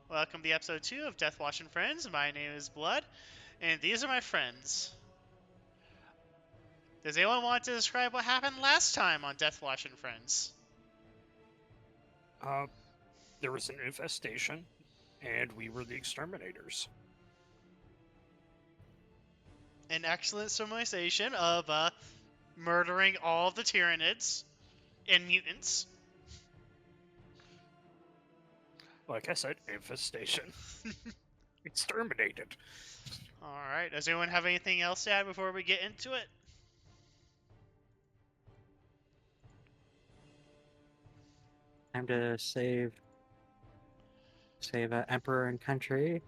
Welcome to episode 2 of Deathwatch and Friends. My name is Blood, and these are my friends. Does anyone want to describe what happened last time on Deathwatch and Friends? There was an infestation, and we were the exterminators. An excellent summarization of murdering all of the Tyranids and mutants. Like I said, infestation. Exterminated. Alright, does anyone have anything else to add before we get into it? Time to save emperor and country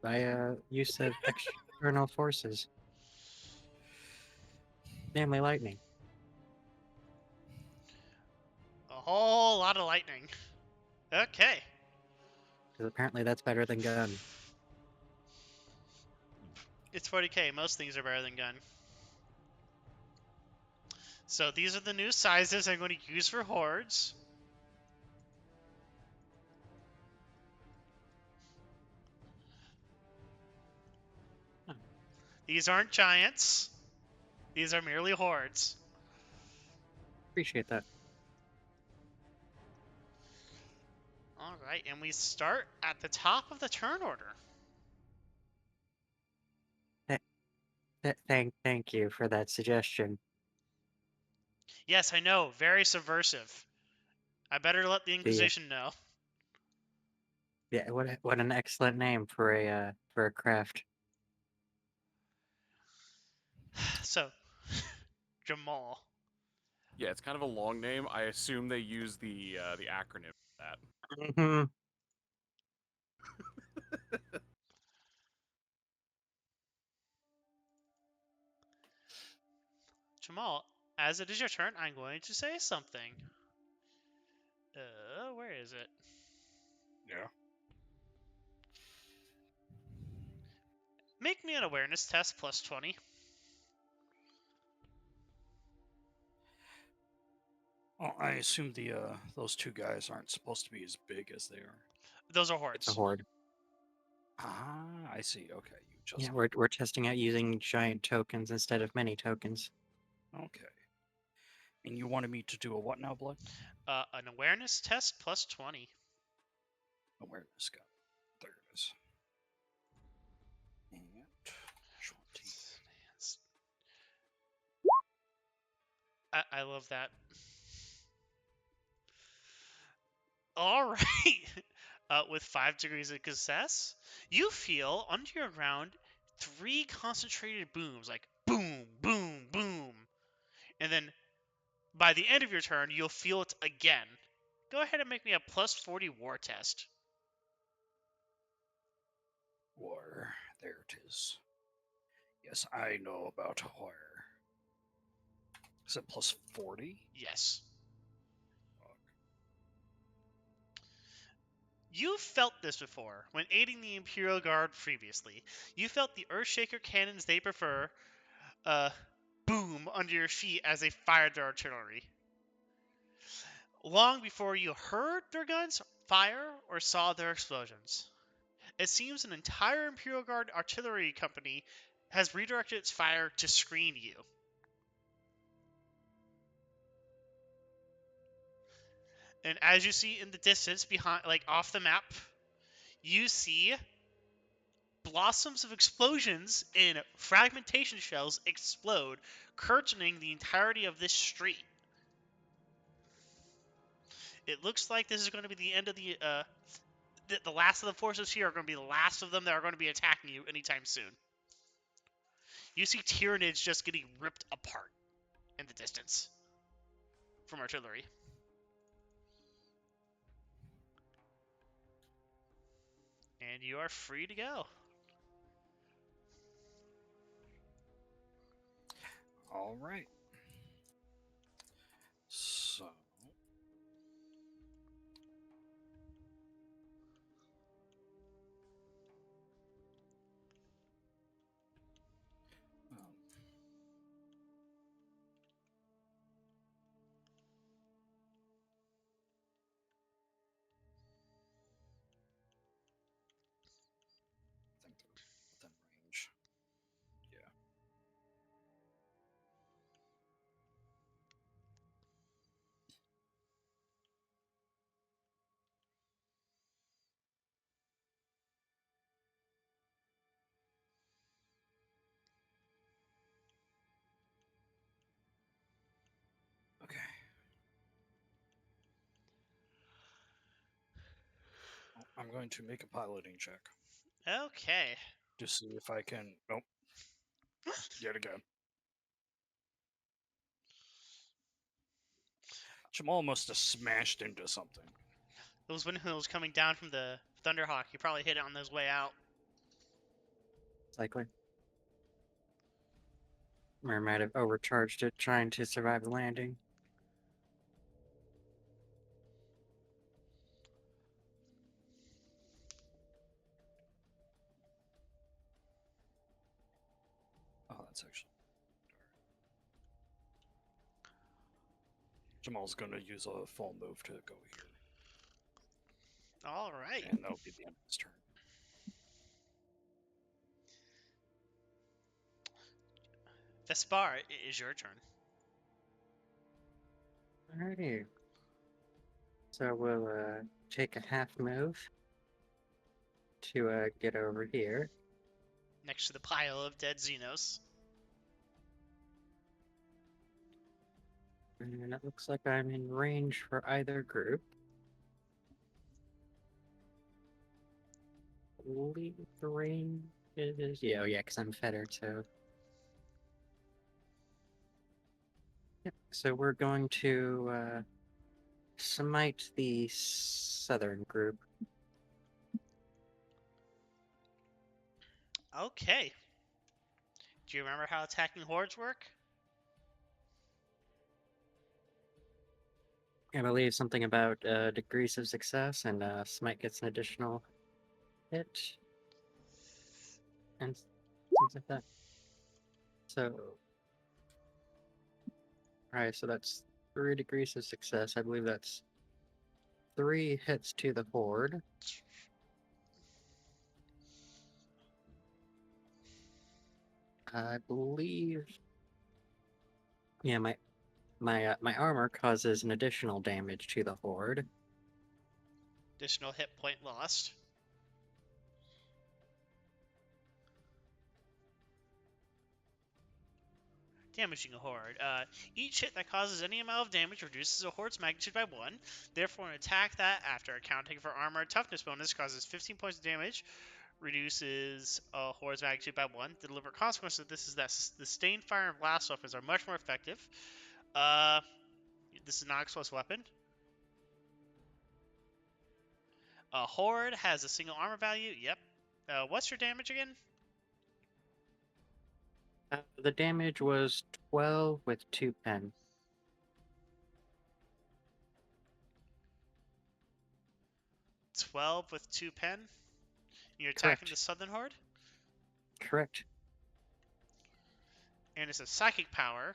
by use of external forces, namely lightning. A whole lot of lightning. Okay. Because apparently that's better than gun. It's 40k. Most things are better than gun. So these are the new sizes I'm going to use for hordes. These aren't giants. These are merely hordes. Appreciate that. Alright, and we start at the top of the turn order. Thank you for that suggestion. Yes, I know, very subversive. I better let the Inquisition know. Yeah, what an excellent name for a craft. So, Jah'maul. Yeah, it's kind of a long name. I assume they use the acronym for that. Mm-hmm. Jah'maul, as it is your turn, I'm going to say something. Where is it? Yeah. Make me an awareness test plus 20. Well, I assume the those two guys aren't supposed to be as big as they are. Those are It's a hordes. horde. Ah, I see. Okay, you just Yeah, we're testing out using giant tokens instead of mini tokens. okay. And you wanted me to do a what now, Blood? An awareness test plus 20. Awareness got. There it is. And 20. I love that. Alright. With 5 degrees of success, you feel under your ground 3 concentrated booms, like boom, boom, boom. And then by the end of your turn, you'll feel it again. Go ahead and make me a plus 40 war test. War. There it is. Yes, I know about war. Is it plus 40? Yes. You've felt this before when aiding the Imperial Guard previously. You felt the Earthshaker cannons they prefer boom under your feet as they fired their artillery. Long before you heard their guns fire or saw their explosions. It seems an entire Imperial Guard artillery company has redirected its fire to screen you. And as you see in the distance behind, like off the map, you see blossoms of explosions and fragmentation shells explode, curtaining the entirety of this street. It looks like this is going to be the end of the last of the forces here are going to be the last of them that are going to be attacking you anytime soon. You see Tyranids just getting ripped apart in the distance from artillery. And you are free to go. All right. So. I'm going to make a piloting check Okay. to see if I can. Nope. Yet again. Jah'maul must have smashed into something. Those windmills coming down from the Thunderhawk, you probably hit it on his way out. It's likely. Or might have overcharged it trying to survive the landing. Oh, that's actually. Jah'maul's going to use a full move to go here. All right. And that'll be the end of his turn. Vesper, it is your turn. Alrighty. So we'll take a half move to get over here. Next to the pile of dead Xenos. And it looks like I'm in range for either group. I believe the range is... Yeah, oh yeah, because I'm fettered, so... Yep, so we're going to smite the southern group. Okay. Do you remember how attacking hordes work? I believe something about degrees of success, and smite gets an additional hit. And things like that. So... Alright, so that's 3 degrees of success. I believe that's 3 hits to the horde. I believe... Yeah, my armor causes an additional damage to the horde. Additional hit point lost. Damaging a horde. Each hit that causes any amount of damage reduces a horde's magnitude by 1. Therefore, an attack that, after accounting for armor toughness bonus, causes 15 points of damage, reduces a horde's magnitude by 1. The deliberate consequence of this is that sustained fire and blast weapons are much more effective. This is not explosive weapon. A horde has a single armor value. Yep. What's your damage again? The damage was 12 with 2 pen. 12 with 2 pen. You're attacking Correct. the southern horde, Correct. and it's a psychic power.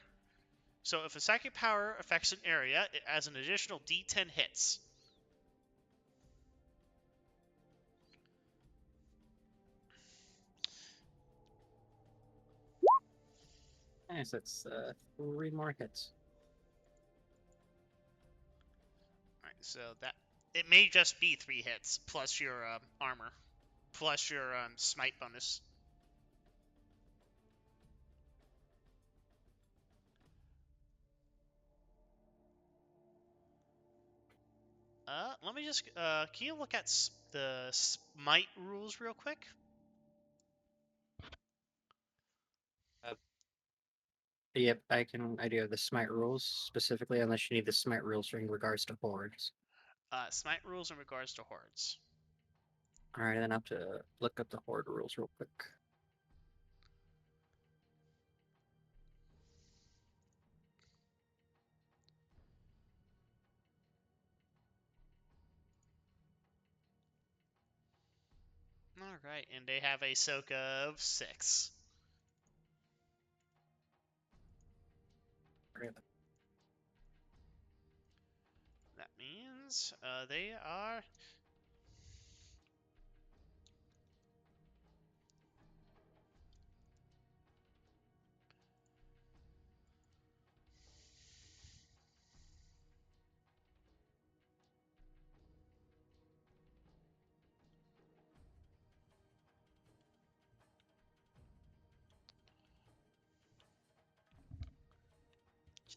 So if a psychic power affects an area, it adds an additional D10 hits. Nice, that's 3 more hits. Alright, so that it may just be 3 hits plus your armor, plus your smite bonus. Let me just can you look at the smite rules real quick? Yep, I do have the smite rules specifically, unless you need the smite rules in regards to hordes. Smite rules in regards to hordes. Alright, then I have to look up the horde rules real quick. Alright, and they have a soak of 6. Right. That means they are...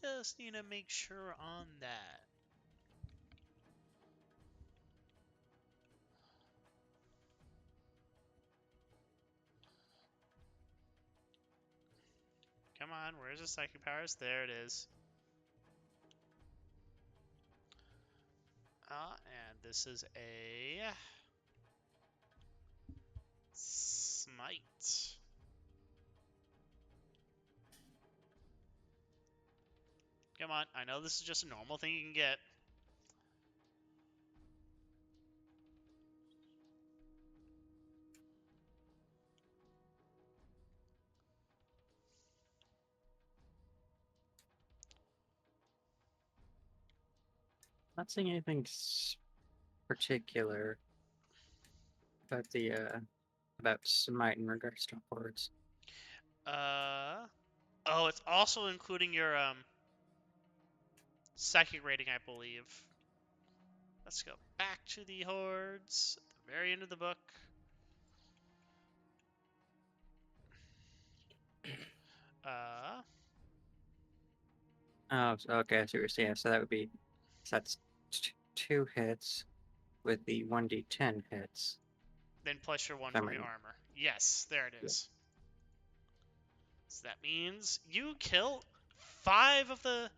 Just need to make sure on that. Come on, where's the psychic powers? There it is. And this is a smite. Come on, I know this is just a normal thing you can get. Not seeing anything particular about the about smite in regards to hordes. Oh, it's also including your psychic rating, I believe. Let's go back to the hordes at the very end of the book. Oh, okay, I see what you're saying. So that would be, so that's 2 hits with the 1d10 hits. Then plus your 1 If I'm from your right. armor. Yes, there it Yeah. is. So that means you kill 5 of the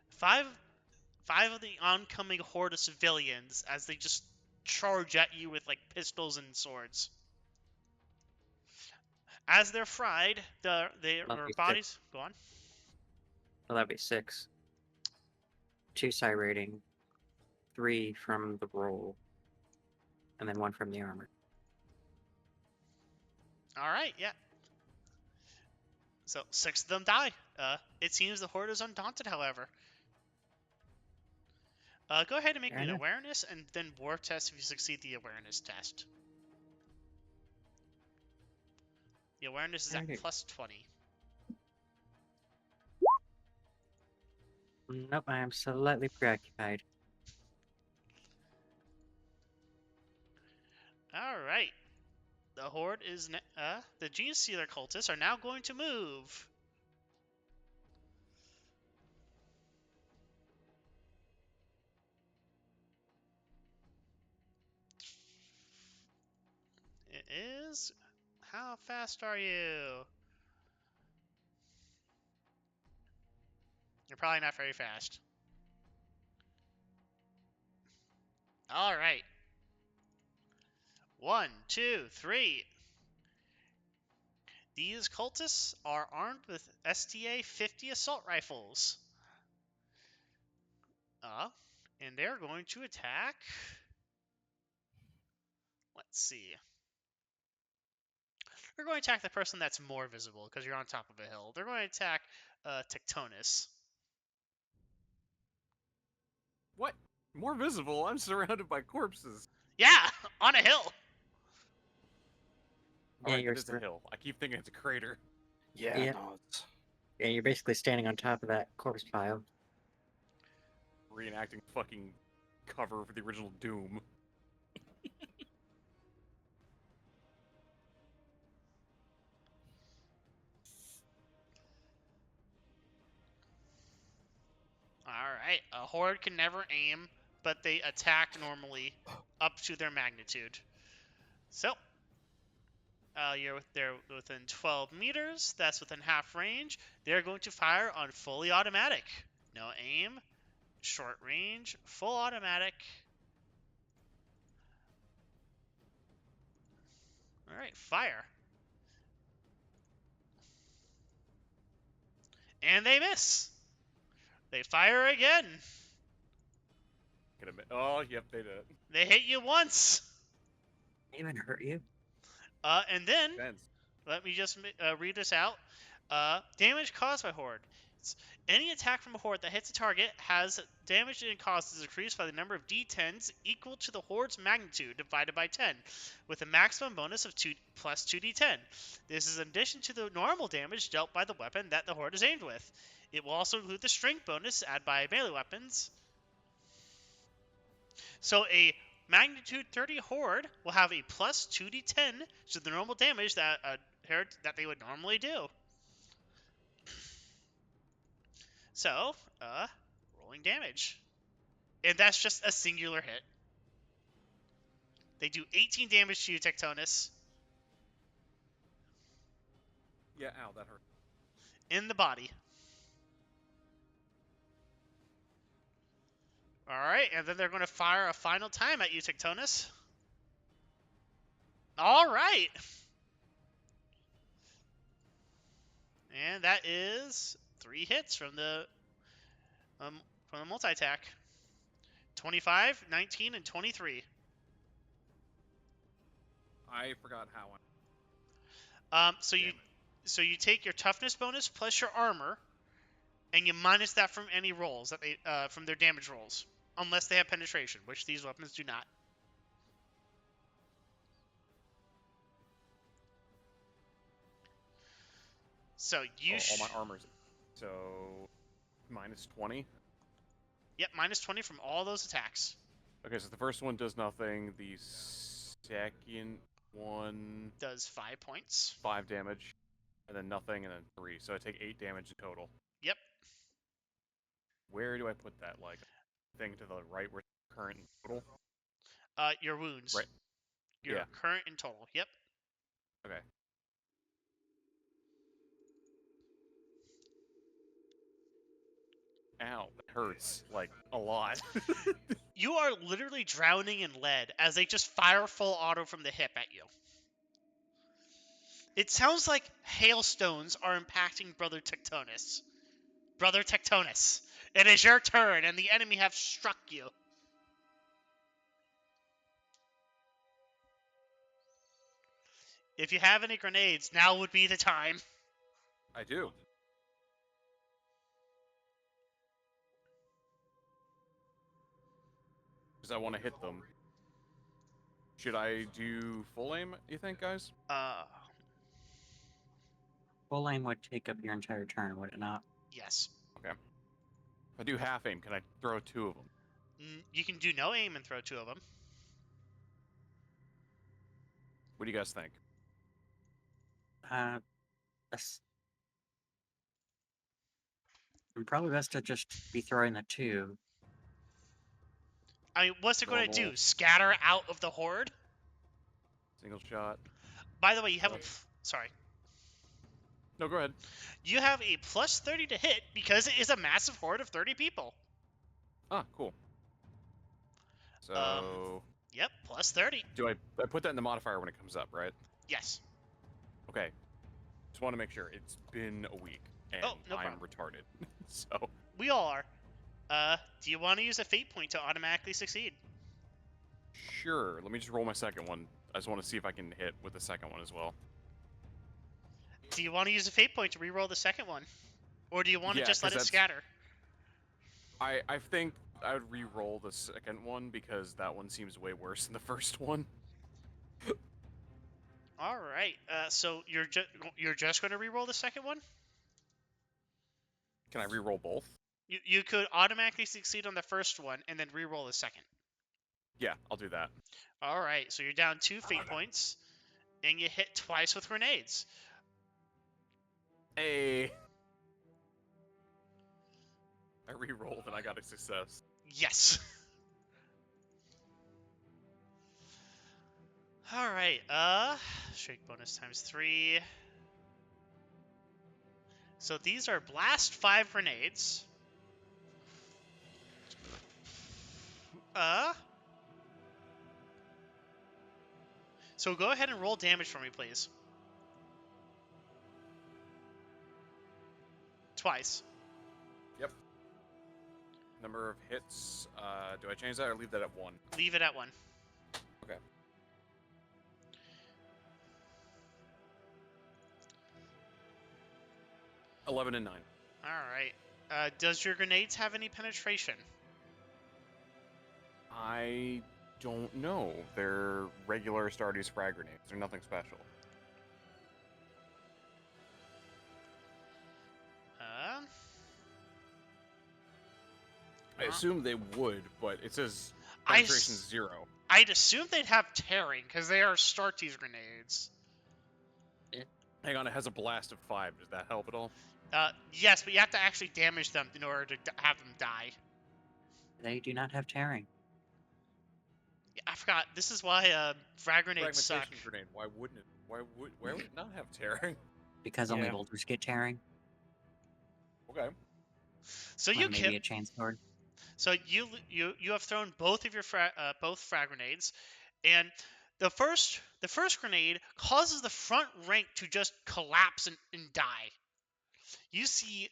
5 of the oncoming horde of civilians as they just charge at you with like pistols and swords. As they're fried, their That'd be bodies go on. Well, that'd be 6. 2 psi rating, 3 from the roll, and then 1 from the armor. All right, yeah. So 6 of them die. It seems the horde is undaunted, however. Go ahead and make me an awareness, and then war test if you succeed the awareness test. The awareness is at Okay. plus 20. Nope, I am slightly preoccupied. All right. The horde is the Gene Stealer cultists are now going to move. It is. How fast are you? You're probably not very fast. All right. 1, 2, 3. These cultists are armed with STA-50 assault rifles. And they're going to attack. Let's see. They're going to attack the person that's more visible because you're on top of a hill. They're going to attack Tectonus. What? More visible? I'm surrounded by corpses. Yeah, on a hill. Yeah, Alright, you're it is a hill. I keep thinking it's a crater. Yeah, Yeah. no, it's Yeah, you're basically standing on top of that corpse pile. Reenacting fucking cover for the original Doom. Alright, a horde can never aim, but they attack normally up to their magnitude. So, they're within 12 meters. That's within half range. They're going to fire on fully automatic. No aim, short range, full automatic. Alright, fire. And they miss. They fire again. Oh, yep, they did. They hit you once. Even hurt you? And then, Depends. let me just read this out. Damage caused by horde. Any attack from a horde that hits a target has damage it causes decreased by the number of d10s equal to the horde's magnitude divided by 10, with a maximum bonus of 2 plus 2d10. This is in addition to the normal damage dealt by the weapon that the horde is aimed with. It will also include the strength bonus added by melee weapons. So a magnitude 30 horde will have a plus 2d10 to the normal damage that that they would normally do. So, rolling damage. And that's just a singular hit. They do 18 damage to you, Tectonus. Yeah, ow, that hurt. in the body. All right, and then they're going to fire a final time at you, Tectonus. All right. And that is 3 hits from the multi-attack. 25, 19, and 23. I forgot how So Damn you take your toughness bonus plus your armor, and you minus that from any rolls that they from their damage rolls, unless they have penetration, which these weapons do not. So you all my armor's. So minus 20. Yep, minus 20 from all those attacks. Okay, so the first one does nothing. The second one Does 5 points. 5 damage, and then nothing, and then 3. So I take 8 damage in total. Yep. Where do I put that? Like, thing to the right where it's current and total? Your wounds. Right. Your Yeah. current and total. Yep. Okay. Ow, that hurts, like, a lot. You are literally drowning in lead as they just fire full auto from the hip at you. It sounds like hailstones are impacting Brother Tectonus. Brother Tectonus, it is your turn, and the enemy have struck you. If you have any grenades, now would be the time. I do. Because I want to hit them. Should I do full aim, you think, guys? Full aim would take up your entire turn, would it not? Yes. Okay. If I do half aim, can I throw 2 of them? You can do no aim and throw 2 of them. What do you guys think? That's- probably best to just be throwing the 2. I mean, what's it going to do? Normal. Scatter out of the horde? Single shot. By the way, you have sorry. No, go ahead. You have a plus 30 to hit because it is a massive horde of 30 people. Ah, cool. So, Yep, plus 30. do I put that in the modifier when it comes up, right? Yes. Okay. Just want to make sure. It's been a week, and no I'm problem. retarded. So, We all are. Do you want to use a fate point to automatically succeed? sure. Let me just roll my second one. I just want to see if I can hit with the second one as well. Do you want to use a fate point to reroll the second one? Or do you want to Yeah, just let 'cause it scatter? I think I would re-roll the second one because that one seems way worse than the first one. Alright, so you're just going to reroll the second one? Can I re-roll both? You could automatically succeed on the first one and then reroll the second. Yeah, I'll do that. Alright, so you're down 2 fate points, and you hit twice with grenades. Hey. I re-rolled and I got a success. Yes. Alright, strength bonus times 3. So these are blast 5 grenades. So go ahead and roll damage for me, please. Twice. Yep. Number of hits. Do I change that or leave that at 1? Leave it at 1. Okay. $11 and 9. Alright. Does your grenades have any penetration? I don't know. They're regular Stardew frag grenades. They're nothing special. I assume they would, but it says penetration 0. I'd assume they'd have tearing, because they are Starties grenades. Hang on, it has a blast of 5. Does that help at all? Yes, but you have to actually damage them in order to have them die. They do not have tearing. Yeah, I forgot. This is why frag grenades suck. Fragmentation grenade. Why wouldn't it? Why would it not have tearing? Because only Yeah. boulders get tearing. Okay. So Or you kill. maybe a chainsword. So you have thrown both of your both frag grenades, and the first grenade causes the front rank to just collapse and die. You see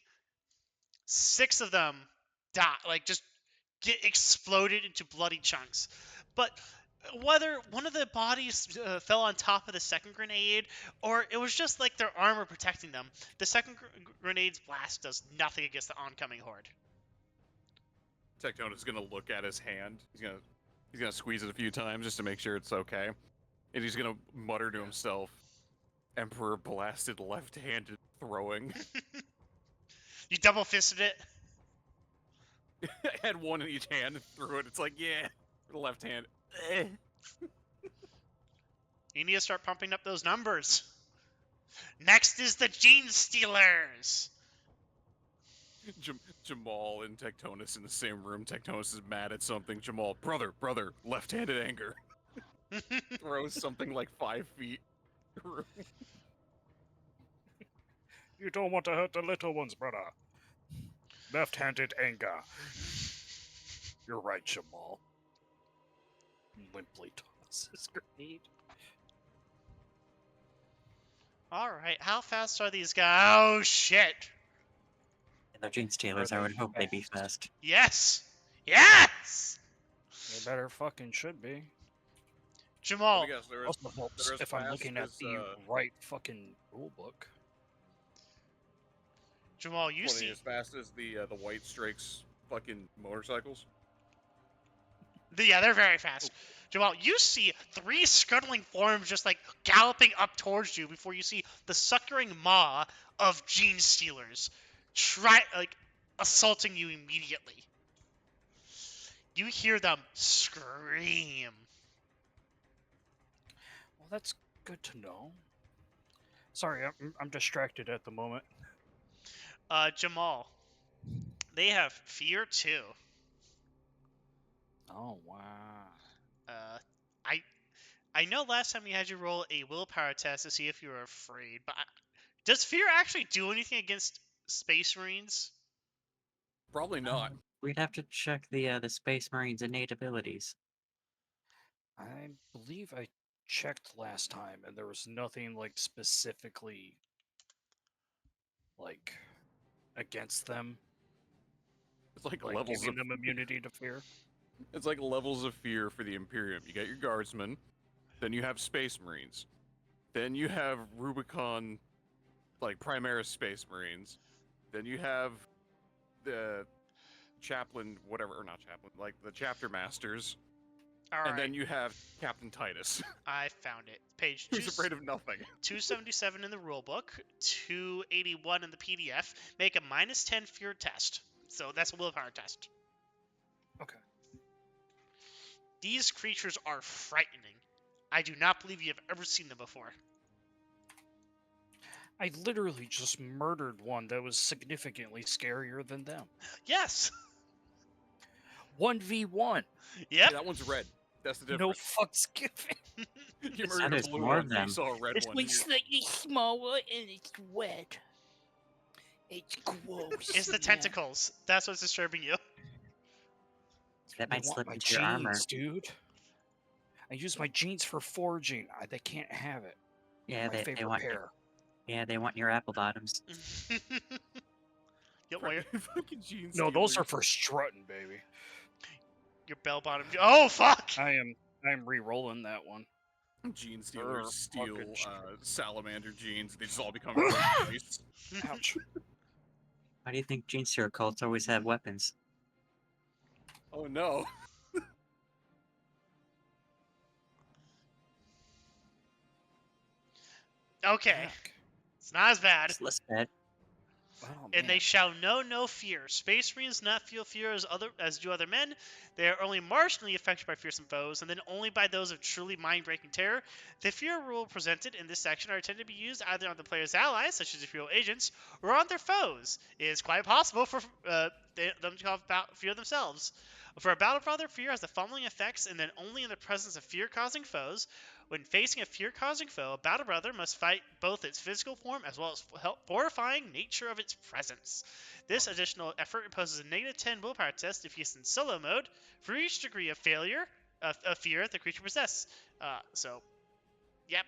6 of them die, like just get exploded into bloody chunks. But whether one of the bodies fell on top of the second grenade, or it was just like their armor protecting them, the second grenade's blast does nothing against the oncoming horde. Tectonus is gonna look at his hand. He's gonna squeeze it a few times just to make sure it's okay, and he's gonna mutter to himself, "Emperor blasted left-handed throwing." You double fisted it. Had one in each hand and threw it. It's like, yeah, the left hand. Eh. You need to start pumping up those numbers. Next is the Gene Stealers. Jah'maul and Tectonus in the same room. Tectonus is mad at something. Jah'maul, brother, left-handed anger. Throws something like 5 feet through. You don't want to hurt the little ones, brother. Left-handed anger. You're right, Jah'maul. Limply tosses grenade. Alright, how fast are these guys? Oh, shit. And they're Gene Stealers, I would hope they'd be fast. Yes! Yes! They better fucking should be. Jah'maul, Let me guess, they're Also helps they're as if I'm fast looking at as, the right fucking rulebook. Jah'maul, you see... as fast as the White Strike's fucking motorcycles. Yeah, they're very fast. Jah'maul, you see 3 scuttling forms just like galloping up towards you before you see the suckering maw of Gene Stealers assaulting you immediately. You hear them scream. Well, that's good to know. Sorry, I'm distracted at the moment. Jah'maul, they have fear too. Oh, wow. I know last time we had you roll a willpower test to see if you were afraid, but does fear actually do anything against Space Marines? Probably not. We'd have to check the Space Marines' innate abilities. I believe I checked last time, and there was nothing like specifically like against them. It's like Like levels giving of them immunity to fear. It's like levels of fear for the Imperium. You got your guardsmen, then you have Space Marines, then you have Rubicon, like Primaris Space Marines, then you have the chaplain, whatever, or not chaplain, like the chapter masters, All and right, then you have Captain Titus, I found it. Page who's afraid of nothing. 277 in the rulebook, 281 in the PDF. Make a -10 fear test. So that's a willpower test. Okay. These creatures are frightening. I do not believe you have ever seen them before. I literally just murdered one that was significantly scarier than them. Yes. 1v1. Yep. Yeah, that one's red. That's the No difference. fucks given. You That murdered a is blue more one, than- you saw a red It's one. like you- slightly smaller and it's wet. It's gross. It's the Yeah. tentacles. That's what's disturbing you. That I might want slip my into your armor. jeans, dude. I use my jeans for foraging. They can't have it. Yeah, My they favorite want. pair. Yeah, they want your apple bottoms. Yep, well, Fucking Gene No, those Stealers. are for strutting, baby. your bell bottom. Oh fuck! I'm re-rolling that one. Gene Brr, Stealers steal fucking shit. Salamander genes. They just all become beasts. Ouch. Why do you think Gene Stealer cults always have weapons? Oh no. Okay, Heck. it's not as bad. It's less bad. Oh, And they man. shall know no fear. Space Marines not feel fear as do other men. They are only marginally affected by fearsome foes, and then only by those of truly mind-breaking terror. The fear rule presented in this section are intended to be used either on the player's allies, such as Imperial agents, or on their foes. It is quite possible for them to have fear themselves. For a battle brother, fear has the following effects, and then only in the presence of fear-causing foes. When facing a fear-causing foe, a Battle Brother must fight both its physical form as well as horrifying nature of its presence. This additional effort imposes a -10 willpower test if used in solo mode for each degree of fear the creature possesses. Yep.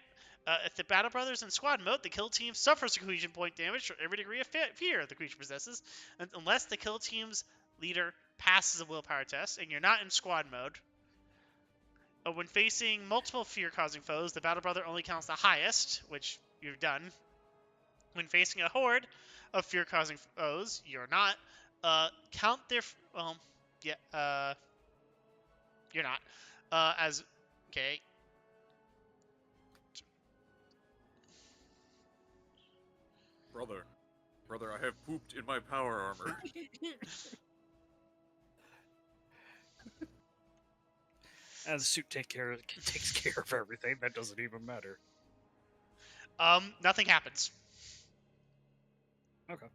If the Battle Brothers in squad mode, the kill team suffers a cohesion point damage for every degree of fear the creature possesses, unless the kill team's leader passes a willpower test, and you're not in squad mode. When facing multiple fear-causing foes, the Battle Brother only counts the highest, which you've done. When facing a horde of fear-causing foes, you're not. Count their... you're not. Okay. Brother, I have pooped in my power armor. And the suit takes care of everything. That doesn't even matter. Nothing happens. Okay.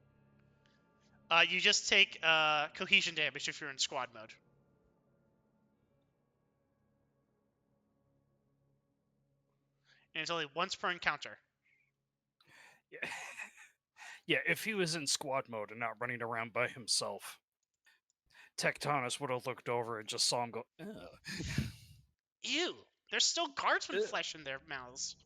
You just take cohesion damage if you're in squad mode. And it's only once per encounter. Yeah. Yeah, if he was in squad mode and not running around by himself, Tectonus would have looked over and just saw him go, ugh. Ew! There's still guardsman flesh in their mouths.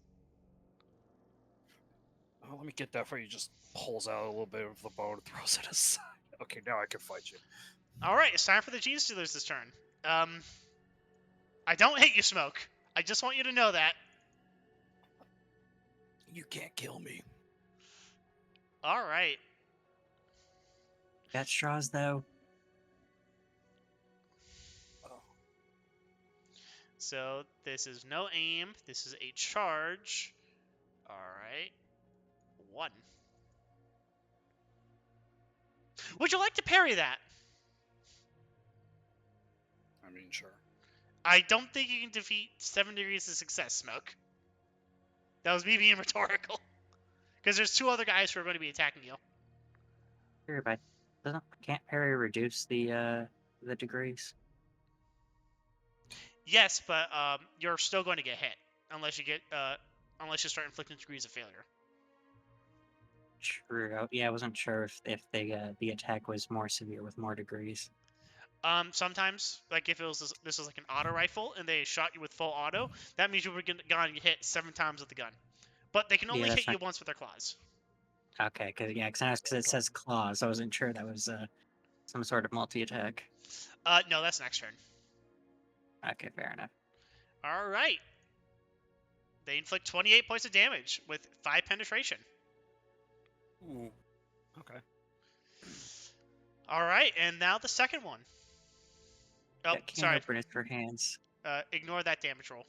Oh, let me get that for you. Just pulls out a little bit of the bone and throws it aside. Okay, now I can fight you. Alright, it's time for the Gene Stealers this turn. I don't hate you, Smoke. I just want you to know that. You can't kill me. Alright. Got straws, though. So, this is no aim. This is a charge. Alright. 1. Would you like to parry that? I mean, sure. I don't think you can defeat 7 degrees of success, Smoke. That was me being rhetorical. Because there's 2 other guys who are going to be attacking you. Sure, but can't parry reduce the degrees? Yes, but you're still going to get hit unless you start inflicting degrees of failure. True. Yeah, I wasn't sure if the attack was more severe with more degrees. Sometimes, like if this was like an auto rifle and they shot you with full auto, that means you were going to get hit 7 times with the gun. But they can only hit you once with their claws. Okay, because it says claws, I wasn't sure that was some sort of multi-attack. No, that's next turn. Okay, fair enough. All right. They inflict 28 points of damage with 5 penetration. Ooh. Okay. All right, and now the second one. Oh, sorry. Open it for hands. Ignore that damage roll.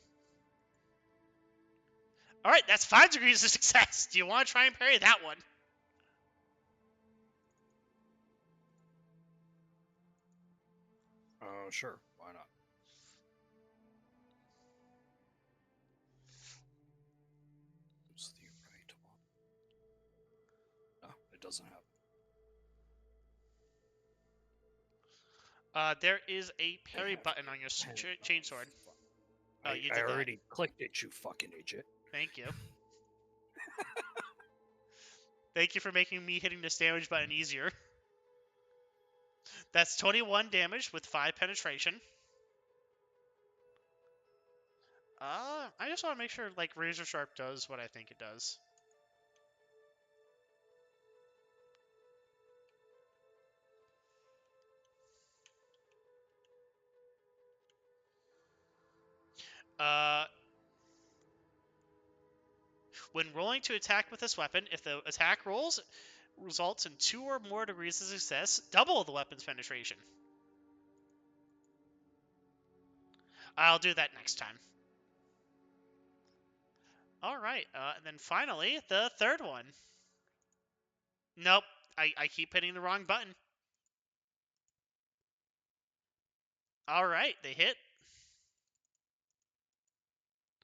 All right, that's 5 degrees of success. Do you want to try and parry that one? Sure. Why not? It's the right one. No, it doesn't have. There is a parry button on your chainsword. Oh, you did I that. already clicked it, you fucking idiot. Thank you. Thank you for making me hitting this damage button easier. That's 21 damage with 5 penetration. I just want to make sure, like, Razor Sharp does what I think it does. When rolling to attack with this weapon, if the attack rolls results in 2 or more degrees of success, double the weapon's penetration. I'll do that next time. Alright, and then finally, the third one. Nope, I keep hitting the wrong button. Alright, they hit.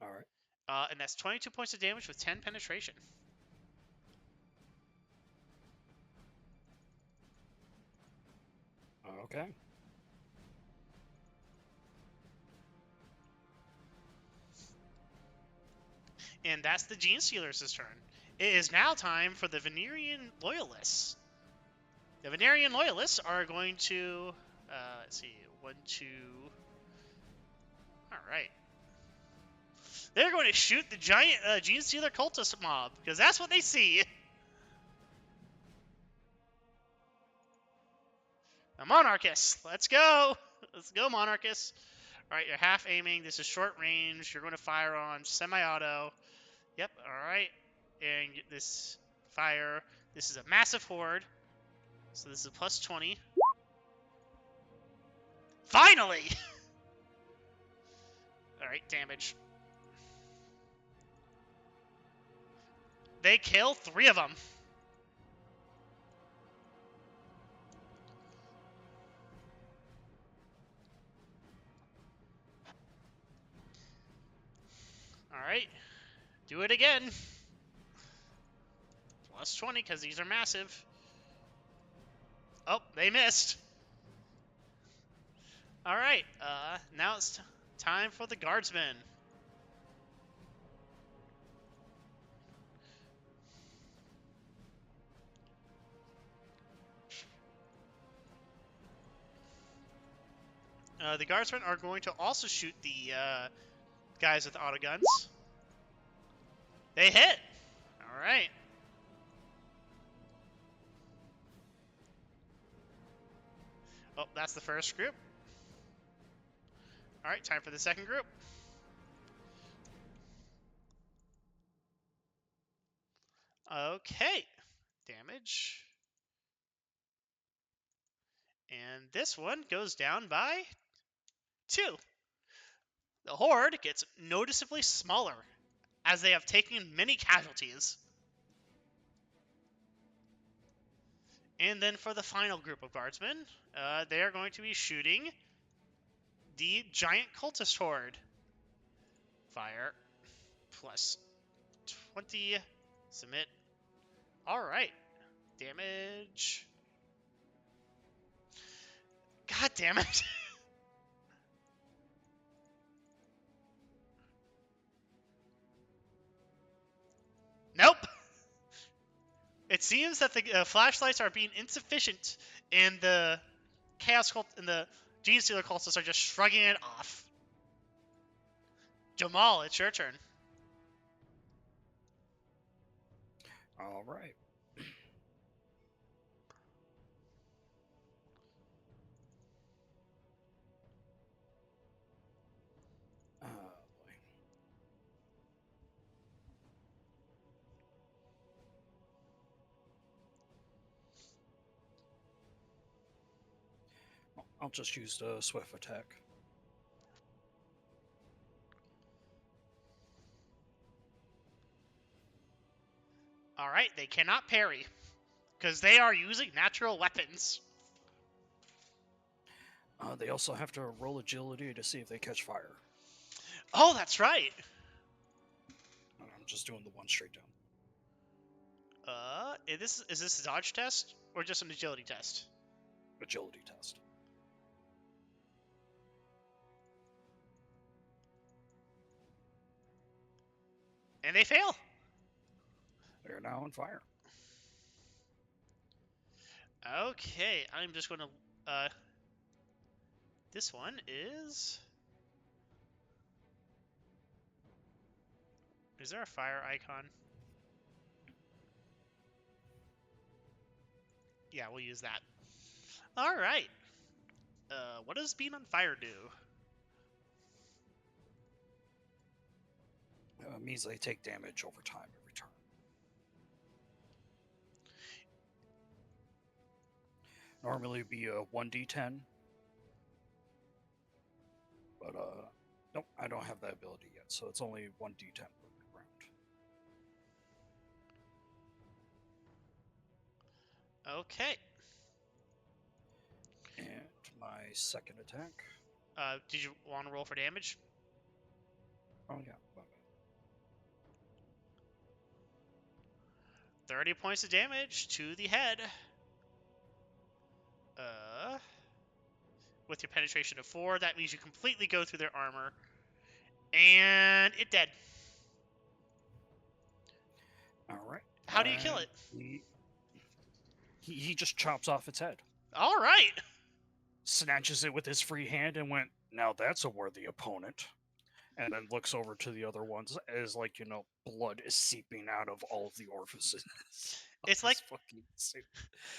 Alright. And that's 22 points of damage with 10 penetration. Okay. And that's the Gene Stealers' turn. It is now time for the Venerian Loyalists. The Venerian Loyalists are going to, let's see, 1, 2. All right. They're going to shoot the giant Gene Stealer cultist mob because that's what they see. A Monarchist. Let's go. Let's go, Monarchist. All right, you're half aiming. This is short range. You're going to fire on semi-auto. Yep. All right. And this fire. This is a massive horde. So this is a plus 20. Finally! Alright, damage. They kill 3 of them. Alright. Do it again. Plus 20, because these are massive. Oh, they missed. Alright, now it's time for the Guardsmen. The Guardsmen are going to also shoot the guys with autoguns. They hit. Alright. Oh, that's the first group. Alright, time for the second group. Okay. Damage. And this one goes down by 2. The Horde gets noticeably smaller, as they have taken many casualties. And then for the final group of Guardsmen, they are going to be shooting the giant cultist horde. Fire. Plus 20. Submit. Alright. Damage. God damn it. Nope. It seems that the flashlights are being insufficient, and the Chaos Cult and the Gene Stealer cultists are just shrugging it off. Jah'maul, it's your turn. All right. Boy. I'll just use the swift attack. Alright, they cannot parry, because they are using natural weapons. They also have to roll agility to see if they catch fire. Oh, that's right. I'm just doing the one straight down. Is this a dodge test, or just an agility test? Agility test. And they fail. They're now on fire. Okay, I'm just going to, this one is there a fire icon? Yeah, we'll use that. Alright. What does being on fire do? Means they take damage over time every turn. Normally it'd be a 1d10. But, nope, I don't have that ability yet, so it's only 1d10 per round. Okay. And my second attack. Did you want to roll for damage? Oh, yeah. 30 points of damage to the head. With your penetration of 4, that means you completely go through their armor. And it dead. How do you kill it? He just chops off its head, All right. snatches it with his free hand, and went, "Now that's a worthy opponent." And then looks over to the other ones as, like, blood is seeping out of all of the orifices. It's like, fucking suit,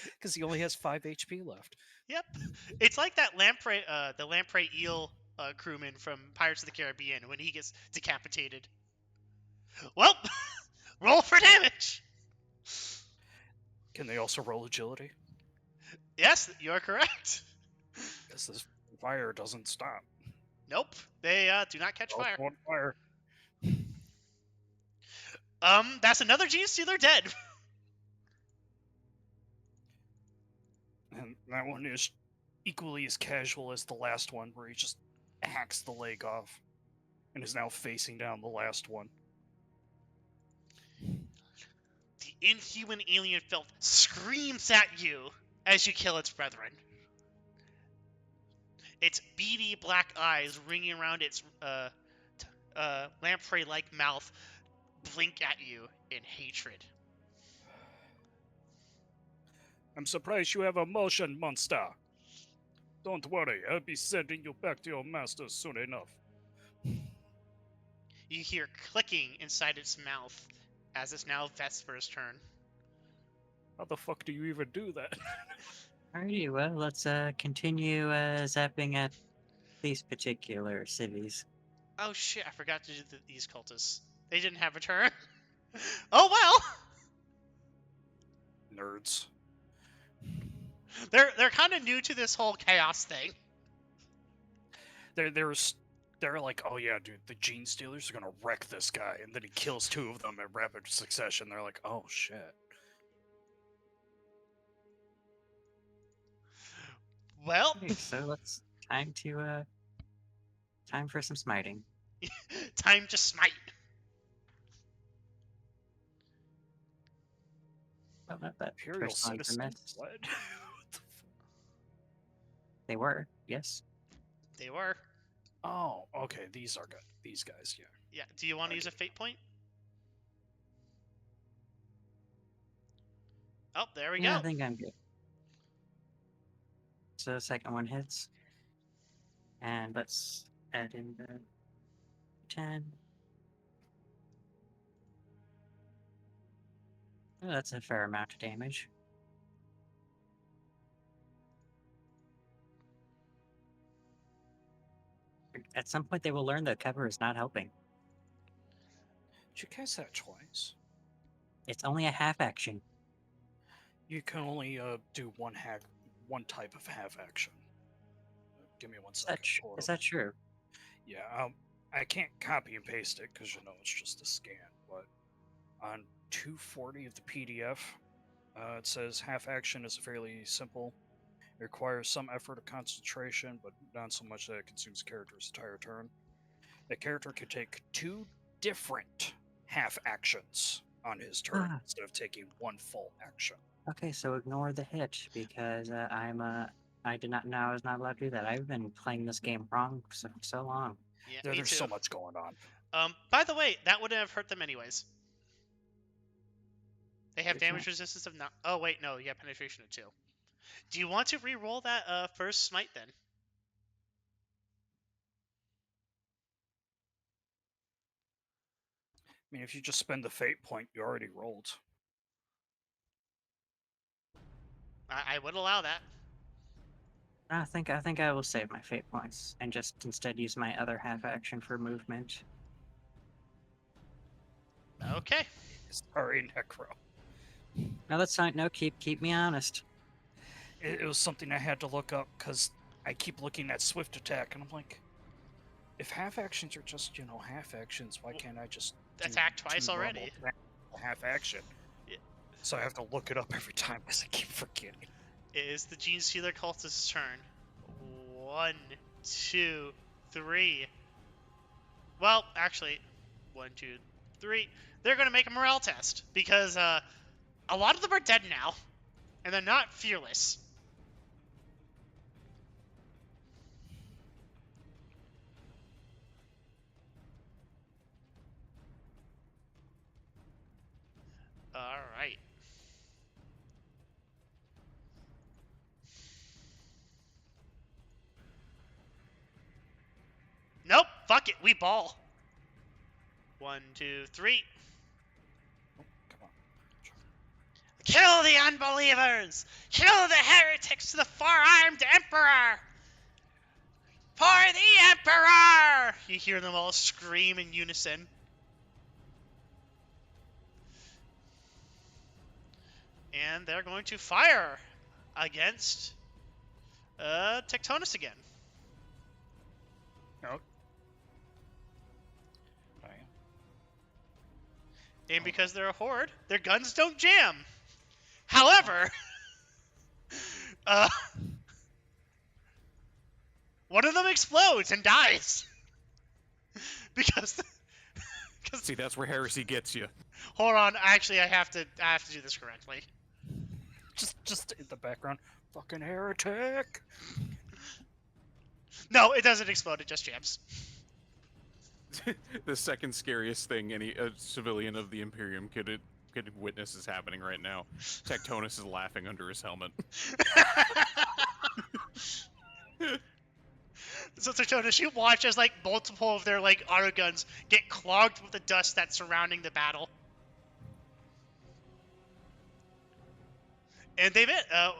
because he only has 5 HP left. yep. It's like that lamprey, the lamprey eel crewman from Pirates of the Caribbean when he gets decapitated. Well, roll for damage. Can they also roll agility? Yes, you are correct. Because this fire doesn't stop. Nope, they do not catch fire. On fire. That's another Gene Stealer dead. And that one is equally as casual as the last one, where he just hacks the leg off and is now facing down the last one. The inhuman alien filth screams at you as you kill its brethren. Its beady black eyes ringing around its lamprey-like mouth blink at you in hatred. I'm surprised you have a motion, monster. Don't worry, I'll be sending you back to your master soon enough. You hear clicking inside its mouth as it's now Vesper's turn. How the fuck do you even do that? Alrighty, well, let's continue zapping at these particular cities. Oh shit, I forgot to do these cultists. They didn't have a turn. Oh well! Nerds. They're kind of new to this whole chaos thing. They're like, oh yeah, dude, the Gene Stealers are gonna wreck this guy, and then he kills 2 of them in rapid succession. They're like, oh shit. Well, Okay, so let's time for some smiting. time to smite. Oh, that Imperial first one's a citizen? miss. What? What the fuck? They were, yes. They were. Oh, okay, these are good. These guys, yeah. Yeah. Do you want to use a fate point? Oh, there we Yeah, go. I think I'm good. So the second one hits. And let's add in the 10. Oh, that's a fair amount of damage. At some point, they will learn that cover is not helping. Did you cast that twice? It's only a half action. You can only do one type of half action. Give me 1 second. Pull it Is up. that true? Yeah, I can't copy and paste it because it's just a scan. But on 240 of the PDF, it says half action is fairly simple. It requires some effort or concentration, but not so much that it consumes the character's entire turn. The character can take 2 different half actions on his turn Ah. instead of taking 1 full action. Okay, so ignore the hit because I did not know I was not allowed to do that. I've been playing this game wrong for so long. Yeah, me There's too. so much going on. By the way, that wouldn't have hurt them anyways. They have Which damage one? resistance of not. Oh wait, no, you have penetration of 2. Do you want to re-roll that first smite then? I mean, if you just spend the fate point, you already rolled. I would allow that. I think I will save my fate points and just instead use my other half action for movement. Okay. Sorry, Necro. No, that's fine. No, keep me honest. It was something I had to look up because I keep looking at swift attack, and I'm like, if half actions are just half actions, why can't I just do Attack twice 2 normal already. half action? Yeah. So I have to look it up every time because I keep forgetting. It is the Gene Stealer cultist's turn. 1, 2, 3. Well, actually, 1, 2, 3. They're gonna make a morale test because a lot of them are dead now, and they're not fearless. All right. fuck it, we ball. 1, 2, 3. Oh, come on. Kill the unbelievers! Kill the heretics to the four-armed emperor! For the emperor! You hear them all scream in unison. And they're going to fire against Tectonus again. Oh. And because they're a horde, their guns don't jam. However, one of them explodes and dies. because See, that's where heresy gets you. hold on, actually I have to do this correctly. Just in the background. Fucking heretic! No, it doesn't explode, it just jams. The second scariest thing any civilian of the Imperium could witness is happening right now. Tectonus is laughing under his helmet. So Tectonus, you watch as like multiple of their like auto guns get clogged with the dust that's surrounding the battle. And they missed. Yeah.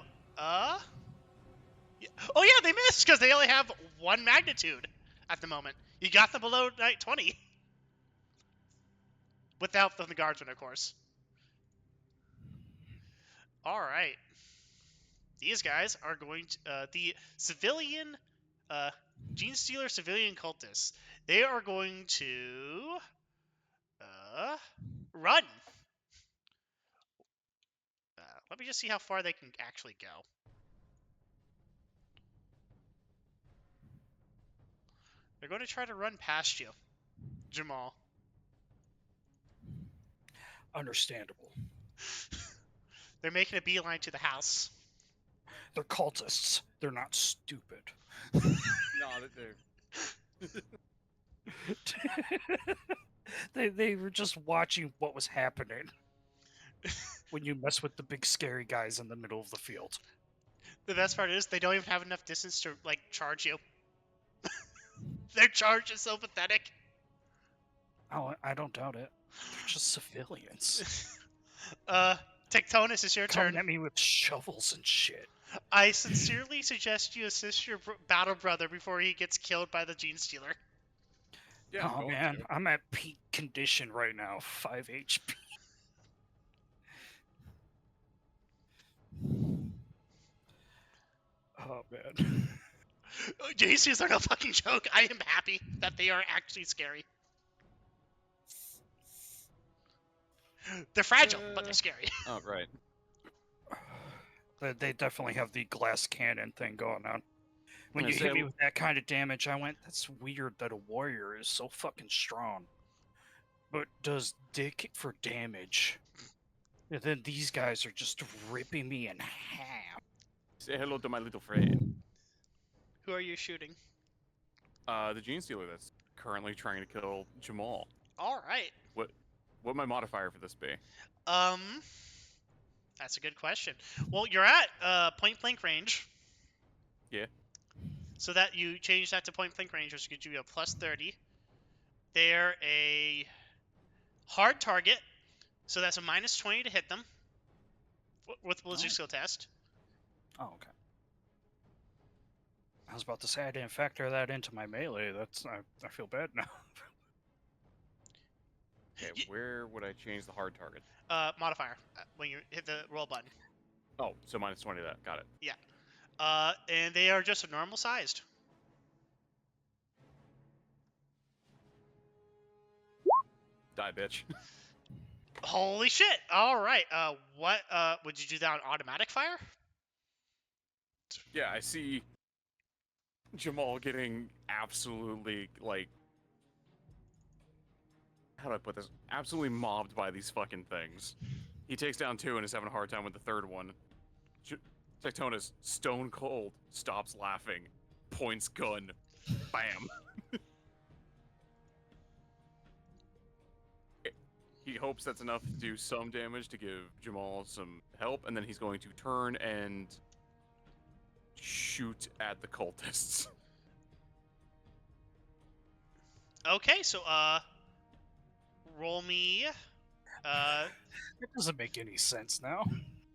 Oh yeah, they missed because they only have 1 magnitude at the moment. You got them below 20. Without the guardsmen, of course. Alright. These guys are going to... the civilian... Gene Stealer civilian cultists. They are going to... run. Let me just see how far they can actually go. They're going to try to run past you, Jah'maul. Understandable. They're making a beeline to the house. They're cultists. They're not stupid. No, they're... they were just watching what was happening when you mess with the big scary guys in the middle of the field. The best part is they don't even have enough distance to like charge you. Their charge is so pathetic. Oh, I don't doubt it. They're just civilians. Tectonus, it's your Coming turn. at me with shovels and shit. I sincerely suggest you assist your battle brother before he gets killed by the Gene Stealer. Yeah, I'm Oh going man, to. I'm at peak condition right now. 5 HP. Oh man. Gene Stealers are no fucking joke. I am happy that they are actually scary. They're fragile, but they're scary. Oh, right. They definitely have the glass cannon thing going on. When I you say- hit me with that kind of damage, I went, that's weird that a warrior is so fucking strong, but does dick for damage. And then these guys are just ripping me in half. Say hello to my little friend. Who are you shooting? The Gene Stealer that's currently trying to kill Jah'maul. Alright. What would my modifier for this be? That's a good question. Well, you're at point blank range. Yeah. So that you change that to point blank range, which gives you a plus 30. They're a hard target, so that's a minus 20 to hit them with ballistic skill test. Oh, okay. I was about to say I didn't factor that into my melee. I feel bad now. Okay, where would I change the hard target? Modifier when you hit the roll button. Oh, so minus 20 to that. Got it. And they are just normal sized. Die, bitch. Holy shit! All right. What? Would you do that on automatic fire? Yeah, I see Jah'maul getting absolutely, like... How do I put this? Absolutely mobbed by these fucking things. He takes down 2 and is having a hard time with the third one. Tectonus, stone cold, stops laughing, points gun, bam. He hopes that's enough to do some damage to give Jah'maul some help, and then he's going to turn and shoot at the cultists. Okay, so roll me. It doesn't make any sense now.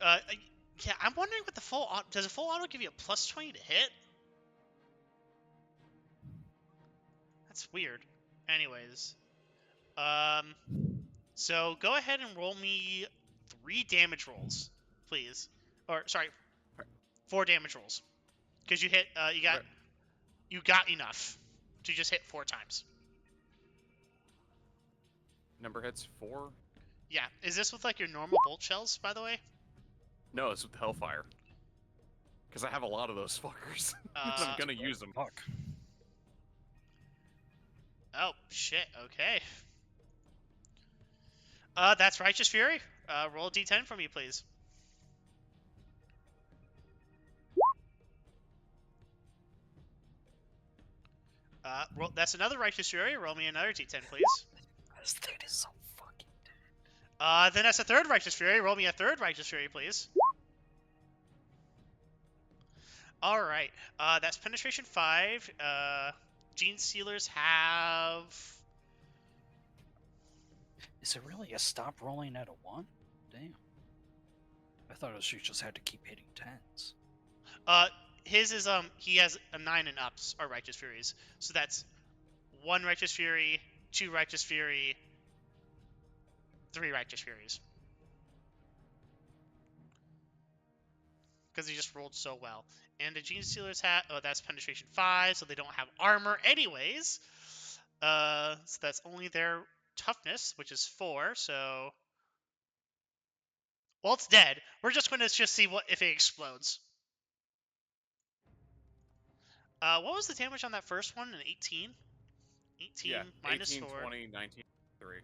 Yeah, I'm wondering what the full auto, does a full auto give you a plus 20 to hit? That's weird. Anyways, so go ahead and roll me 3 damage rolls, please. Or sorry, 4 damage rolls, because you hit. Okay. You got enough to just hit 4 times. Number hits 4. Yeah, is this with like your normal bolt shells, by the way? No, it's with Hellfire. Because I have a lot of those fuckers. I'm gonna use them. Fuck. Oh shit. Okay. That's Righteous Fury. Roll a d10 for me, please. That's another Righteous Fury. Roll me another d10, please. This thing is so fucking. Then that's a third Righteous Fury. Roll me a third Righteous Fury, please. All right. That's Penetration 5. Gene Sealers have. Is it really a stop rolling at a 1? Damn. I thought you just had to keep hitting 10s. His is he has a 9 and ups are Righteous Furies. So that's 1 Righteous Fury, 2 Righteous Fury, 3 Righteous Furies. Because he just rolled so well. And the Gene Stealer's hat, that's Penetration 5, so they don't have armor anyways. So that's only their toughness, which is 4, so... Well, it's dead. We're just going to just see what if it explodes. What was the damage on that first one? An 18? 18 Yeah, minus 18, 4. 20, 19, 3.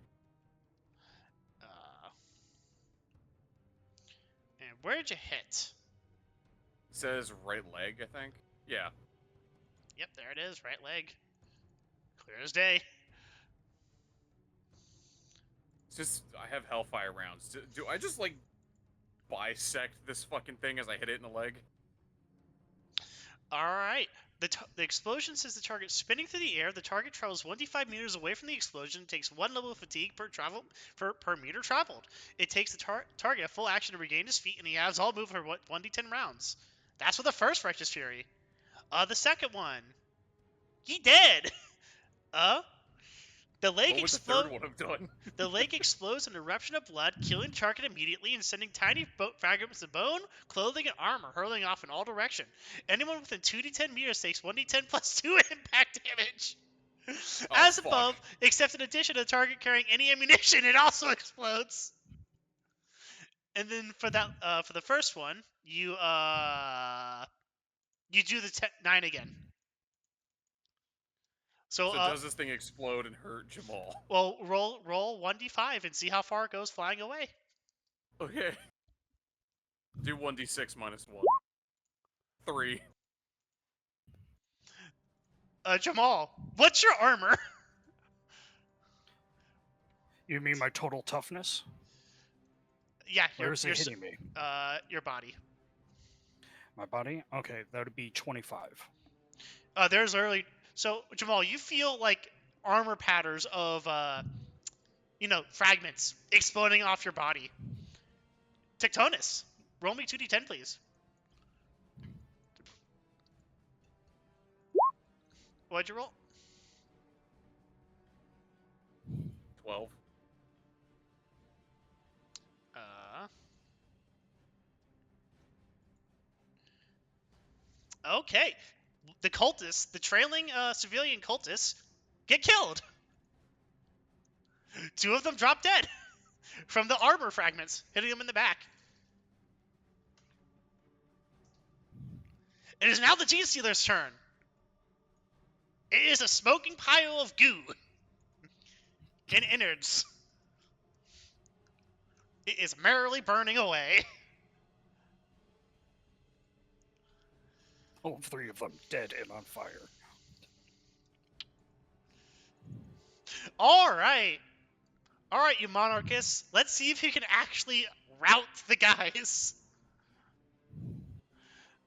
And where did you hit? It says right leg, I think. Yeah. Yep, there it is. Right leg. Clear as day. It's just, I have Hellfire rounds. Do I just, like, bisect this fucking thing as I hit it in the leg? Alright. The explosion sends the target spinning through the air. The target travels 1d5 meters away from the explosion and takes 1 level of fatigue per meter traveled. It takes the target a full action to regain his feet, and he has all move for 1d10 rounds. That's for the first Righteous Fury. The second one. He dead! The leg What would the third one have done? The leg explodes in an eruption of blood, killing the target immediately and sending tiny fragments of bone, clothing, and armor hurling off in all directions. Anyone within 2d10 meters takes 1d10 plus 2 impact damage. As above, except in addition to the target carrying any ammunition, it also explodes. And then for that, for the first one, you do the 9 again. So does this thing explode and hurt Jah'maul? Well, roll 1d5 and see how far it goes flying away. Okay. Do 1d6 minus 1. 3. Jah'maul, what's your armor? You mean my total toughness? Yeah, Where is it hitting me? Your body. My body? Okay, that would be 25. There's early. So Jah'maul, you feel like armor patterns of fragments exploding off your body. Tectonus, roll me 2d10, please. What'd you roll? 12. Okay. The cultists, the trailing civilian cultists, get killed. 2 of them drop dead from the armor fragments hitting them in the back. It is now the Gene Stealer's turn. It is a smoking pile of goo and innards. It is merrily burning away. All 3 of them dead and on fire. All right, you monarchists. Let's see if you can actually rout the guys.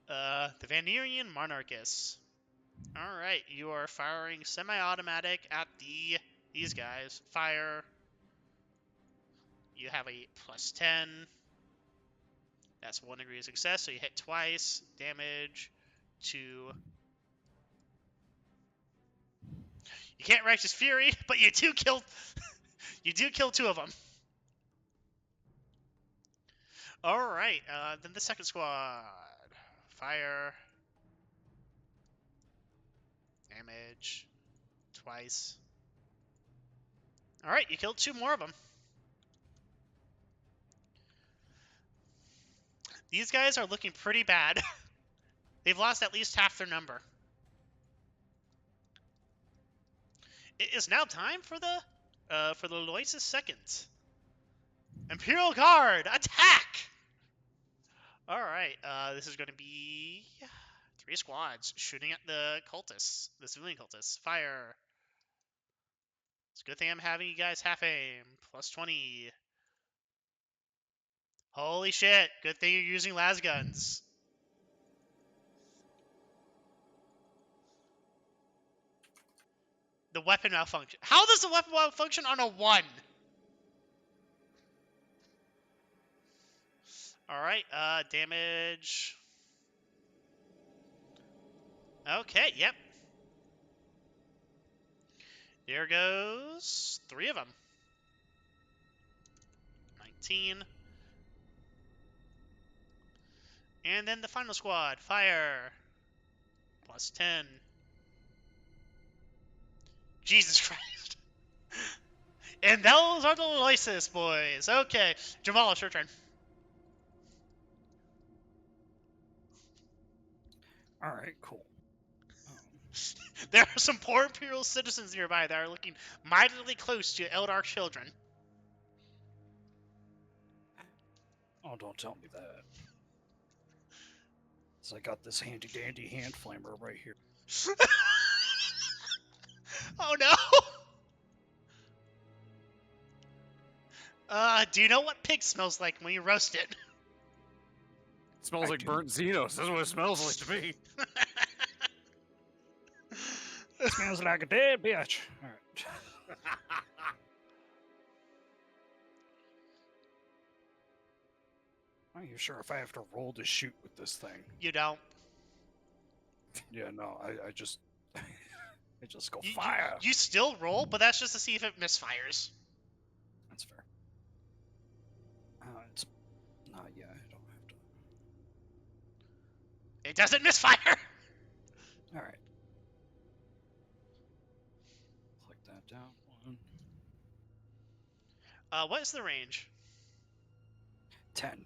The Vanerian monarchists. All right, you are firing semi-automatic at these guys. Fire. You have a +10. That's 1 degree of success, so you hit twice. Damage to. You can't Righteous Fury, but you do kill. You do kill 2 of them. All right, then the second squad. Fire. Damage. Twice. All right, you killed 2 more of them. These guys are looking pretty bad. They've lost at least half their number. It is now time for the Loisis second. Imperial Guard, attack! All right, this is going to be 3 squads shooting at the cultists, the civilian cultists. Fire. It's a good thing I'm having you guys half aim. +20. Holy shit! Good thing you're using las guns. The weapon malfunction. How does the weapon malfunction on a 1? Alright, damage. Okay, yep. There goes 3 of them. 19. And then the final squad. Fire. +10. Jesus Christ. And those are the Loisis boys. Okay, Jah'maul, it's your turn. All right, cool. There are some poor Imperial citizens nearby that are looking mightily close to Eldar children. Oh, don't tell me that. 'Cause I got this handy dandy hand flamer right here. Oh no! Do you know what pig smells like when you roast it? It smells like burnt Xenos. That's what it smells like to me. Smells like a dead bitch. All right. Are you sure if I have to roll to shoot with this thing? You don't. Yeah, no, I just I just go You, fire. you still roll, but that's just to see if it misfires. That's fair. It's not yet. I don't have to. It doesn't misfire! All right. Click that down. 1, What is the range? 10.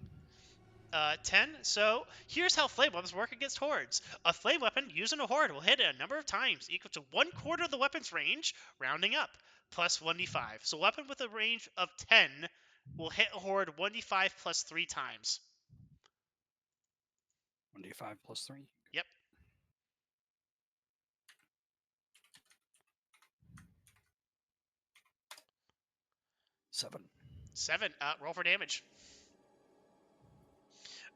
10. So, here's how flame weapons work against hordes. A flame weapon used in a horde will hit it a number of times equal to 1/4 of the weapon's range, rounding up, plus 1d5. So, a weapon with a range of 10 will hit a horde 1d5 plus 3 times. 1d5 plus 3. Yep. Seven. 7. Roll for damage.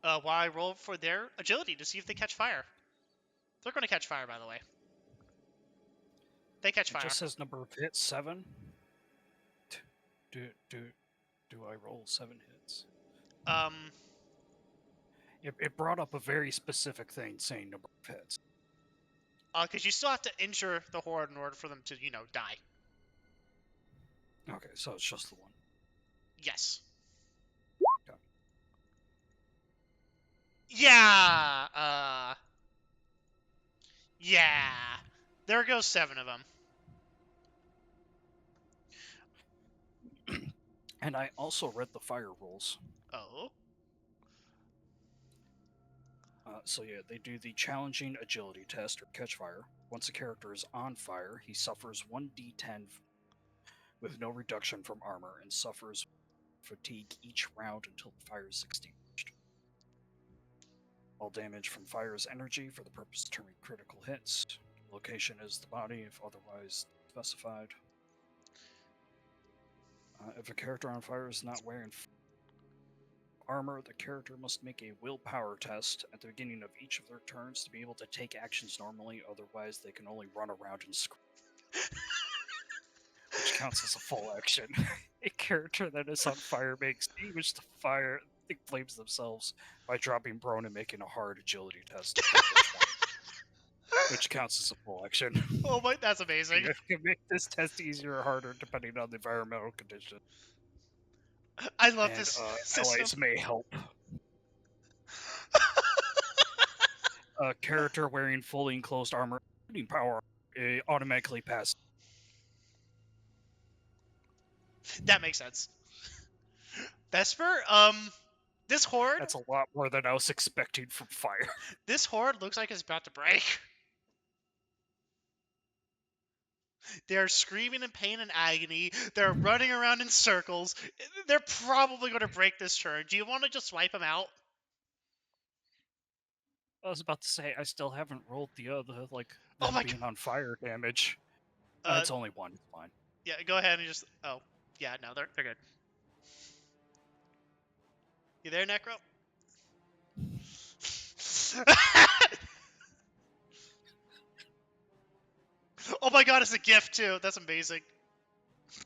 While I roll for their agility to see if they catch fire. They're going to catch fire, by the way. They catch It fire. just says number of hits 7. Do I roll 7 hits? It brought up a very specific thing saying number of hits. Because you still have to injure the horde in order for them to, die. Okay, so it's just the one. Yes. Okay. Yeah. Yeah. There goes 7 of them. And I also read the fire rules. Oh. So yeah, they do the challenging agility test or catch fire. Once a character is on fire, he suffers 1d10 with no reduction from armor and suffers fatigue each round until the fire is extinguished. All damage from fire is energy for the purpose of determining critical hits. Location is the body if otherwise specified. If a character on fire is not wearing armor, the character must make a willpower test at the beginning of each of their turns to be able to take actions normally, otherwise they can only run around and scream, which counts as a full action. A character that is on fire may extinguish the flames themselves by dropping prone and making a hard agility test, which counts as a full action. Oh my, that's amazing. You can make this test easier or harder depending on the environmental condition. I love And this system. allies may help. A character wearing fully enclosed armor, including power, automatically passes. That makes sense. Vesper, this horde, That's a lot more than I was expecting from fire. this horde looks like it's about to break. They're screaming in pain and agony. They're running around in circles. They're probably going to break this turn. Do you want to just wipe them out? I was about to say, I still haven't rolled the other, like, Oh them my being on fire damage. Uh, It's only one, it's fine. Yeah, go ahead and just... Oh, yeah, no, they're good. You there, Necro? Oh my god, it's a gift, too. That's amazing.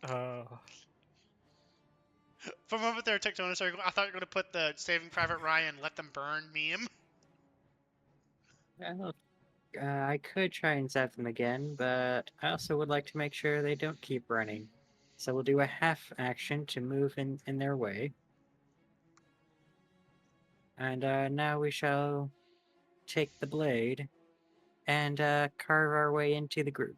From over there, Tectonus, I thought you were going to put the Saving Private Ryan, let them burn meme. Well, I could try and zap them again, but I also would like to make sure they don't keep running. So we'll do a half action to move in their way. And now we shall take the blade and carve our way into the group.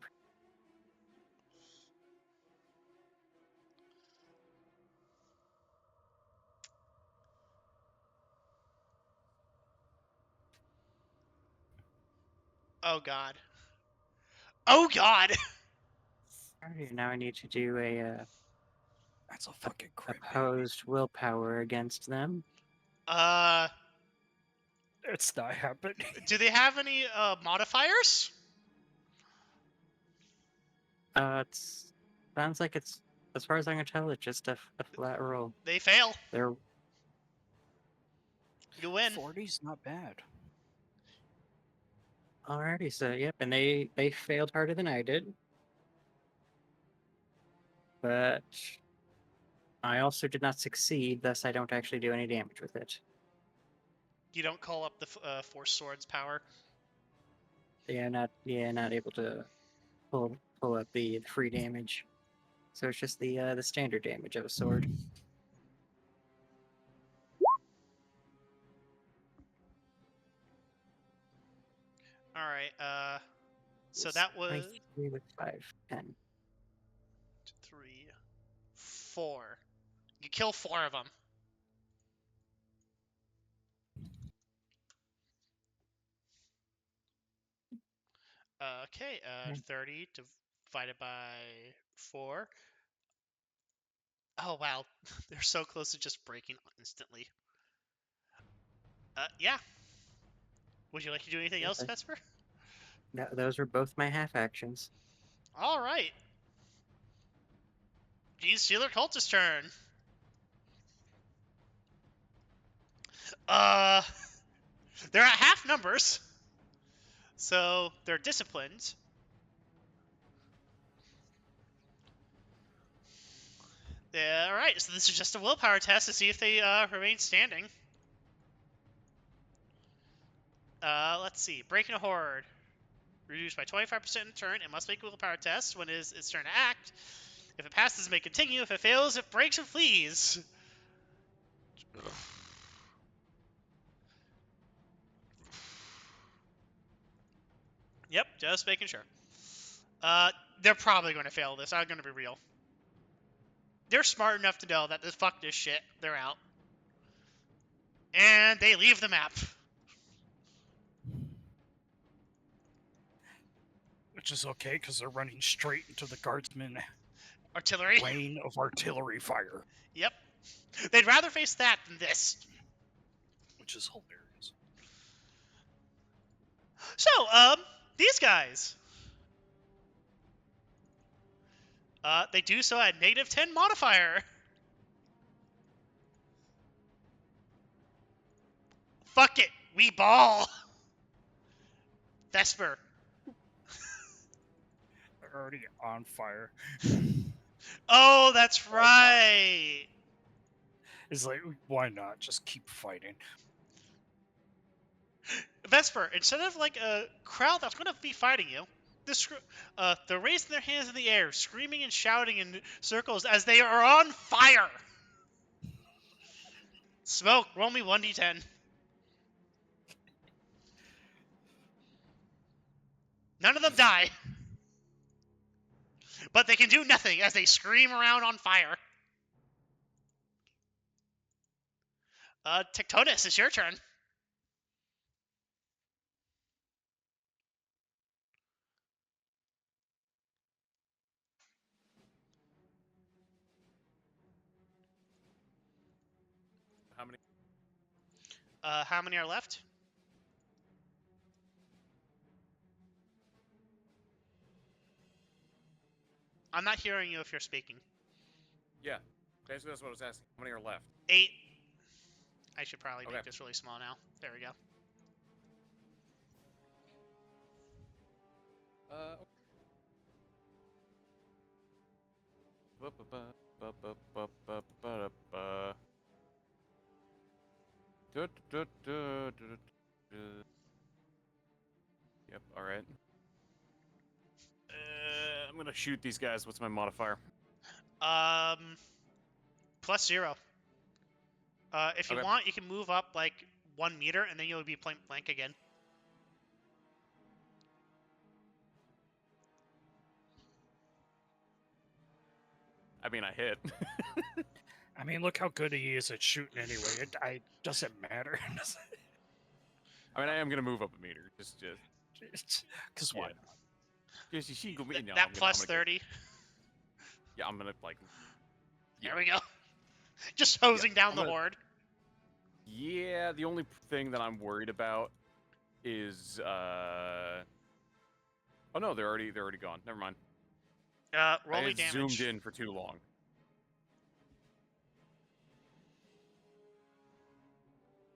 Oh god. Oh god! Alright, now I need to do a That's a fucking crit. opposed willpower against them. It's not happening. Do they have any modifiers? It's sounds like it's, as far as I can tell, it's just a flat roll. They fail. They're You win. 40's not bad. alrighty, so yep, and they failed harder than I did. But I also did not succeed, thus I don't actually do any damage with it. You don't call up the Force Swords power. Not able to pull up the free damage. So it's just the standard damage of a sword. Alright, so that was 23 with 5, 10. 3, 4. You kill 4 of them. Okay, 30 divided by 4. Oh wow, they're so close to just breaking instantly. Yeah. Would you like to do anything else, Okay. Vesper? Those were both my half actions. Alright. Gene Stealer Cultist turn. They're at half numbers. So they're disciplined. Yeah, alright, so this is just a willpower test to see if they remain standing. Let's see. Breaking a horde. Reduced by 25% in a turn. It must make a willpower test when it is its turn to act. If it passes, it may continue. If it fails, it breaks or flees. Yep, just making sure. They're probably going to fail this. I'm going to be real. They're smart enough to know that fuck this shit. They're out. And they leave the map. Which is okay, because they're running straight into the guardsman Artillery. lane of artillery fire. Yep. They'd rather face that than this. Which is hilarious. So, these guys. They do so at -10 modifier. Fuck it, we ball. Vesper. They're already on fire. Oh, that's right. It's like, why not? Just keep fighting. Vesper, instead of like a crowd that's going to be fighting you, they're raising their hands in the air, screaming and shouting in circles as they are on fire. Smoke, roll me 1d10. None of them die. But they can do nothing as they scream around on fire. Tectonus, it's your turn. How many? How many are left? I'm not hearing you if you're speaking. Yeah, basically that's what I was asking. How many are left? 8. I should probably Okay. make this really small now. There we go. Yep, alright. I'm gonna shoot these guys. What's my modifier? +0. If you Okay. want, you can move up like 1 meter, and then you'll be point blank again. I mean, I hit. I mean, look how good he is at shooting anyway. It doesn't matter. I mean, I am gonna move up a meter. Just Because why Yeah. not? Yes, you see, go me. No, That I'm gonna, plus I'm gonna 30. Yeah, I'm gonna like. There we go. Just hosing down I'm the gonna- horde. Yeah, the only thing that I'm worried about is Oh no, they're already gone. Never mind. Roll I me had damage. zoomed in for too long.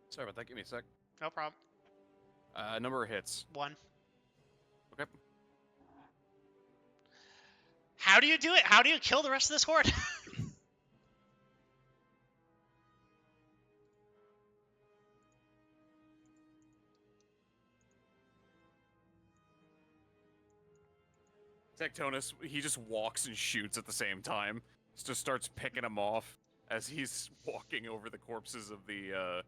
Sorry about that. Give me a sec. No problem. Number of hits. 1. Okay. How do you do it? How do you kill the rest of this horde? Tectonus, he just walks and shoots at the same time. Just starts picking them off as he's walking over the corpses of the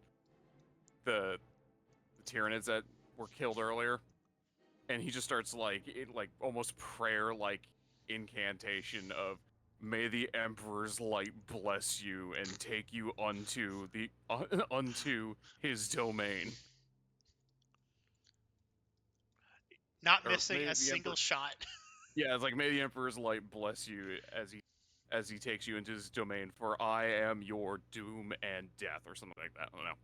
Tyranids that were killed earlier. And he just starts like almost prayer like incantation of "May the Emperor's light bless you and take you unto the unto his domain." Not Or missing may a the single Emperor- shot. Yeah, it's like, "May the Emperor's light bless you as he takes you into his domain, for I am your doom and death," or something like that. I don't know.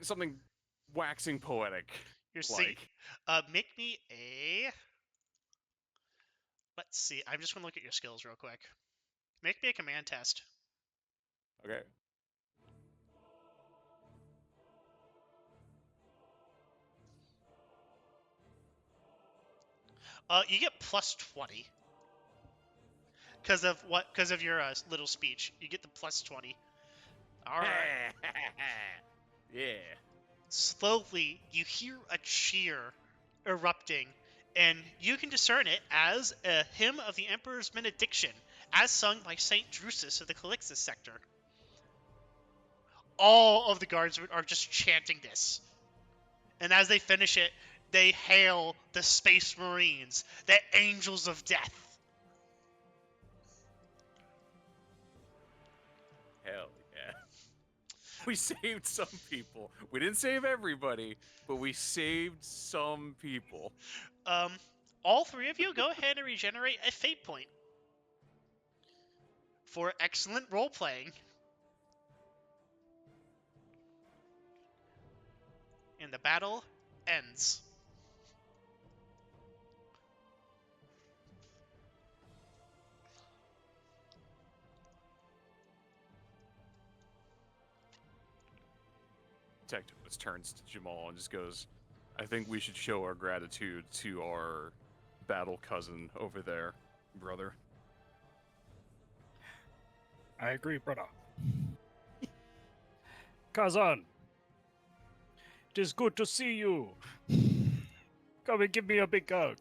Something waxing poetic. You're seeing. Like, Make me a. Let's see. I'm just gonna look at your skills real quick. Make me a command test. okay. You get +20 because of what? Because of your little speech. You get the +20. All right. Yeah. Slowly, you hear a cheer erupting, and you can discern it as a hymn of the Emperor's benediction, as sung by Saint Drusus of the Calixtus sector. All of the guardsmen are just chanting this, and as they finish it, they hail the Space Marines, the Angels of Death. Hell yeah. We saved some people. We didn't save everybody, but we saved some people. All 3 of you go ahead and regenerate a fate point for excellent role playing. And the battle ends. Tectonus turns to Jah'maul and just goes, I think we should show our gratitude to our battle cousin over there, brother. I agree, brother. Kazan, it is good to see you. Come and give me a big hug.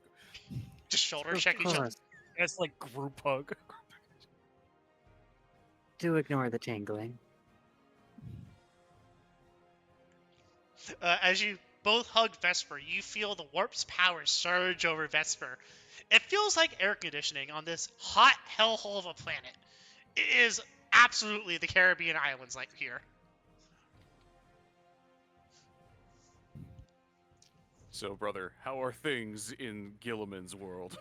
Just shoulder Of check each other. course. It's like group hug. Do ignore the tingling. As you both hug Vesper, you feel the warp's power surge over Vesper. It feels like air conditioning on this hot hellhole of a planet. It is absolutely the Caribbean islands like here. So, brother, how are things in Gilliman's world?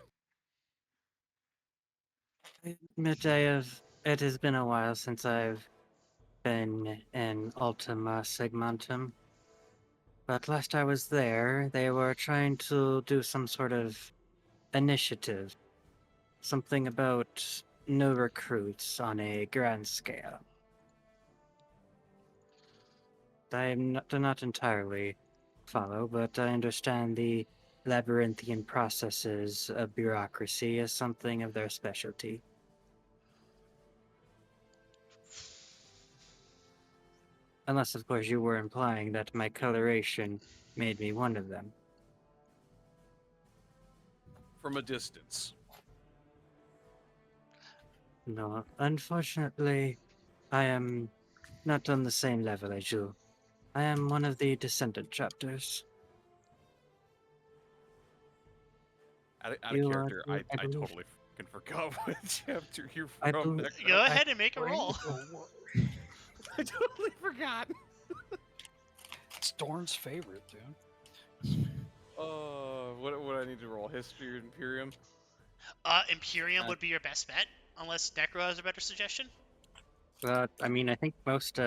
I admit it has been a while since I've been in Ultima Segmentum. But last I was there, they were trying to do some sort of initiative. Something about new recruits on a grand scale. Do not entirely follow, but I understand the labyrinthian processes of bureaucracy is something of their specialty. Unless, of course, you were implying that my coloration made me one of them. From a distance. No, unfortunately, I am not on the same level as you. I am one of the descendant chapters. Out of You are, character, I I believe. totally fucking forgot what chapter you're I from. believe- Necro. Go ahead and make a roll. I totally forgot. It's Dorn's favorite, dude. What do I need to roll? History or Imperium? Imperium would be your best bet, unless Necro has a better suggestion. I mean, I think most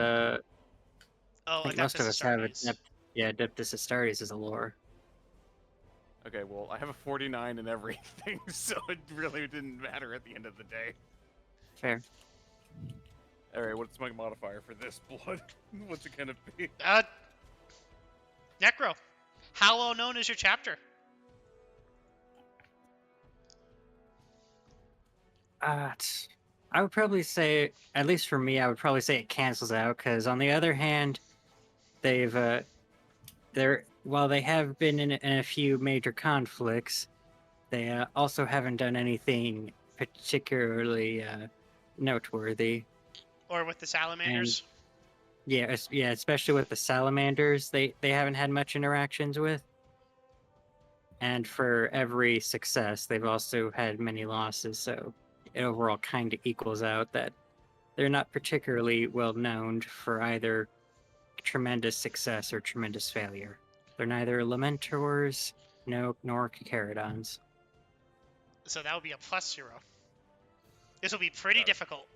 Oh, I think Adeptus most of us have Astartes. Adeptus Astartes as a lore. Okay, well, I have a 49 in everything, so it really didn't matter at the end of the day. Fair. Alright, what's my modifier for this blood? What's it gonna be? Necro, how well known is your chapter? I would probably say, at least for me, I would probably say it cancels out, because on the other hand, while they have been in a few major conflicts, they also haven't done anything particularly noteworthy. Or with the Salamanders? Yeah, especially with the Salamanders, they haven't had much interactions with. And for every success, they've also had many losses, so it overall kind of equals out that they're not particularly well known for either tremendous success or tremendous failure. They're neither Lamentors nor Cacarodons. So that would be a +0. This will be pretty difficult.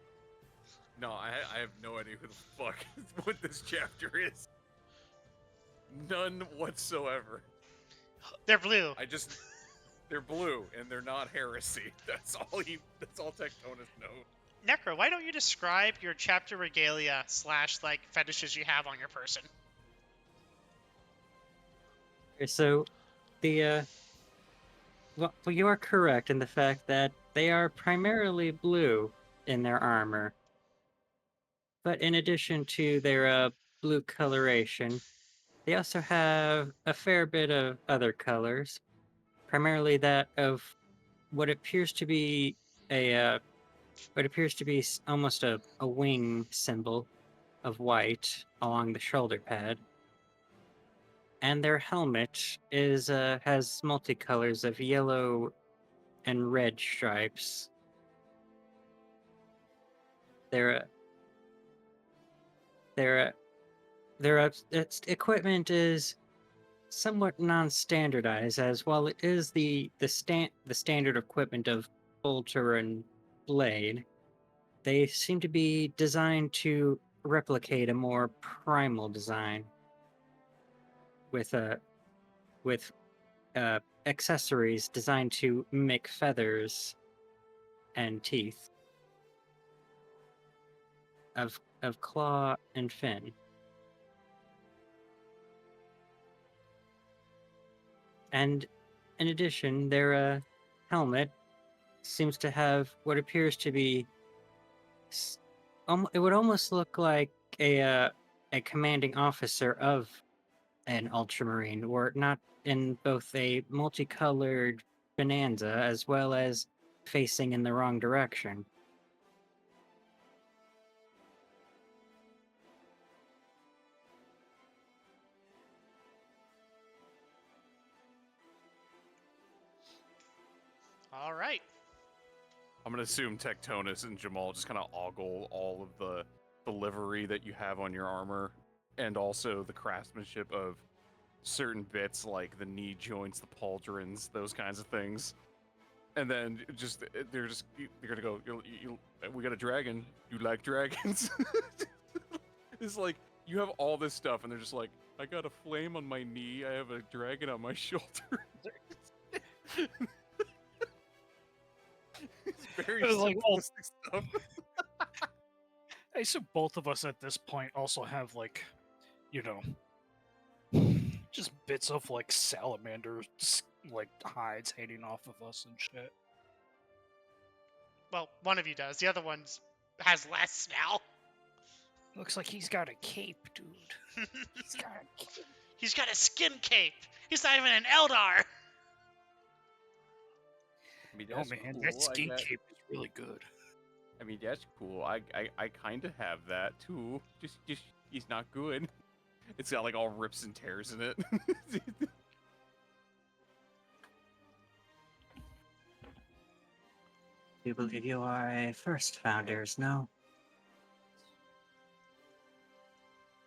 No, I have no idea who the fuck what this chapter is. None whatsoever. They're blue. They're blue and they're not heresy. That's all Tectonus knows. Necro, why don't you describe your chapter regalia / fetishes you have on your person? So, well, you are correct in the fact that they are primarily blue in their armor. But in addition to their blue coloration, they also have a fair bit of other colors, primarily that of what appears to be almost a wing symbol of white along the shoulder pad. And their helmet has multicolors of yellow and red stripes. Its equipment is somewhat non-standardized, as while it is the standard equipment of bolter and blade, they seem to be designed to replicate a more primal design with accessories designed to mimic feathers and teeth of claw and fin. And in addition, their helmet seems to have what appears to be. It would almost look like a commanding officer of an ultramarine, or not in both a multicolored bonanza as well as facing in the wrong direction. All right. I'm gonna assume Tectonus and Jah'maul just kind of ogle all of the livery that you have on your armor, and also the craftsmanship of certain bits like the knee joints, the pauldrons, those kinds of things. And then they're gonna go. We got a dragon. You like dragons? It's like you have all this stuff, and they're just like, I got a flame on my knee. I have a dragon on my shoulder. It's very It was like, simplistic stuff. I assume both of us at this point also have, like, you know, just bits of, like, salamander, like, hides hanging off of us and shit. Well, one of you does. The other one has less now. Looks like he's got a cape, dude. He's got a cape. He's got a skin cape. He's not even an Eldar. I mean, Oh that's man, cool. that skin I, cape is really good. I mean, that's cool. I kind of have that too. Just he's not good. It's got like all rips and tears in it. You believe you are a first founders, no?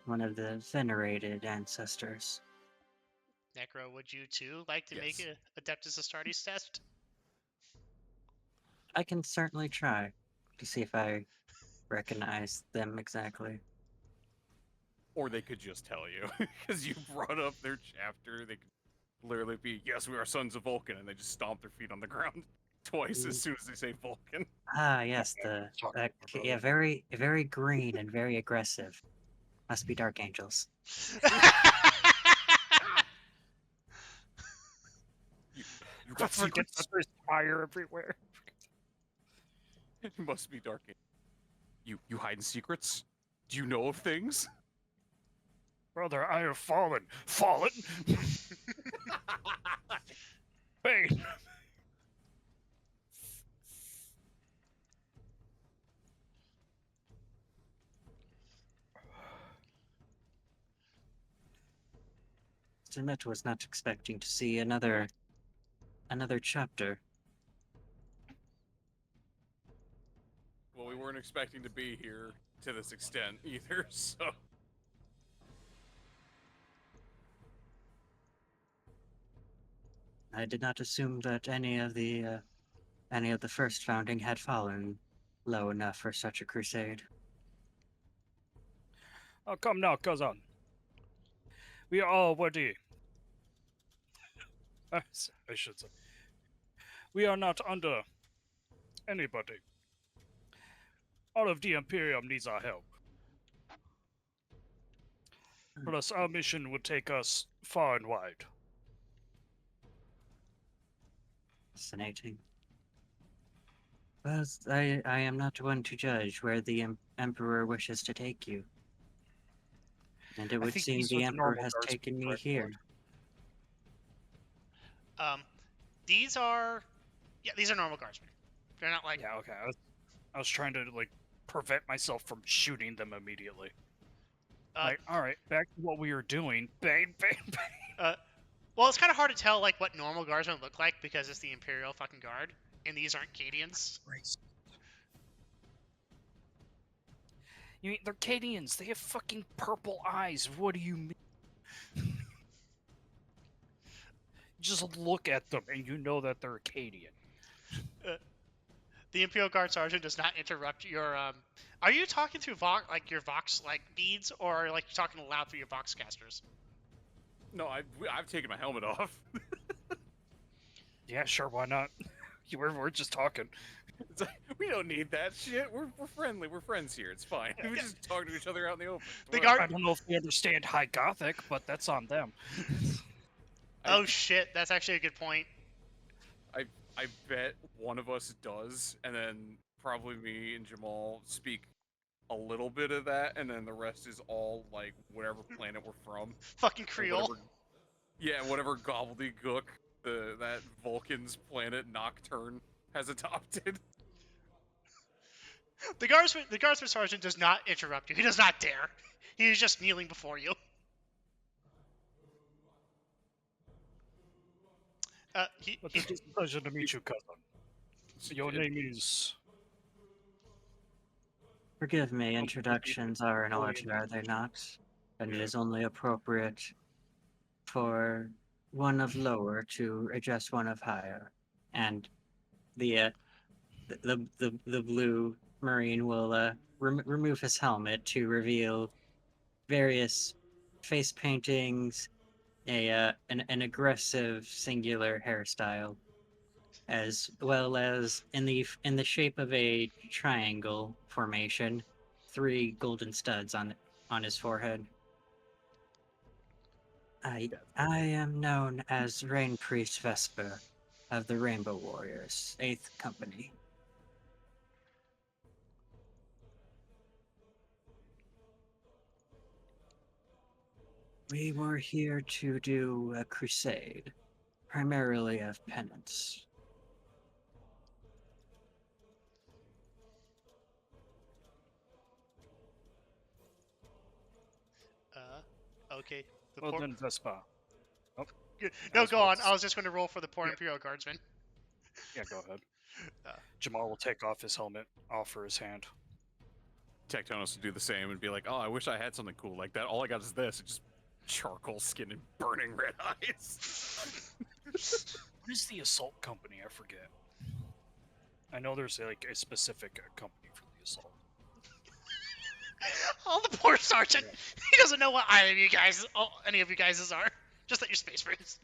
One of the venerated ancestors. Necro, would you too like to make Yes. a Adeptus Astartes test? I can certainly try to see if I recognize them exactly. Or they could just tell you because you brought up their chapter. They could literally be, yes, we are sons of Vulcan, and they just stomp their feet on the ground twice as soon as they say Vulcan. Ah, yes, yeah, very green and very aggressive. Must be Dark Angels. You got secrets. There's fire everywhere. It must be Dark Angels. You hide in secrets? Do you know of things? Brother, I have fallen. Fallen? Bane. Met was not expecting to see another chapter. Well, we weren't expecting to be here to this extent either, so... I did not assume that any of the first founding had fallen low enough for such a crusade. Oh, come now, cousin. We are already. I should say. We are not under anybody. All of the Imperium needs our help. Plus, our mission would take us far and wide. Fascinating. Well, I am not one to judge where the Emperor wishes to take you. And it would think seem these the are the Emperor normal has guards taken me correct, here. These are normal guardsmen. They're not like Yeah, okay. I was trying to, like, prevent myself from shooting them immediately. Like, alright, back to what we were doing. Bang, bang, bang. well, it's kind of hard to tell like what normal guardsmen look like because it's the Imperial fucking guard, and these aren't Cadians. You mean, they're Cadians. They have fucking purple eyes. What do you mean? Just look at them and you know that they're Acadian. The Imperial Guard Sergeant does not interrupt your. Are you talking through your Vox beads, or like you're talking loud through your Vox casters? No, I've taken my helmet off. Yeah, sure, why not? We're just talking. It's like, we don't need that shit. We're friendly. We're friends here. It's fine. We just talk to each other out in the open. The I don't know if they understand High Gothic, but that's on them. Oh shit, that's actually a good point. I bet one of us does, and then probably me and Jah'maul speak a little bit of that, and then the rest is all like whatever planet we're from. Fucking And Creole. whatever gobbledygook that Vulcan's planet Nocturne has adopted. The guardsman sergeant does not interrupt you. He does not dare. He is just kneeling before you. But it is a pleasure to meet you, cousin. So your name is... Forgive me, introductions are in order, are they not? And it is only appropriate for one of lower to address one of higher. And the blue marine will remove his helmet to reveal various face paintings, an aggressive singular hairstyle, as well as in the shape of a triangle formation, 3 golden studs on his forehead. I am known as Rain Priest Vesper of the Rainbow Warriors, 8th Company. We were here to do a crusade, primarily of penance. Okay. Well then, Vespa. Oh, No, go on. I was just going to roll for the poor Imperial Guardsman. yeah, go ahead. Jah'maul will take off his helmet, offer his hand. Tectonus will do the same and be like, "Oh, I wish I had something cool like that. All I got is this. It's just charcoal skin and burning red eyes." What is the assault company? I forget. I know there's like a specific company for the assault. Oh, the poor sergeant. He doesn't know what either of you guys, any of you guys are. Just that you're space marines.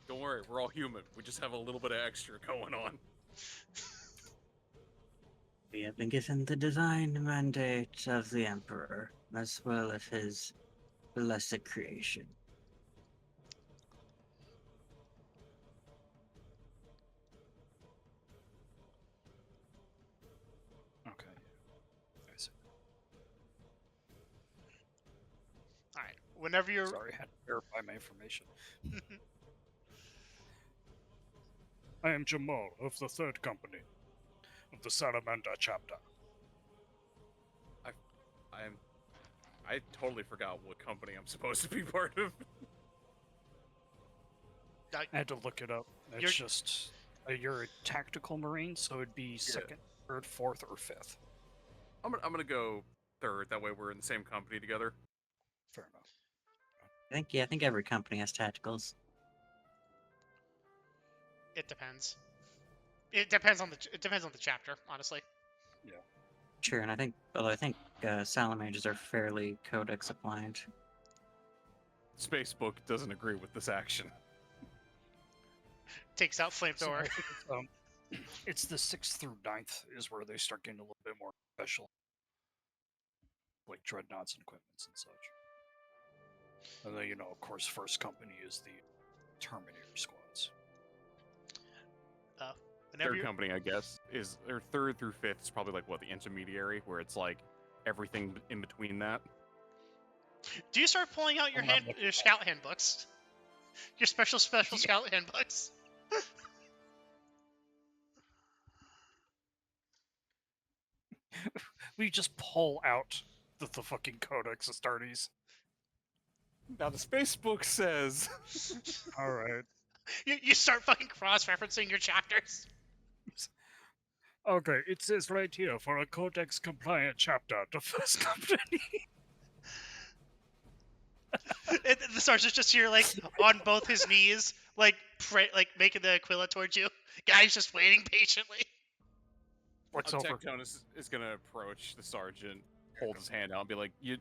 Don't worry, we're all human. We just have a little bit of extra going on. We have been given the divine mandate of the Emperor, as well as his blessed creation. Okay. I see. Alright, whenever you're... Sorry, I had to verify my information. I am Jah'maul of the 3rd Company of the Salamander chapter. I totally forgot what company I'm supposed to be part of. I had to look it up. It's just you're a tactical marine, so it'd be 2nd, 3rd, 4th, or 5th. I'm gonna go 3rd. That way we're in the same company together. Fair enough. I think every company has tacticals. It depends. It depends on the chapter, honestly. Yeah. Sure, and I think salamanders are fairly codex appliant. Spacebook doesn't agree with this action. Takes out So I flamethrower. think it's the 6th through 9th is where they start getting a little bit more special, like dreadnoughts and equipments and such. And then, of course, 1st Company is the Terminator squads. Whenever 3rd company, I guess, is or 3rd through 5th is probably like what the intermediary, where it's like everything in between that. Do you start pulling out your scout handbooks? Your special scout handbooks? We just pull out the fucking Codex Astartes. Now the Spacebook says. Alright. You start fucking cross-referencing your chapters. Okay, it says right here, for a Codex compliant chapter, the 1st Company. The sergeant's just here, like, on both his knees, like, making the Aquila towards you. Guy's just waiting patiently. What's over? Tectonus is gonna approach the sergeant, hold his hand out, and be like, "You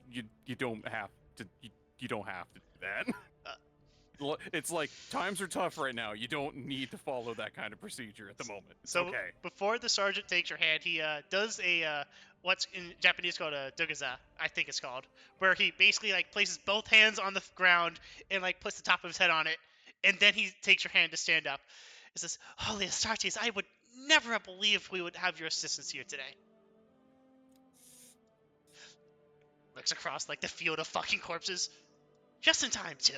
don't have to. You don't have to do that." It's like times are tough right now. You don't need to follow that kind of procedure at the moment. It's So okay. before the sergeant takes your hand, he does a what's in Japanese called a dogaza, I think it's called, where he basically like places both hands on the ground and like puts the top of his head on it, and then he takes your hand to stand up. He says, "Holy Astartes, I would never have believed we would have your assistance here today." Looks across like the field of fucking corpses, just in time too.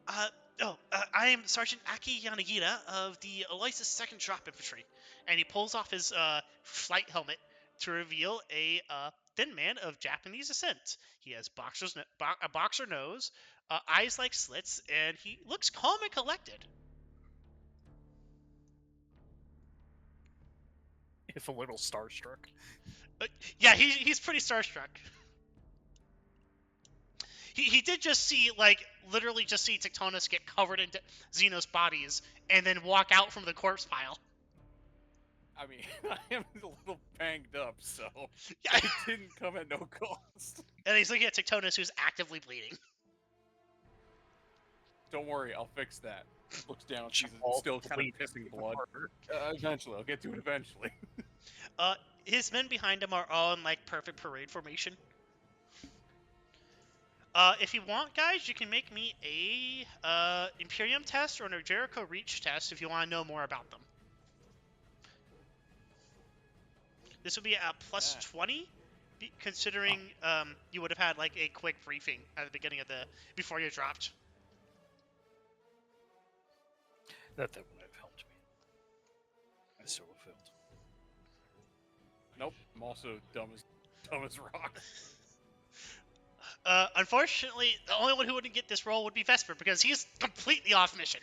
Uh, I am Sergeant Aki Yanagita of the Aloysius 2nd Drop Infantry. And he pulls off his flight helmet to reveal a thin man of Japanese descent. He has a boxer nose, eyes like slits, and he looks calm and collected. If a little starstruck. Yeah, he's pretty starstruck. He did just see, like, literally just see Tectonus get covered in Xenos bodies and then walk out from the corpse pile. I mean, I am a little banged up, so Yeah. it didn't come at no cost. And he's looking at Tectonus, who's actively bleeding. Don't worry, I'll fix that. Looks down, she's All still kind bleed of pissing even blood. harder. Eventually, I'll get to it eventually. His men behind him are all in, like, perfect parade formation. If you want, guys, you can make me a Imperium test or a Jericho Reach test if you want to know more about them. This would be a plus 20, considering you would have had like a quick briefing at the beginning of before you dropped. That wouldn't have helped me. I still have failed. Nope, I'm also dumb as rock. Unfortunately, the only one who wouldn't get this role would be Vesper because he's completely off mission.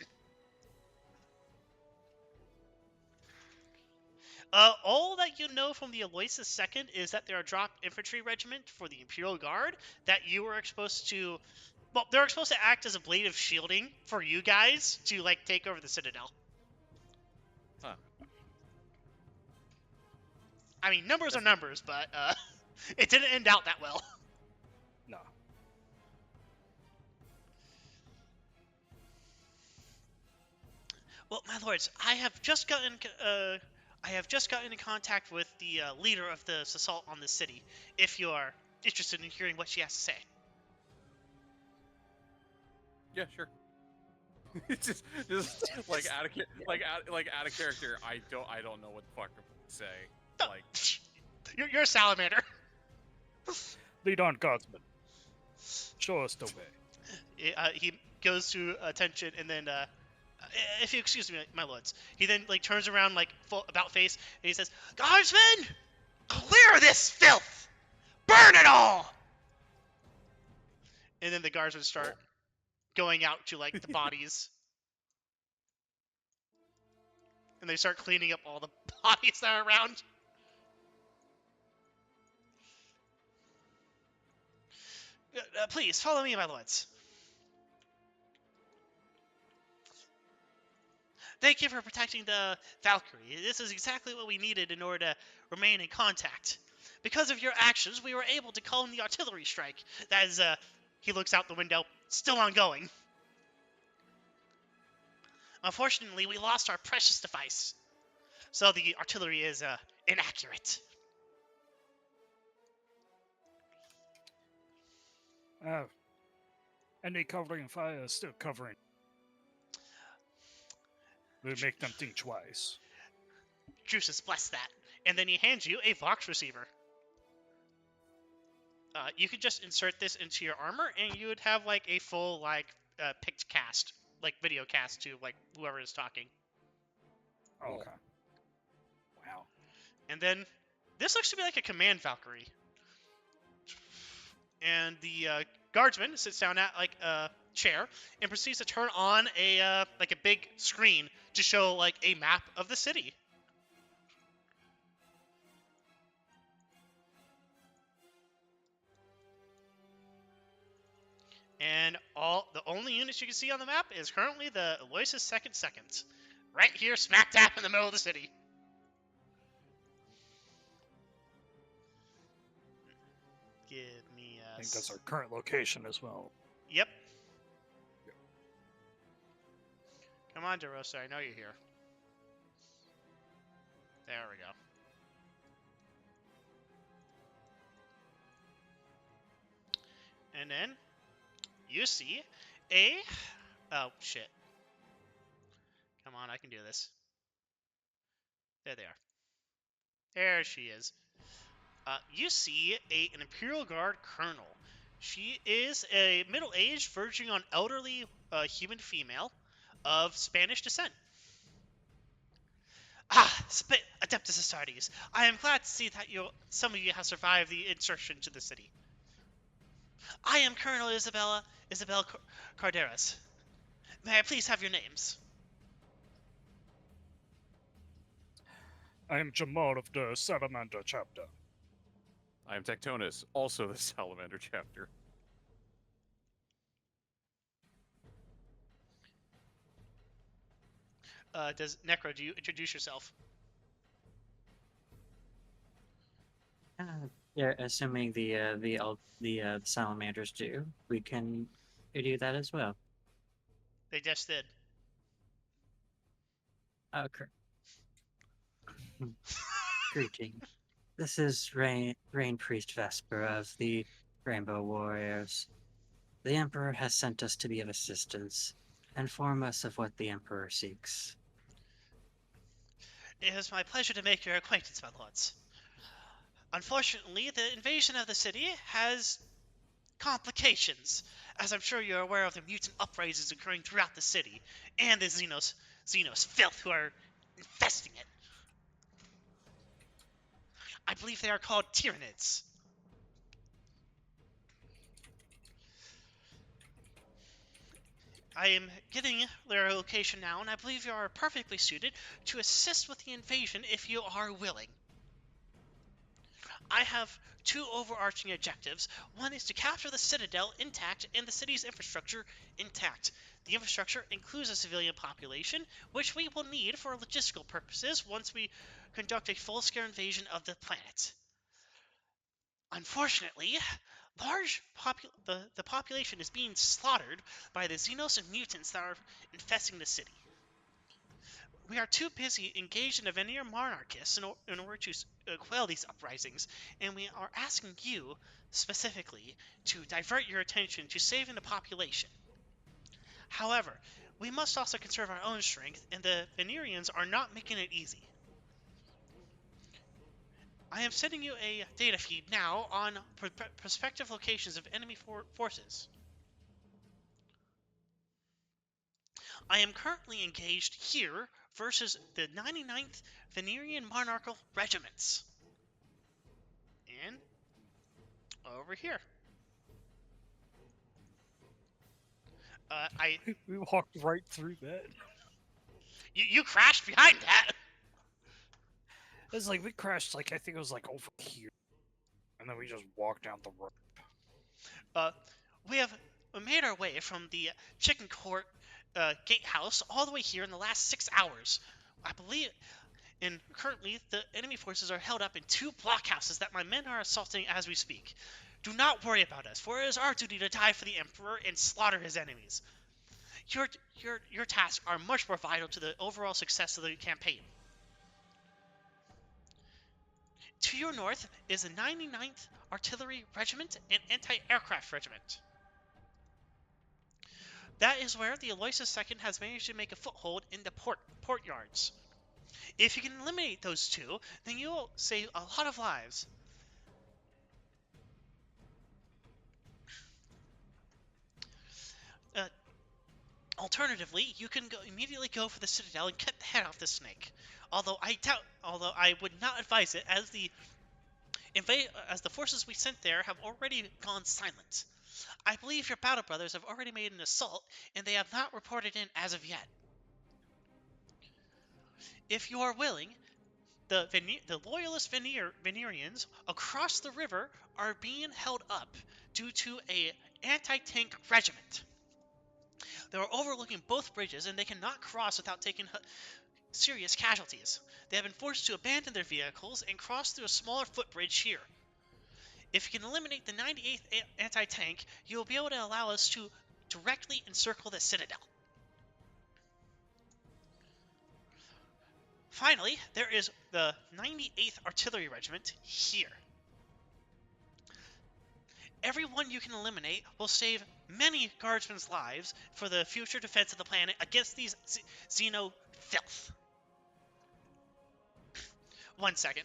All that you know from the Aloysius 2nd is that they're a drop infantry regiment for the Imperial Guard that you were supposed to... Well, they're supposed to act as a blade of shielding for you guys to, like, take over the Citadel. Huh. I mean, numbers are numbers, but it didn't end out that well. No. Well, my lords, I have just gotten in contact with the leader of this assault on this city. If you are interested in hearing what she has to say. Yeah, sure. just like out of character. I don't know what the fuck to say. Like, You're a salamander. Lead on, Guardsman. Show us the way. He goes to attention, and then, if you excuse me, my lords, he then like turns around like full about face, and he says, "Guardsmen, clear this filth! Burn it all!" And then the guardsmen start going out to like the bodies, and they start cleaning up all the bodies that are around. Please follow me, my lords. Thank you for protecting the Valkyrie. This is exactly what we needed in order to remain in contact. Because of your actions, we were able to call in the artillery strike. That is, he looks out the window, still ongoing. Unfortunately, we lost our precious device. So the artillery is, inaccurate. Any covering fire is still covering. We'll make them think twice. Drusus, bless that. And then he hands you a Vox receiver. You could just insert this into your armor, and you would have, like, a full, like, picked cast. Like, video cast to, like, whoever is talking. Oh, okay. Wow. And then, this looks to be like a command Valkyrie. And the guardsman sits down at, like, a chair and proceeds to turn on a like a big screen to show like a map of the city. And the only units you can see on the map is currently the Aloysius 2nd, right here, smack dab in the middle of the city. Give me I think that's does. our current location as well. Yep. Come on, DeRosa, I know you're here. There we go. And then you see a... Oh, shit. Come on, I can do this. There they are. There she is. You see an Imperial Guard colonel. She is a middle-aged, verging on elderly human female of Spanish descent. Adeptus Astartes. I am glad to see that some of you have survived the insertion to the city. I am Colonel Isabel Carderas. May I please have your names? I am Jah'maul of the Salamander chapter. I am Tectonus, also the Salamander chapter. Does Necro, do you introduce yourself? Yeah, assuming the salamanders do, we can do that as well. They just did. Okay. Greeting. This is Rain Priest Vesper of the Rainbow Warriors. The Emperor has sent us to be of assistance. Inform us of what the Emperor seeks. It is my pleasure to make your acquaintance, my lords. Unfortunately, the invasion of the city has complications, as I'm sure you're aware of the mutant uprisings occurring throughout the city, and the Xenos filth who are infesting it. I believe they are called Tyranids. I am getting their location now, and I believe you are perfectly suited to assist with the invasion if you are willing. I have two overarching objectives. One is to capture the Citadel intact and the city's infrastructure intact. The infrastructure includes a civilian population, which we will need for logistical purposes once we conduct a full-scale invasion of the planet. Unfortunately, the population is being slaughtered by the Xenos and mutants that are infesting the city. We are too busy engaged in a veneer monarchists in order to quell these uprisings, and we are asking you, specifically, to divert your attention to saving the population. However, we must also conserve our own strength, and the Venerians are not making it easy. I am sending you a data feed now on prospective locations of enemy forces. I am currently engaged here versus the 99th Venerian Monarchical Regiments. And over here. We walked right through that. You crashed behind that. It's like we crashed, like I think it was like over here, and then we just walked down the road. We have made our way from the Chicken Court gatehouse all the way here in the last 6 hours. I believe, and currently the enemy forces are held up in 2 blockhouses that my men are assaulting as we speak. Do not worry about us, for it is our duty to die for the Emperor and slaughter his enemies. Your tasks are much more vital to the overall success of the campaign. To your north is the 99th Artillery Regiment and Anti-Aircraft Regiment. That is where the Aloysius II has managed to make a foothold in the port yards. If you can eliminate those two, then you'll save a lot of lives. Alternatively, you can immediately go for the Citadel and cut the head off the snake. Although I would not advise it, as the forces we sent there have already gone silent. I believe your battle brothers have already made an assault, and they have not reported in as of yet. If you are willing, the loyalist Venerians across the river are being held up due to a anti-tank regiment. They are overlooking both bridges, and they cannot cross without taking serious casualties. They have been forced to abandon their vehicles and cross through a smaller footbridge here. If you can eliminate the 98th anti-tank, you will be able to allow us to directly encircle the Citadel. Finally, there is the 98th Artillery Regiment here. Everyone you can eliminate will save many guardsmen's lives for the future defense of the planet against these Xeno filth. 1 second.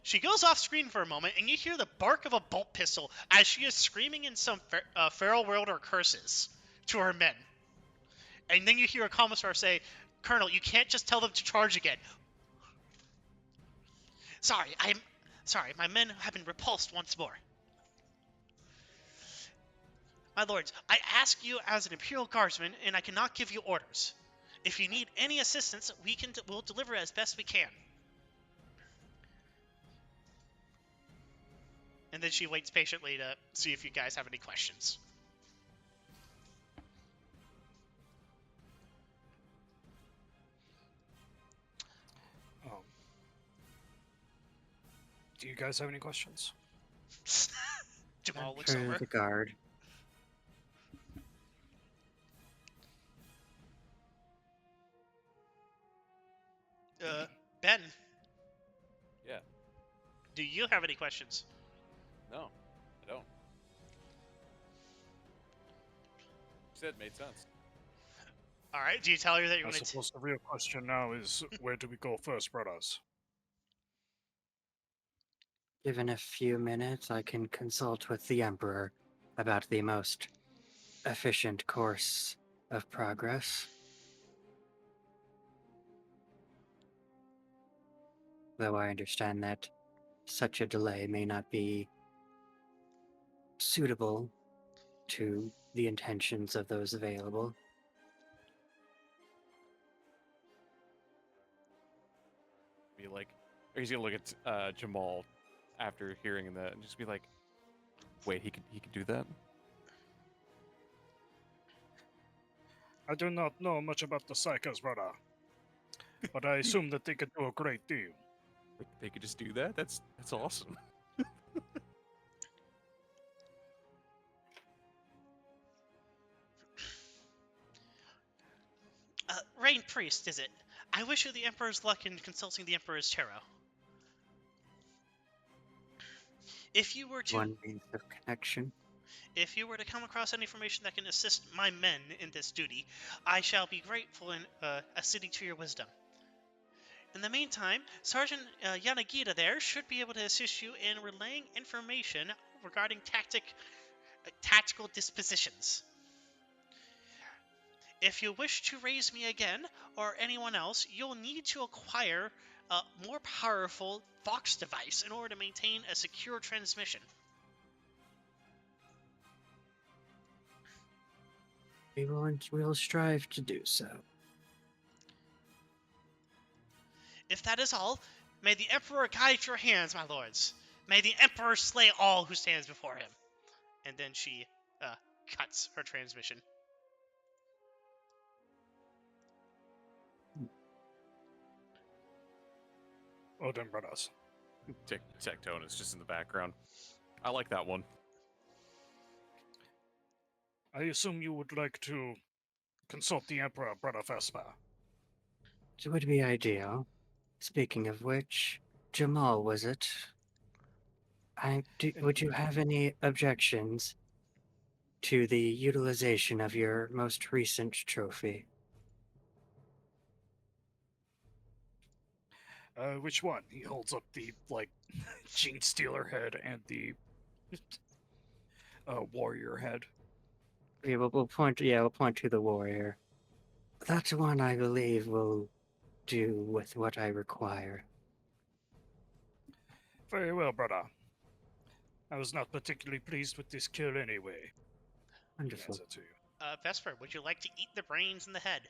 She goes off screen for a moment, and you hear the bark of a bolt pistol as she is screaming in some feral worlder curses to her men. And then you hear a commissar say, "Colonel, you can't just tell them to charge again." Sorry, my men have been repulsed once more. My lords, I ask you as an Imperial Guardsman, and I cannot give you orders. If you need any assistance, we'll deliver as best we can. And then she waits patiently to see if you guys have any questions. Do you guys have any questions? Jah'maul looks For over. the guard. Ben. Yeah. Do you have any questions? No, I don't. You said it made sense. All right. Do you tell her that you I want to? suppose the real question now is where do we go first, brothers? Given a few minutes, I can consult with the Emperor about the most efficient course of progress. Though I understand that such a delay may not be suitable to the intentions of those available. Be like, or he's gonna look at Jah'maul after hearing that and just be like, "Wait, he could do that?" I do not know much about the Psychos, brother, but I assume that they could do a great deal. Like, they could just do that? That's awesome. Rain Priest, is it? I wish you the Emperor's luck in consulting the Emperor's tarot. If you were to One means of connection. If you were to come across any information that can assist my men in this duty, I shall be grateful in acceding to your wisdom. In the meantime, Sergeant Yanagita there should be able to assist you in relaying information regarding tactical dispositions. If you wish to raise me again, or anyone else, you'll need to acquire a more powerful Vox device in order to maintain a secure transmission. We will strive to do so. If that is all, may the Emperor guide your hands, my lords. May the Emperor slay all who stands before him. And then she cuts her transmission. Oh, then, brothers. Tectonus just in the background. I like that one. I assume you would like to consult the Emperor, brother Vesper. It would be ideal. Speaking of which, Jah'maul, was it? Would you have any objections to the utilization of your most recent trophy? Which one? He holds up the, Gene Stealer head and the warrior head. Yeah, we'll point to the warrior. That one, I believe, will do with what I require. Very well, brother. I was not particularly pleased with this kill anyway. Wonderful. Answer to you. Vesper, would you like to eat the brains and the head?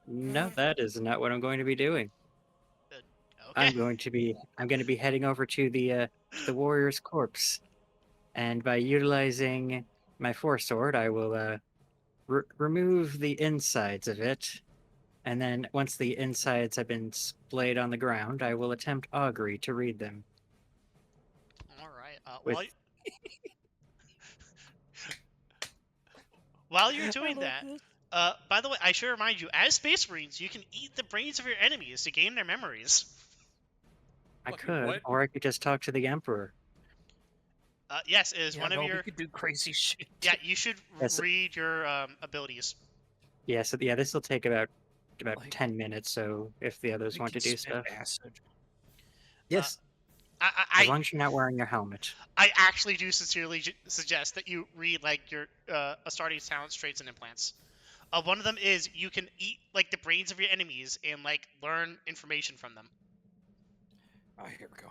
No, that is not what I'm going to be doing. Okay. I'm going to be heading over to the warrior's corpse, and by utilizing my force sword, I will remove the insides of it, and then once the insides have been splayed on the ground, I will attempt augury to read them. All right. With- While you're I doing love that, this. by the way, I should remind you, as Space Marines, you can eat the brains of your enemies to gain their memories. I Wait, could, what? or I could just talk to the Emperor. Yes, it is Yeah, one of no, your. we could do crazy shit. Yeah, you should Yes. read your abilities. Yeah, so yeah, this will take about Like, 10 minutes. So if the others we want to could do spit stuff, acid. yes, I, as I, long as you're not wearing your helmet. I actually do sincerely suggest that you read like your Astartes talents, traits, and implants. One of them is you can eat like the brains of your enemies and like learn information from them. Ah, here we go.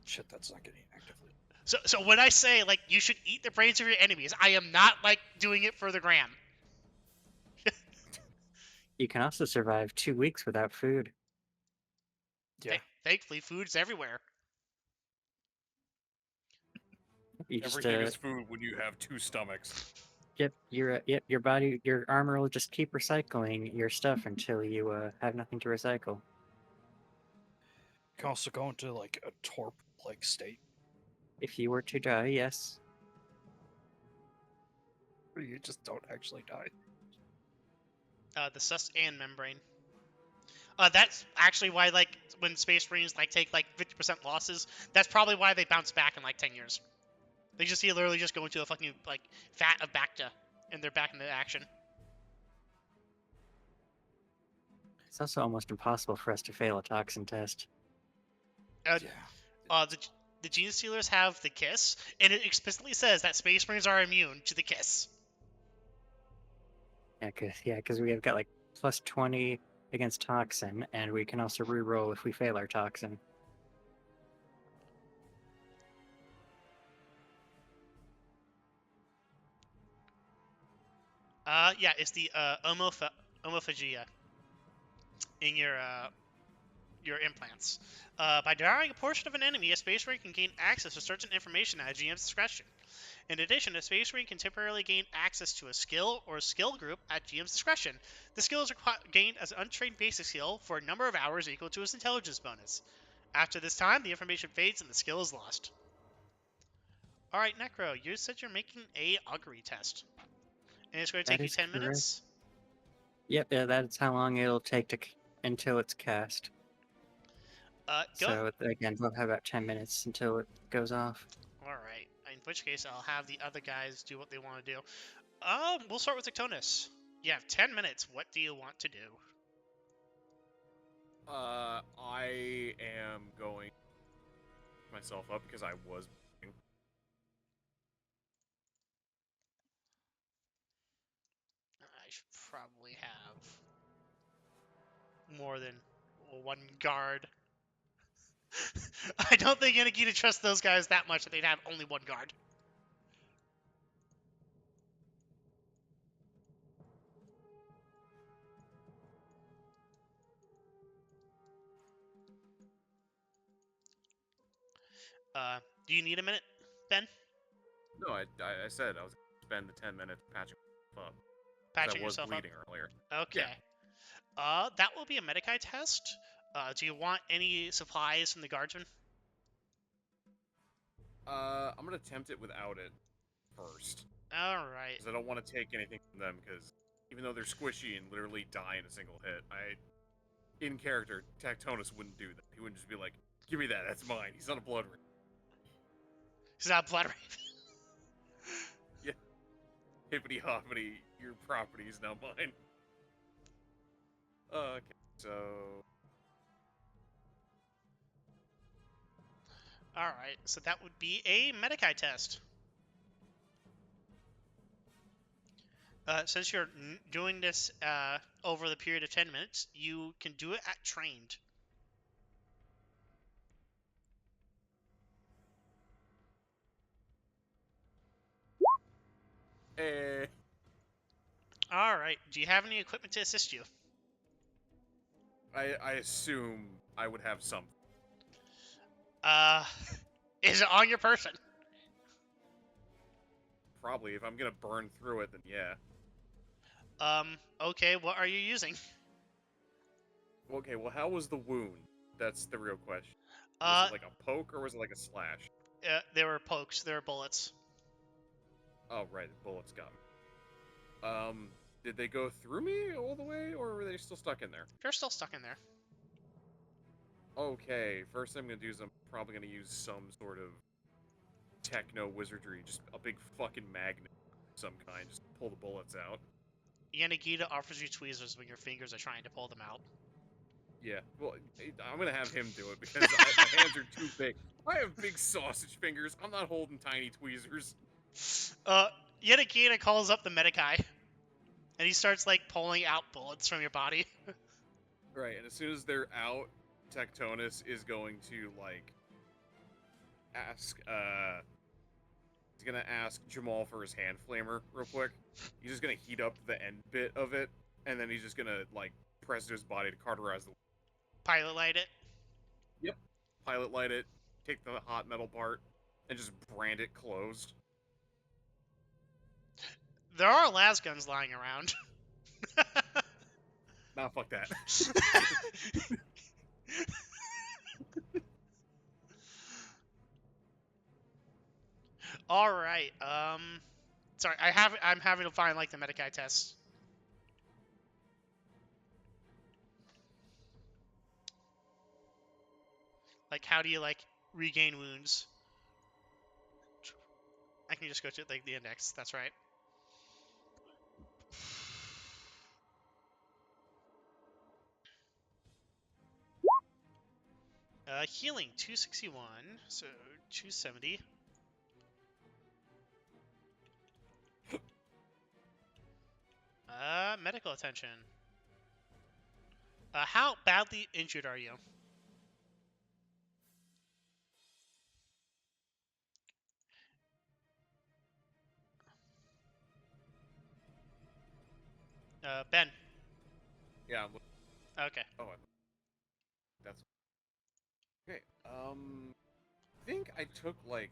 Shit, that's not getting actively. So when I say like you should eat the brains of your enemies, I am not like doing it for the gram. You can also survive 2 weeks without food. Yeah. Thankfully, food's everywhere. You just Everything is food when you have 2 stomachs. yep, your body, your armor will just keep recycling your stuff until you have nothing to recycle. You can also go into like a torp-like state If you were to die, yes. where you just don't actually die. The sus and membrane. That's actually why like when Space Marines like take like 50% losses, that's probably why they bounce back in like 10 years. They just literally just go into a fucking like vat of Bacta, and they're back into action. It's also almost impossible for us to fail a toxin test. Uh, Yeah. the Gene Stealers have the Kiss, and it explicitly says that Space Marines are immune to the Kiss. Yeah, because we have got like plus 20 against toxin, and we can also reroll if we fail our toxin. Yeah, it's the homophagia in your implants. By devouring a portion of an enemy, a Space Marine can gain access to certain information at a GM's discretion. In addition, a Space Marine can temporarily gain access to a skill or a skill group at GM's discretion. The skill is gained as an untrained basic skill for a number of hours equal to its intelligence bonus. After this time, the information fades and the skill is lost. Alright, Necro, you said you're making a augury test. And it's going to That take you is 10 correct. minutes? Yep, yeah, that's how long it'll take until it's cast. Go. So again, we'll have about 10 minutes until it goes off. Alright, in which case I'll have the other guys do what they want to do. We'll start with Tectonus. You have 10 minutes. What do you want to do? I am going myself up because I was. I should probably have more than one guard. I don't think Yanagita trusts those guys that much that they'd have only one guard. Do you need a minute, Ben? No, I said I was going to spend the 10 minutes patching myself up. 'cause Patching I was yourself bleeding earlier. up? Okay. That will be a Medicae test. Do you want any supplies from the guardsman? I'm going to attempt it without it first. Alright. Because I don't want to take anything from them, because even though they're squishy and literally die in a single hit, in character, Tectonus wouldn't do that. He wouldn't just be like, give me that, that's mine. He's not a blood raven. He's not blood raven. Hippity hoppity, your property is now mine. Okay, so... Alright, so that would be a Medicae test. Since you're doing this over the period of 10 minutes, you can do it at trained. Alright, do you have any equipment to assist you? I assume I would have some. Is it on your person? Probably, if I'm gonna burn through it, then yeah. Okay, what are you using? Okay, well, how was the wound? That's the real question. Was Uh, it like a poke or was it like a slash? they were pokes. They were bullets. Oh, right, the bullets got me. Did they go through me all the way, or were they still stuck in there? They're still stuck in there. Okay, first thing I'm gonna do is I'm probably gonna use some sort of techno wizardry, just a big fucking magnet of some kind, just pull the bullets out. Yanagita offers you tweezers when your fingers are trying to pull them out. Yeah, well, I'm gonna have him do it because my hands are too big. I have big sausage fingers. I'm not holding tiny tweezers. Yanagita calls up the Medikai, and he starts like pulling out bullets from your body. Right, and as soon as they're out, Tectonus is going to like ask. He's gonna ask Jah'maul for his hand flamer real quick. He's just gonna heat up the end bit of it, and then he's just gonna like press to his body to cauterize the. Pilot light it. Yep. Pilot light it. Take the hot metal part, and just brand it closed. There are las guns lying around. Nah, fuck that. All right. Sorry, I'm having to find like the Medikai test. Like, how do you like regain wounds? I can just go to like the index. That's right. Healing 261, so 270. Medical attention. How badly injured are you? Ben. Yeah. Okay. Oh, that's okay. I think I took like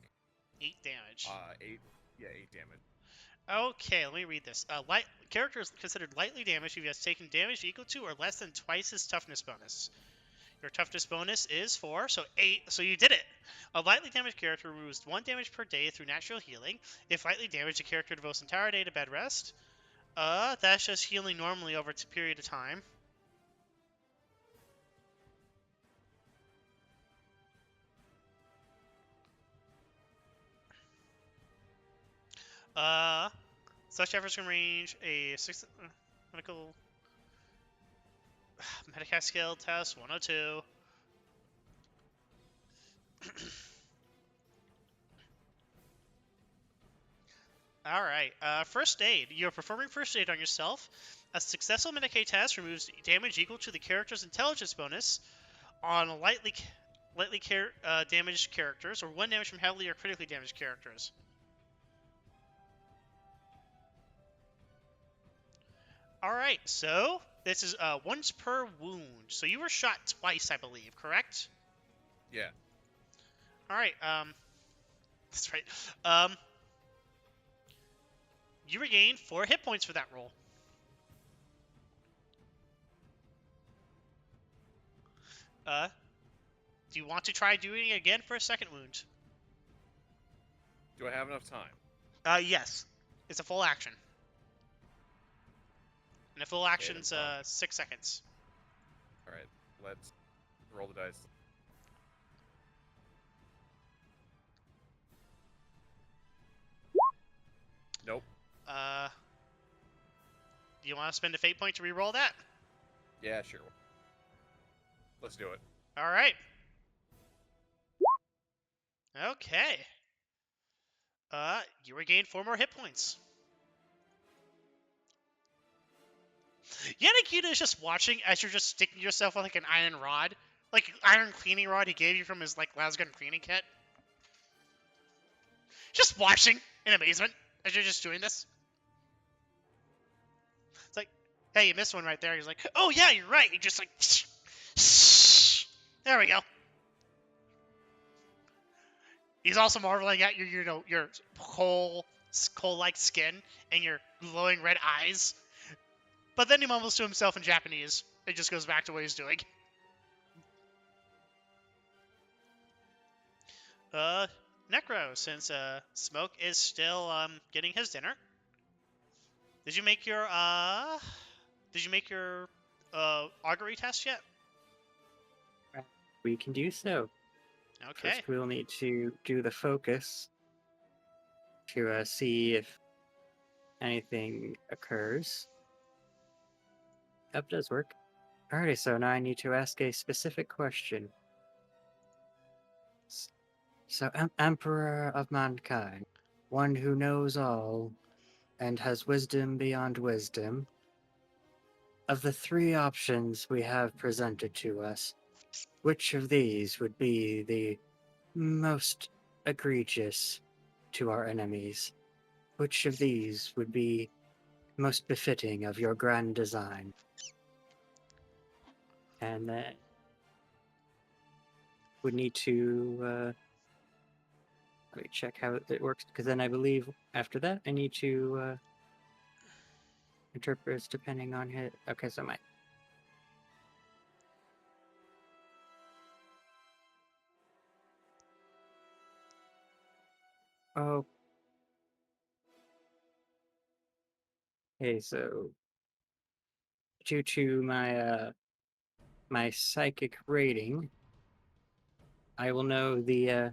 8 damage. 8. Yeah, 8 damage. Okay, let me read this. Character is considered lightly damaged if he has taken damage equal to or less than twice his toughness bonus. Your toughness bonus is 4, so 8. So you did it. A lightly damaged character removes 1 damage per day through natural healing. If lightly damaged, a character devotes entire day to bed rest. That's just healing normally over a period of time. Such efforts can range a 6 medical Medicaid skill test 102. Alright, first aid. You're performing first aid on yourself. A successful Medicaid test removes damage equal to the character's intelligence bonus on lightly damaged characters, or 1 damage from heavily or critically damaged characters. Alright, so this is once per wound. So you were shot twice, I believe, correct? Yeah. Alright, that's right. You regain 4 hit points for that roll. Do you want to try doing it again for a second wound? Do I have enough time? Yes. It's a full action. And a full action's fine. 6 seconds. Alright, let's roll the dice. Nope. Do you want to spend a fate point to re-roll that? Yeah, sure. Let's do it. Alright. Okay. You regain 4 more hit points. Yanagita is just watching as you're just sticking yourself with like an iron rod. Like iron cleaning rod he gave you from his like lasgun cleaning kit. Just watching in amazement as you're just doing this. It's like, hey, you missed one right there. He's like, oh yeah, you're right. He just like, there we go. He's also marveling at your coal-like skin and your glowing red eyes. But then he mumbles to himself in Japanese. It just goes back to what he's doing. Necro, since Smoke is still getting his dinner. Did you make your augury test yet? We can do so. Okay. First, we'll need to do the focus to see if anything occurs. That does work. Alrighty, so now I need to ask a specific question. So, Emperor of Mankind, one who knows all and has wisdom beyond wisdom, of the three options we have presented to us, which of these would be the most egregious to our enemies? Which of these would be most befitting of your grand design? And then would need to let me check how it works, because then I believe after that I need to interpret as depending on his. Okay, so my. Oh. Okay, so due to my psychic rating, I will know the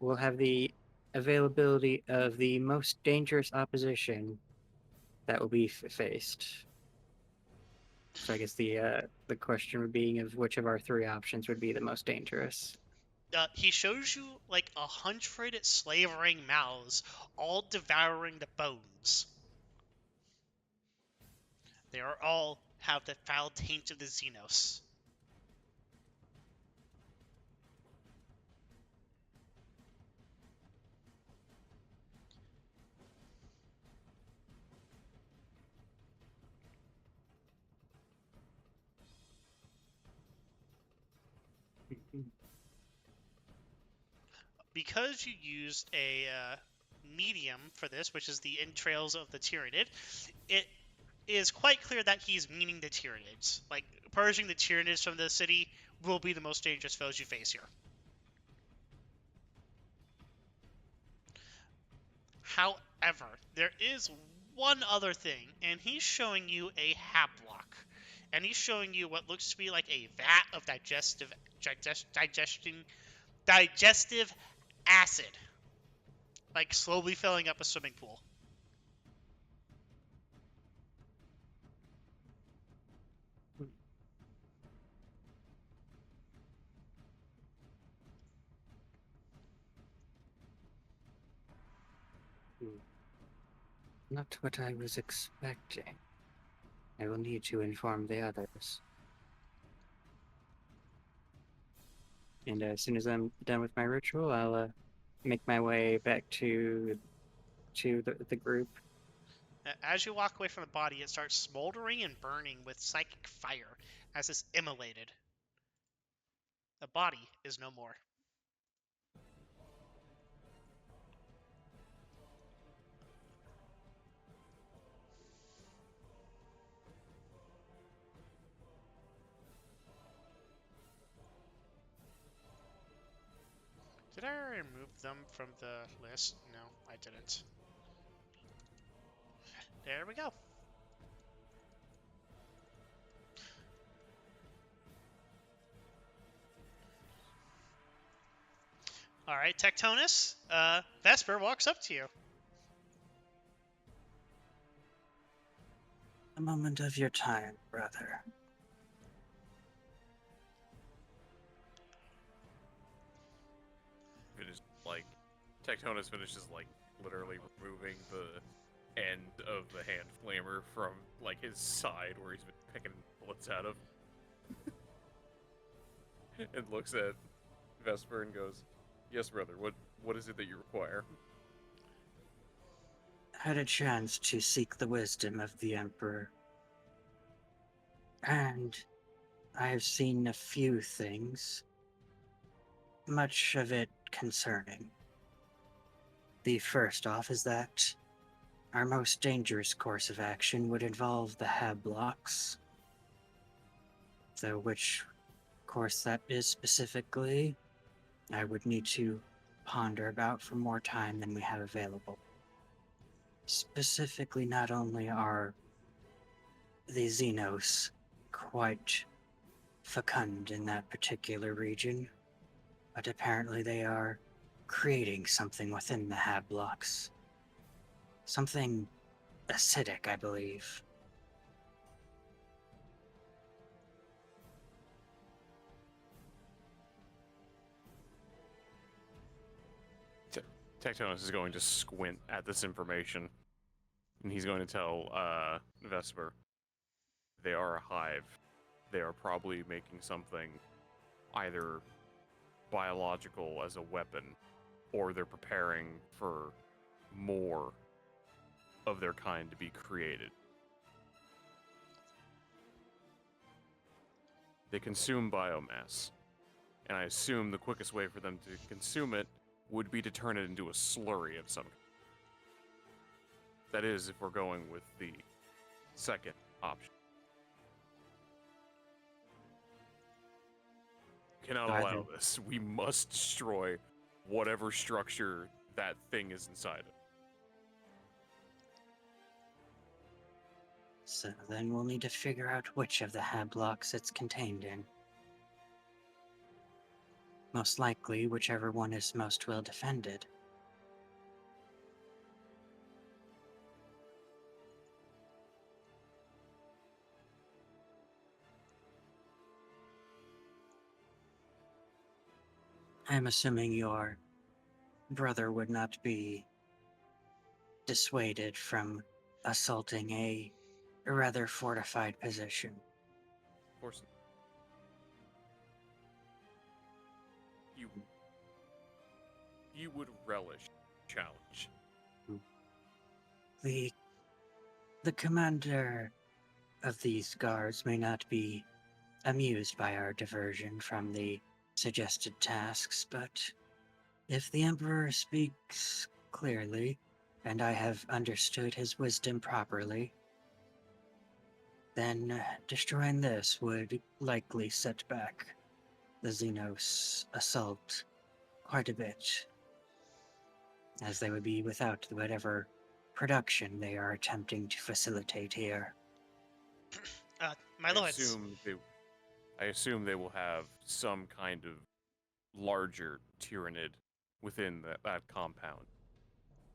will have the availability of the most dangerous opposition that will be faced. So I guess the question would being of which of our three options would be the most dangerous. He shows you like 100 slavering mouths, all devouring the bones. They are all have the foul taint of the Xenos. Because you used a medium for this, which is the entrails of the Tyranid, it is quite clear that he's meaning the Tyranids. Like, purging the Tyranids from the city will be the most dangerous foes you face here. However, there is one other thing, and he's showing you a Hablock. And he's showing you what looks to be like a vat of digestive acid. Like slowly filling up a swimming pool. Not what I was expecting. I will need to inform the others. And as soon as I'm done with my ritual, I'll make my way back to the group. As you walk away from the body, it starts smoldering and burning with psychic fire as it's immolated. The body is no more. Did I remove them from the list? No, I didn't. There we go. Alright, Tectonus. Vesper walks up to you. A moment of your time, brother. Finished, like, Tectonus finishes, like, literally removing the end of the hand flamer from, like, his side where he's been picking bullets out of. And looks at Vesper and goes, "Yes, brother, what is it that you require?" I had a chance to seek the wisdom of the Emperor. And I have seen a few things, much of it concerning. The first off is that our most dangerous course of action would involve the Hablocks. Though which course that is specifically, I would need to ponder about for more time than we have available. Specifically, not only are the Xenos quite fecund in that particular region, but apparently they are creating something within the hab blocks. Something acidic, I believe. Tectonus is going to squint at this information, and he's going to tell Vesper, they are a hive. They are probably making something either biological as a weapon, or they're preparing for more of their kind to be created. They consume biomass, and I assume the quickest way for them to consume it would be to turn it into a slurry of some kind. That is, if we're going with the second option. Cannot allow this. We must destroy whatever structure that thing is inside of. So then we'll need to figure out which of the hab blocks it's contained in. Most likely, whichever one is most well defended. I'm assuming your brother would not be dissuaded from assaulting a rather fortified position. Of course. You would relish challenge. The commander of these guards may not be amused by our diversion from the suggested tasks, but if the Emperor speaks clearly, and I have understood his wisdom properly, then destroying this would likely set back the Xenos assault quite a bit, as they would be without whatever production they are attempting to facilitate here. My lords. I assume they will have some kind of larger tyrannid within that compound.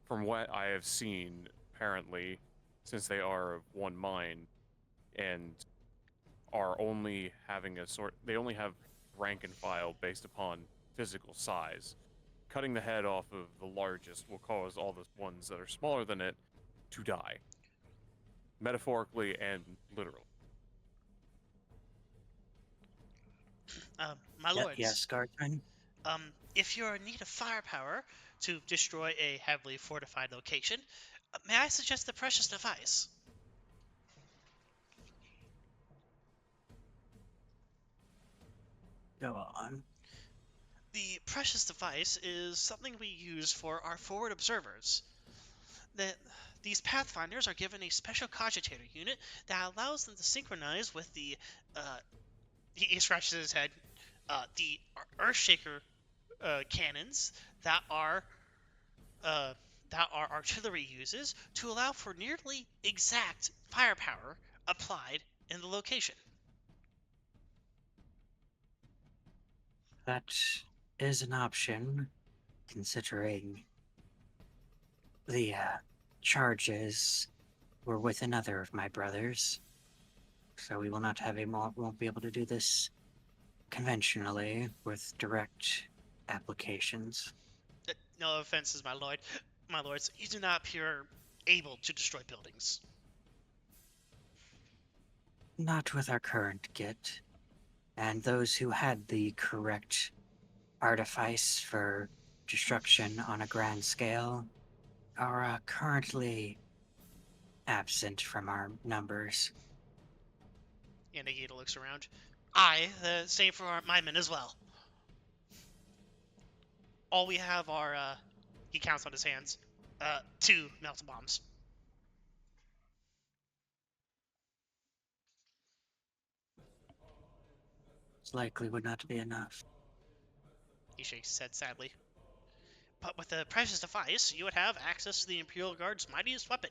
From what I have seen, apparently, since they are of one mind and are only having they only have rank and file based upon physical size. Cutting the head off of the largest will cause all the ones that are smaller than it to die. Metaphorically and literally. My lords. Yes, Guardsman? If you're in need of firepower to destroy a heavily fortified location, may I suggest the precious device? Go on. The precious device is something we use for our forward observers. These pathfinders are given a special cogitator unit that allows them to synchronize with the he scratches his head, the Earthshaker cannons that our artillery uses to allow for nearly exact firepower applied in the location. That is an option, considering the charges were with another of my brothers. So we will not have won't be able to do this conventionally with direct applications. No offenses, my lords, you do not appear able to destroy buildings. Not with our current kit. And those who had the correct artifice for destruction on a grand scale are currently absent from our numbers. And Nagita looks around. The same for my men as well. All we have are, he counts on his hands, 2 melta bombs. Likely would not be enough. He shakes his head sadly. But with the precious device, you would have access to the Imperial Guard's mightiest weapon.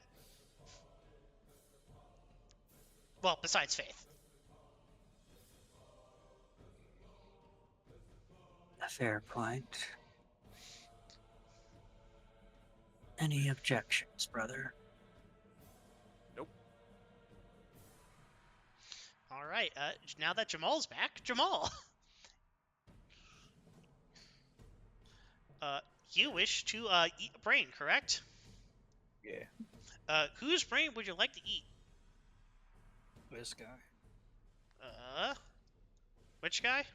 Well, besides faith. A fair point. Any objections, brother? All right. Now that Jah'maul's back, Jah'maul. You wish to eat a brain, correct? Yeah. Whose brain would you like to eat? This guy. Which guy?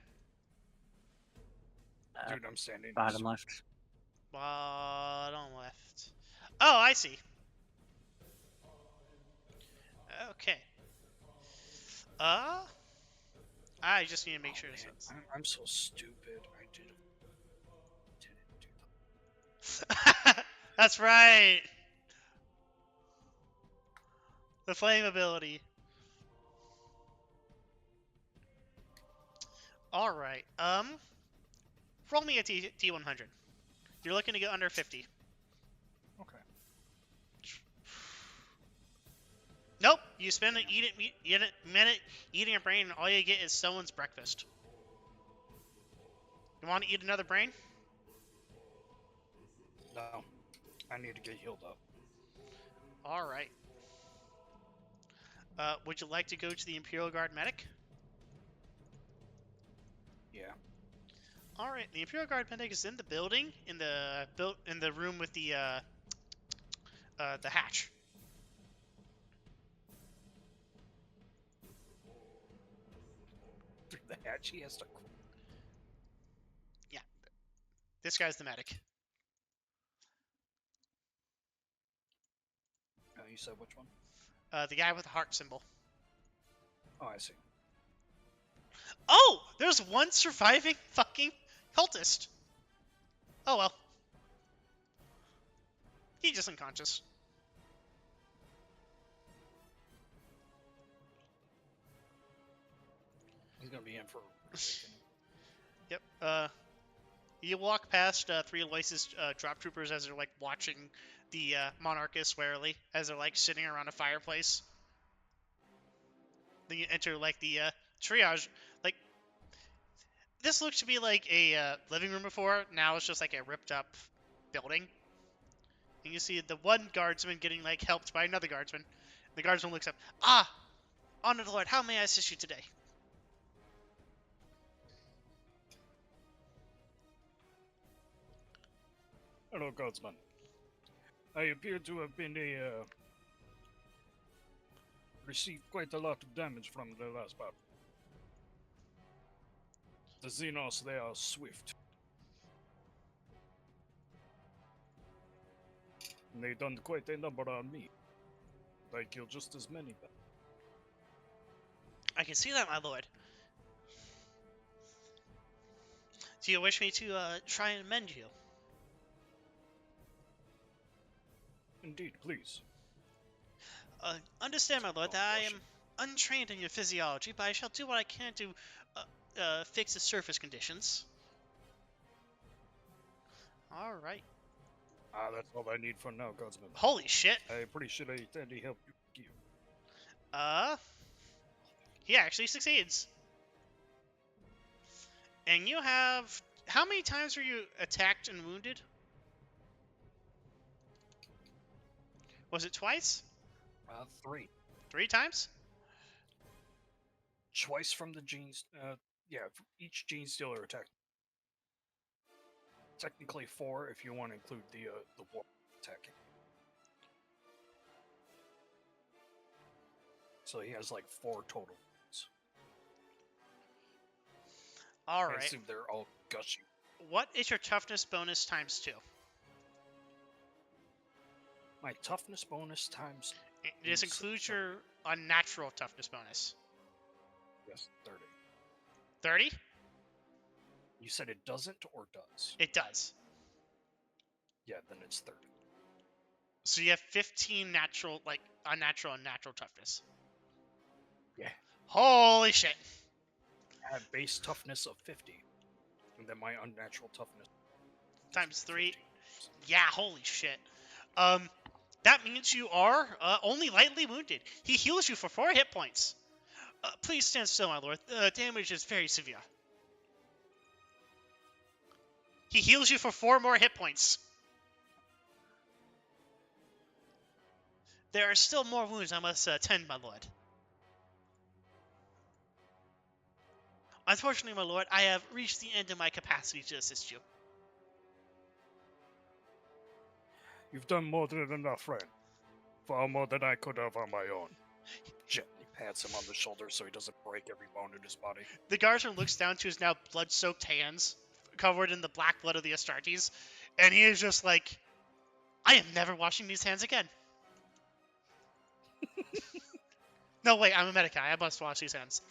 Dude, I'm standing. Bottom left. Bottom left. Oh, I see. Okay. I just need to make sure this man, is. I'm so stupid. I didn't do that. That's right. The flame ability. All right. Roll me a D100. You're looking to get under 50. Okay. Nope. You spend a minute eating a brain, and all you get is someone's breakfast. You want to eat another brain? No. I need to get healed up. All right. Would you like to go to the Imperial Guard medic? Yeah. All right. The Imperial Guard medic is in the building, in the room with the hatch. Through the hatch, he has to. Yeah. This guy's the medic. You said which one? The guy with the heart symbol. Oh, I see. Oh, there's one surviving fucking cultist. Oh well. He's just unconscious. He's gonna be in for. Yep. You walk past three licensed drop troopers as they're like watching the monarchists warily as they're like sitting around a fireplace. Then you enter like the triage. Like this looks to be like a living room before. Now it's just like a ripped up building. And you see the one guardsman getting like helped by another guardsman. The guardsman looks up. Ah, honor the Lord. How may I assist you today? Hello, Guardsman. I appear to have been received quite a lot of damage from the last battle. The Xenos, they are swift. And they done quite a number on me. I killed just as many. I can see that, my lord. Do you wish me to try and mend you? Indeed, please. Understand, my lord, that I am untrained in your physiology, but I shall do what I can to fix the surface conditions. All right. That's all I need for now, Guardsman. Holy shit. I appreciate any help you give. He actually succeeds. And you have... How many times were you attacked and wounded? Was it twice? 3. 3 times? Twice from the genes. Yeah, each gene stealer attack. Technically 4 if you want to include the war attacking. So he has like 4 total. All I right. assume they're all gushy. What is your toughness bonus times 2? My toughness bonus times. This includes your unnatural toughness bonus. Yes, 30. 30? You said it doesn't or does? It does. Yeah, then it's 30. So you have 15 natural, like, unnatural and natural toughness. Yeah. Holy shit. I have base toughness of 50. And then my unnatural toughness. Times 3. 15. Yeah, holy shit. That means you are only lightly wounded. He heals you for 4 hit points. Please stand still, my lord. Damage is very severe. He heals you for 4 more hit points. There are still more wounds I must tend, my lord. Unfortunately, my lord, I have reached the end of my capacity to assist you. You've done more than enough, friend. Far more than I could have on my own. Gently pats him on the shoulder so he doesn't break every bone in his body. The guardsman looks down to his now blood-soaked hands, covered in the black blood of the Astartes, and he is just like, I am never washing these hands again. No, wait, I'm a Medicae. I must wash these hands.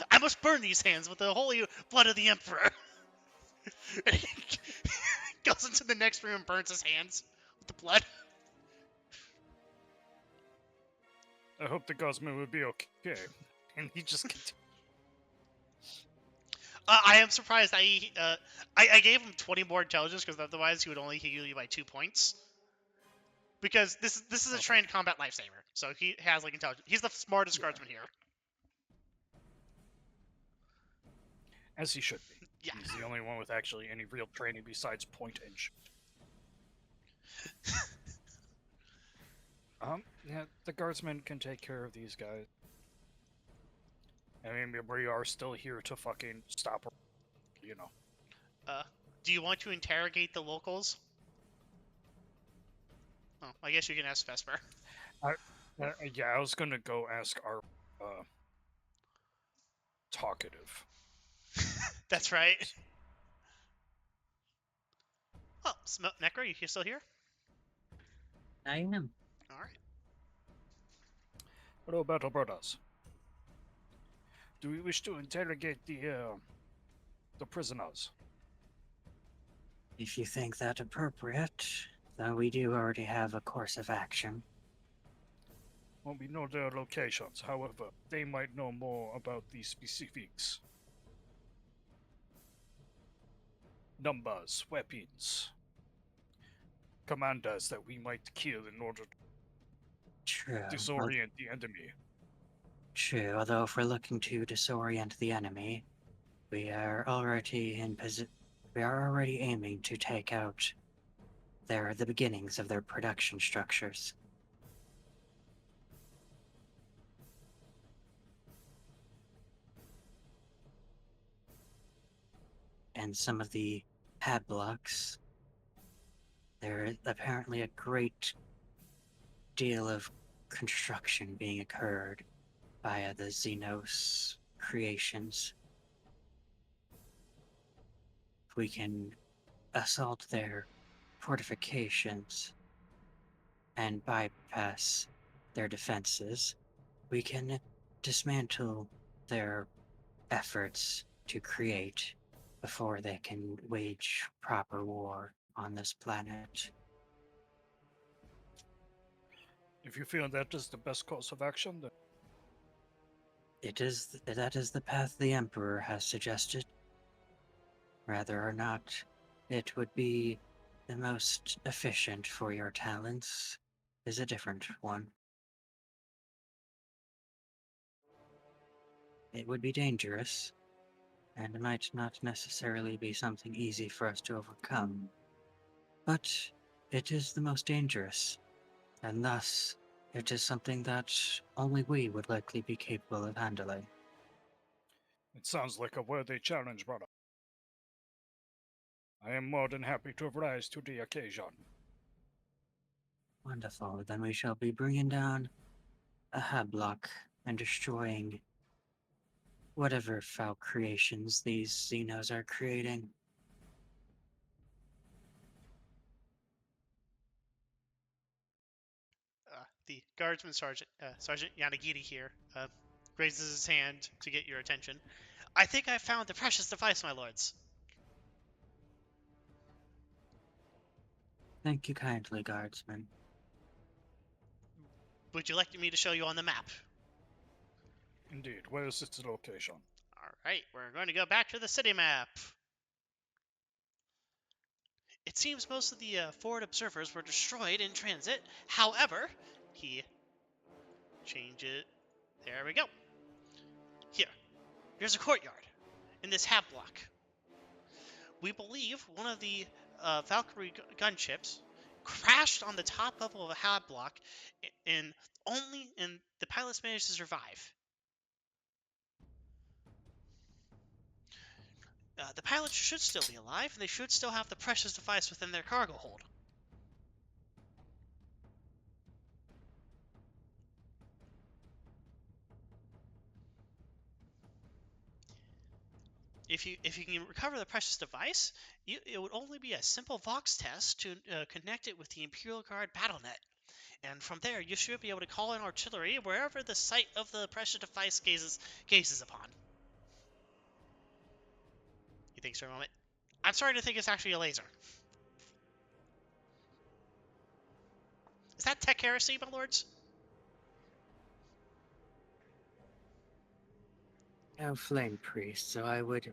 I must burn these hands with the holy blood of the Emperor. And he goes into the next room and burns his hands with the blood. I hope the Gosman would be okay. And he just continues. I am surprised I gave him 20 more intelligence because otherwise he would only heal you by 2 points. Because this is a trained combat lifesaver, so he has like intelligence. He's the smartest guardsman here. As he should be. Yeah. He's the only one with actually any real training besides pointage. Yeah, the guardsmen can take care of these guys. I mean, we are still here to fucking stop her, you know. Do you want to interrogate the locals? Oh, I guess you can ask Vesper. Yeah, I was gonna go ask our, talkative. That's right. Oh, Necro, you still here? I am. All right. Hello, battle brothers. Do we wish to interrogate the prisoners? If you think that appropriate, though we do already have a course of action. Well, we know their locations. However, they might know more about the specifics. Numbers, weapons, commanders that we might kill in order True. to disorient the enemy. True, although if we're looking to disorient the enemy, we are already aiming to take out the beginnings of their production structures. And some of the pad blocks, there apparently a great deal of construction being occurred via the Xenos creations. If we can assault their fortifications and bypass their defenses, we can dismantle their efforts to create before they can wage proper war on this planet. If you feel that is the best course of action, then That is the path the Emperor has suggested. Whether or not it would be the most efficient for your talents is a different one. It would be dangerous, and might not necessarily be something easy for us to overcome. But it is the most dangerous, and thus it is something that only we would likely be capable of handling. it sounds like a worthy challenge, brother. I am more than happy to rise to the occasion. Wonderful. Then we shall be bringing down a Hablock and destroying whatever foul creations these Xenos are creating. The guardsman Sergeant Yanagiri here raises his hand to get your attention. I think I found the precious device, my lords. Thank you kindly, guardsman. Would you like me to show you on the map? Indeed, where is its location? All right, we're going to go back to the city map. It seems most of the forward observers were destroyed in transit. However, he changed it. There we go. Here's a courtyard in this hab block. We believe one of the Valkyrie gunships crashed on the top level of a hab block, and the pilots managed to survive. The pilots should still be alive, and they should still have the precious device within their cargo hold. If you can recover the precious device, it would only be a simple Vox test to connect it with the Imperial Guard BattleNet. And from there, you should be able to call in artillery wherever the site of the precious device gazes upon. He thinks for a moment. I'm starting to think it's actually a laser. Is that tech heresy, my lords? No flame priest, so I would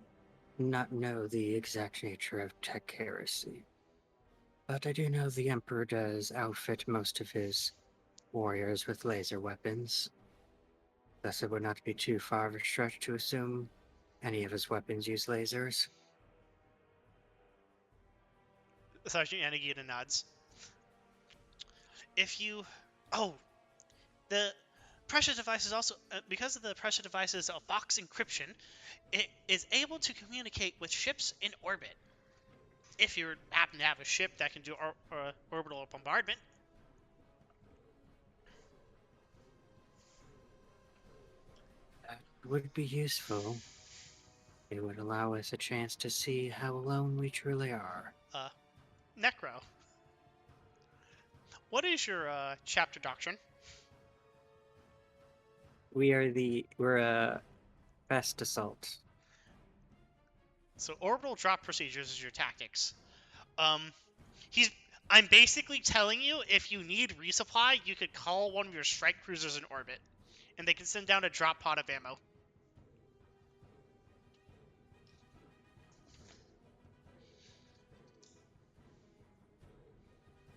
not know the exact nature of tech heresy. But I do know the Emperor does outfit most of his warriors with laser weapons. Thus it would not be too far of a stretch to assume any of his weapons use lasers. Sergeant Yanagita nods. If you... Oh, the pressure device is also... because of the pressure device's Vox encryption, it is able to communicate with ships in orbit. If you happen to have a ship that can do orbital bombardment. That would be useful. It would allow us a chance to see how alone we truly are. Necro. What is your chapter doctrine? We're a fast assault. So orbital drop procedures is your tactics. I'm basically telling you, if you need resupply, you could call one of your strike cruisers in orbit, and they can send down a drop pod of ammo.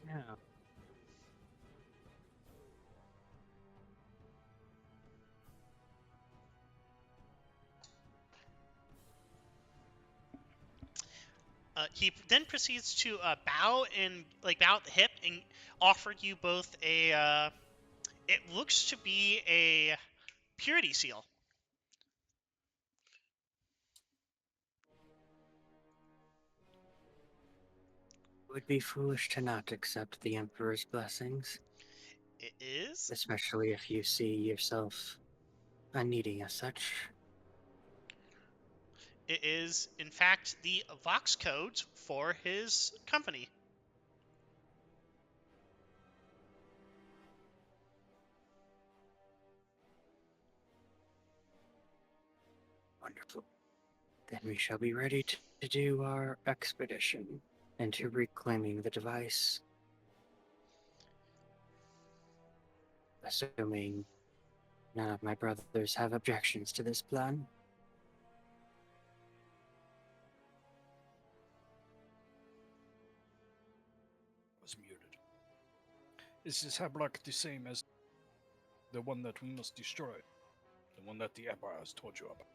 Yeah. He then proceeds to bow at the hip and offer you both a. It looks to be a purity seal. It would be foolish to not accept the Emperor's blessings. It is. Especially if you see yourself needing as such. It is, in fact, the Vox codes for his company. Wonderful. Then we shall be ready to do our expedition into reclaiming the device. Assuming none of my brothers have objections to this plan. Was muted. Is this hablock the same as the one that we must destroy? The one that the Emperor has told you about?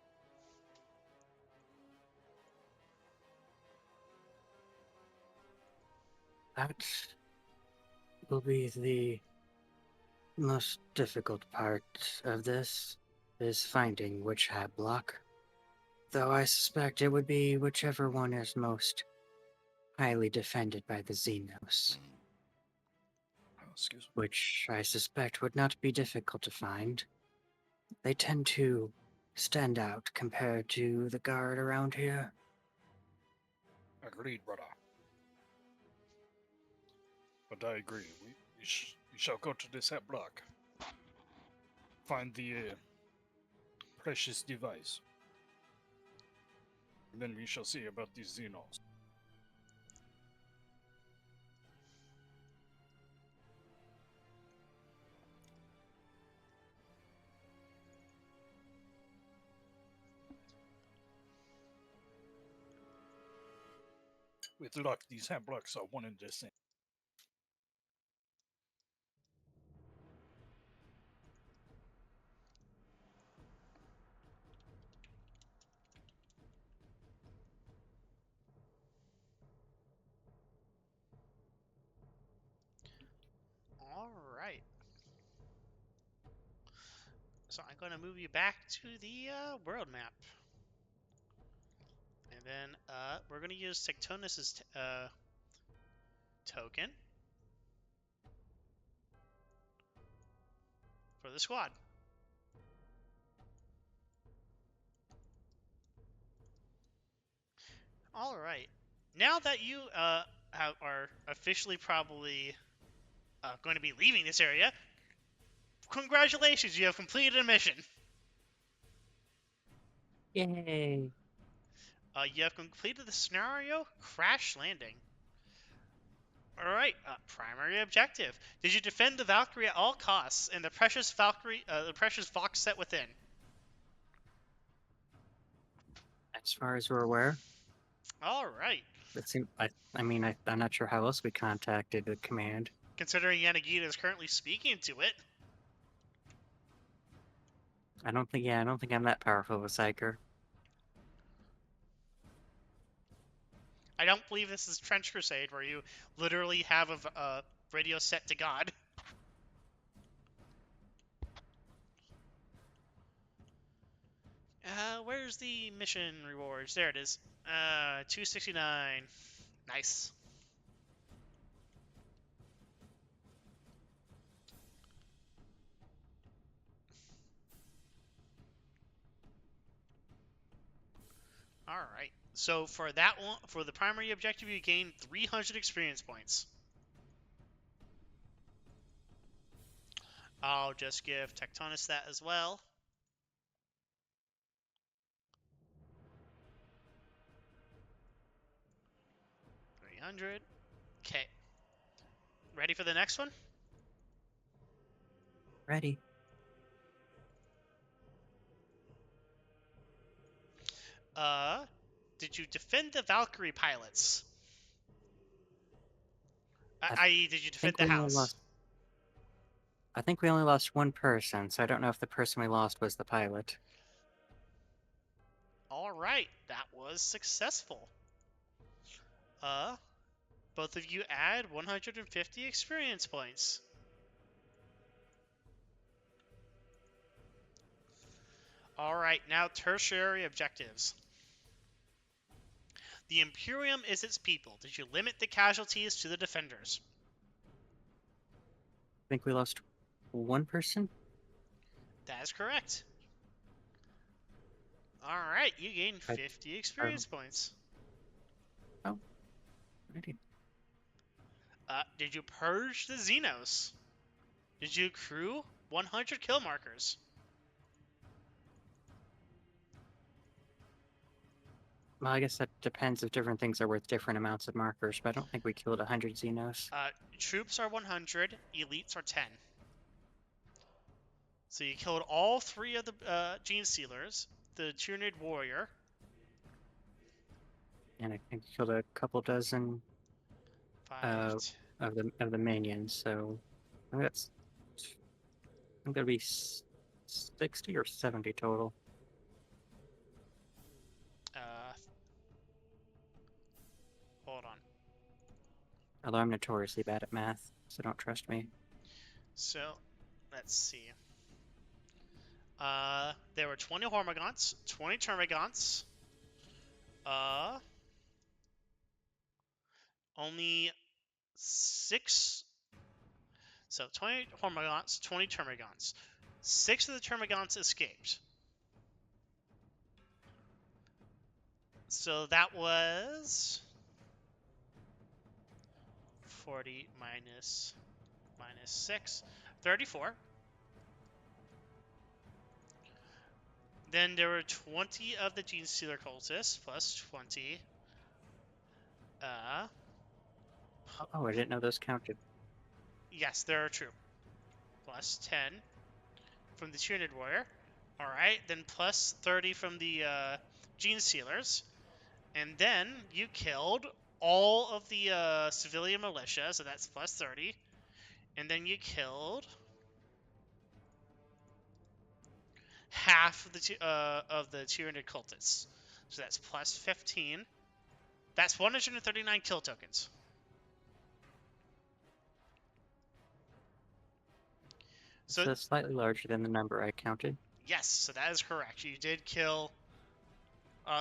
That will be the most difficult part of this, is finding which hab block. Though I suspect it would be whichever one is most highly defended by the Xenos. Oh, excuse me. Which I suspect would not be difficult to find. They tend to stand out compared to the guard around here. Agreed, brother. But I agree. We shall go to this block. Find the precious device. And then we shall see about these Xenos. With luck, these blocks are one and the same. All right. So I'm going to move you back to the world map. And then we're going to use Tectonus' token for the squad. All right. Now that you are officially probably going to be leaving this area, congratulations, you have completed a mission. Yay! You have completed the scenario Crash Landing. All right, primary objective. Did you defend the Valkyrie at all costs and the precious Valkyrie, the precious Vox set within? As far as we're aware, All right. it seems. I'm not sure how else we contacted the command. Considering Yanagita is currently speaking to it. I don't think I'm that powerful of a psyker. I don't believe this is Trench Crusade, where you literally have a radio set to God. Where's the mission rewards? There it is. 269. Nice. All right. So for that one, for the primary objective, you gain 300 experience points. I'll just give Tectonus that as well. $300. Okay. Ready for the next one? Ready. Did you defend the Valkyrie pilots? I I.e., did you defend think the we only house? lost. I think we only lost one person, so I don't know if the person we lost was the pilot. All right, that was successful. Both of you add 150 experience points. All right, now tertiary objectives. The Imperium is its people. Did you limit the casualties to the defenders? I think we lost one person. That is correct. All right, you gain 50 experience points. Oh, ready. Did you purge the Xenos? Did you accrue 100 kill markers? Well, I guess that depends if different things are worth different amounts of markers, but I don't think we killed 100 Xenos. Troops are 100, elites are 10. So you killed all 3 of the Gene Stealers, the Tyranid Warrior. And I think we killed a couple dozen 5, of the minions, so I think that'll be 60 or 70 total. Hold on. Although I'm notoriously bad at math, so don't trust me. So, let's see. There were 20 Hormagaunts, 20 Termagants. Only 6. So 20 Hormagaunts, 20 Termagants. 6 of the Termagants escaped. So that was 40 minus 6, 34. Then there were 20 of the Gene Stealer cultists plus 20. Oh, I didn't know those counted. Yes, they're true. Plus 10 from the Tyranid Warrior. Alright, then plus 30 from the Gene Stealers. And then you killed all of the civilian militia, so that's plus 30. And then you killed half of the Tyranid cultists. So that's plus 15. That's 139 kill tokens. So So that's slightly larger than the number I counted. yes, so that is correct. You did kill.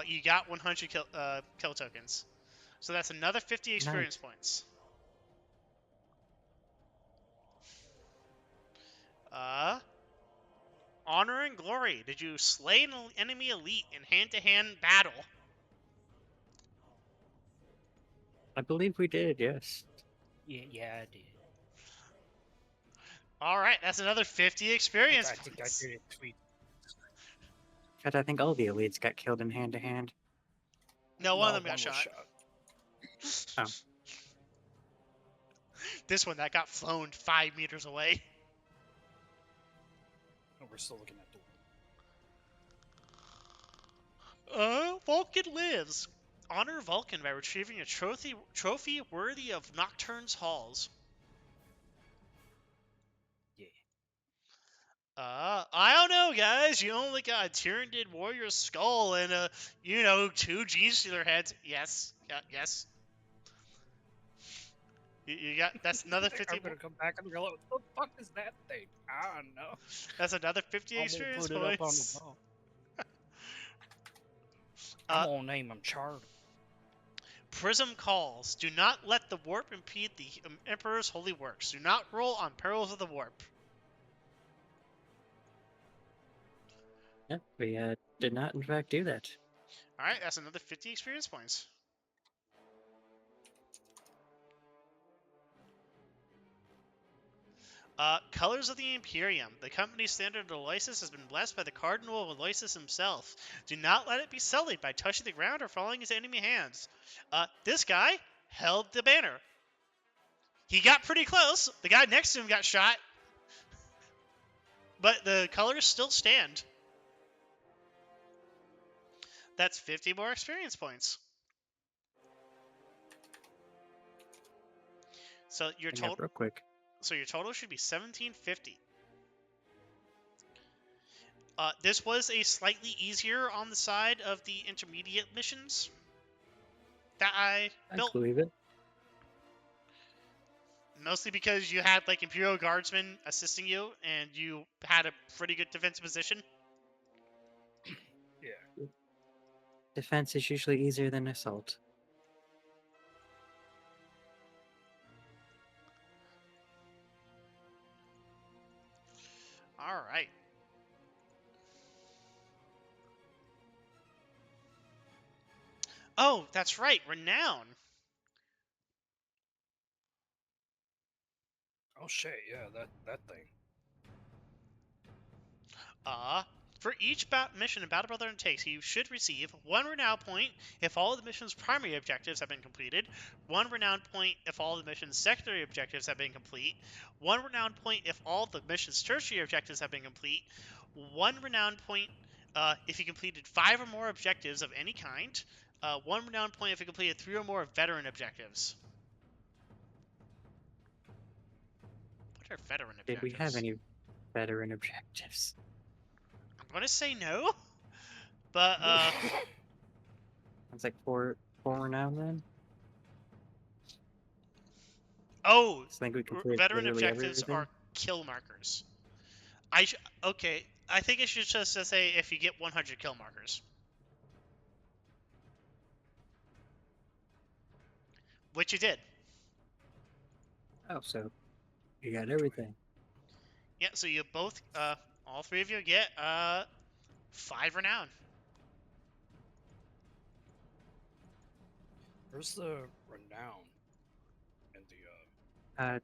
You got 100 kill tokens. So that's another 50 experience Nice. points. Uh, Honor and Glory. Did you slay an enemy elite in hand-to-hand battle? I believe we did, yes. Yeah, I did. All right, that's another 50 experience I think I points. did it tweet. In fact, I think all the elites got killed in hand-to-hand. No, one of them one got was shot. Oh. This one that got flown 5 meters away. Oh, we're still looking at the. Vulcan lives. Honor Vulcan by retrieving a trophy worthy of Nocturne's halls. Yeah. I don't know, guys. You only got a Tyranid warrior skull and two G-Stealer heads. Yes, yes. You got that's another 50. I'm gonna come back and go, what the fuck is that thing? I don't know. That's another 50 I'm gonna experience put it up on points. the wall. I'm gonna name him Chard. Prism calls. Do not let the warp impede the Emperor's holy works. Do not roll on perils of the warp. Yeah, we did not, in fact, do that. All right, that's another 50 experience points. Colors of the Imperium. The company's standard of Aloysius has been blessed by the Cardinal of Aloysius himself. Do not let it be sullied by touching the ground or falling into enemy hands. This guy held the banner. He got pretty close. The guy next to him got shot. But the colors still stand. That's 50 more experience points. So your Hang up total real quick. should be 1750. This was a slightly easier on the side of the intermediate missions that I built. believe it. Mostly because you had like Imperial Guardsmen assisting you and you had a pretty good defensive position. Yeah. Defense is usually easier than assault. All right. Oh, that's right. Renown. Oh shit, yeah, that thing. For each mission a Battle Brother undertakes, you should receive 1 renown point if all of the mission's primary objectives have been completed, 1 renown point if all of the mission's secondary objectives have been complete, 1 renown point if all of the mission's tertiary objectives have been complete, 1 renown point if you completed 5 or more objectives of any kind, 1 renown point if you completed 3 or more veteran objectives. What are veteran objectives? Did we have any veteran objectives? I'm gonna say no, but It's like four renown then. oh, I think we completed veteran literally objectives everything. are kill markers. Okay. I think it should just say if you get 100 kill markers, which you did. Oh, so you got everything. Yeah. So you both, all 3 of you get 5 renown. Where's the renown in the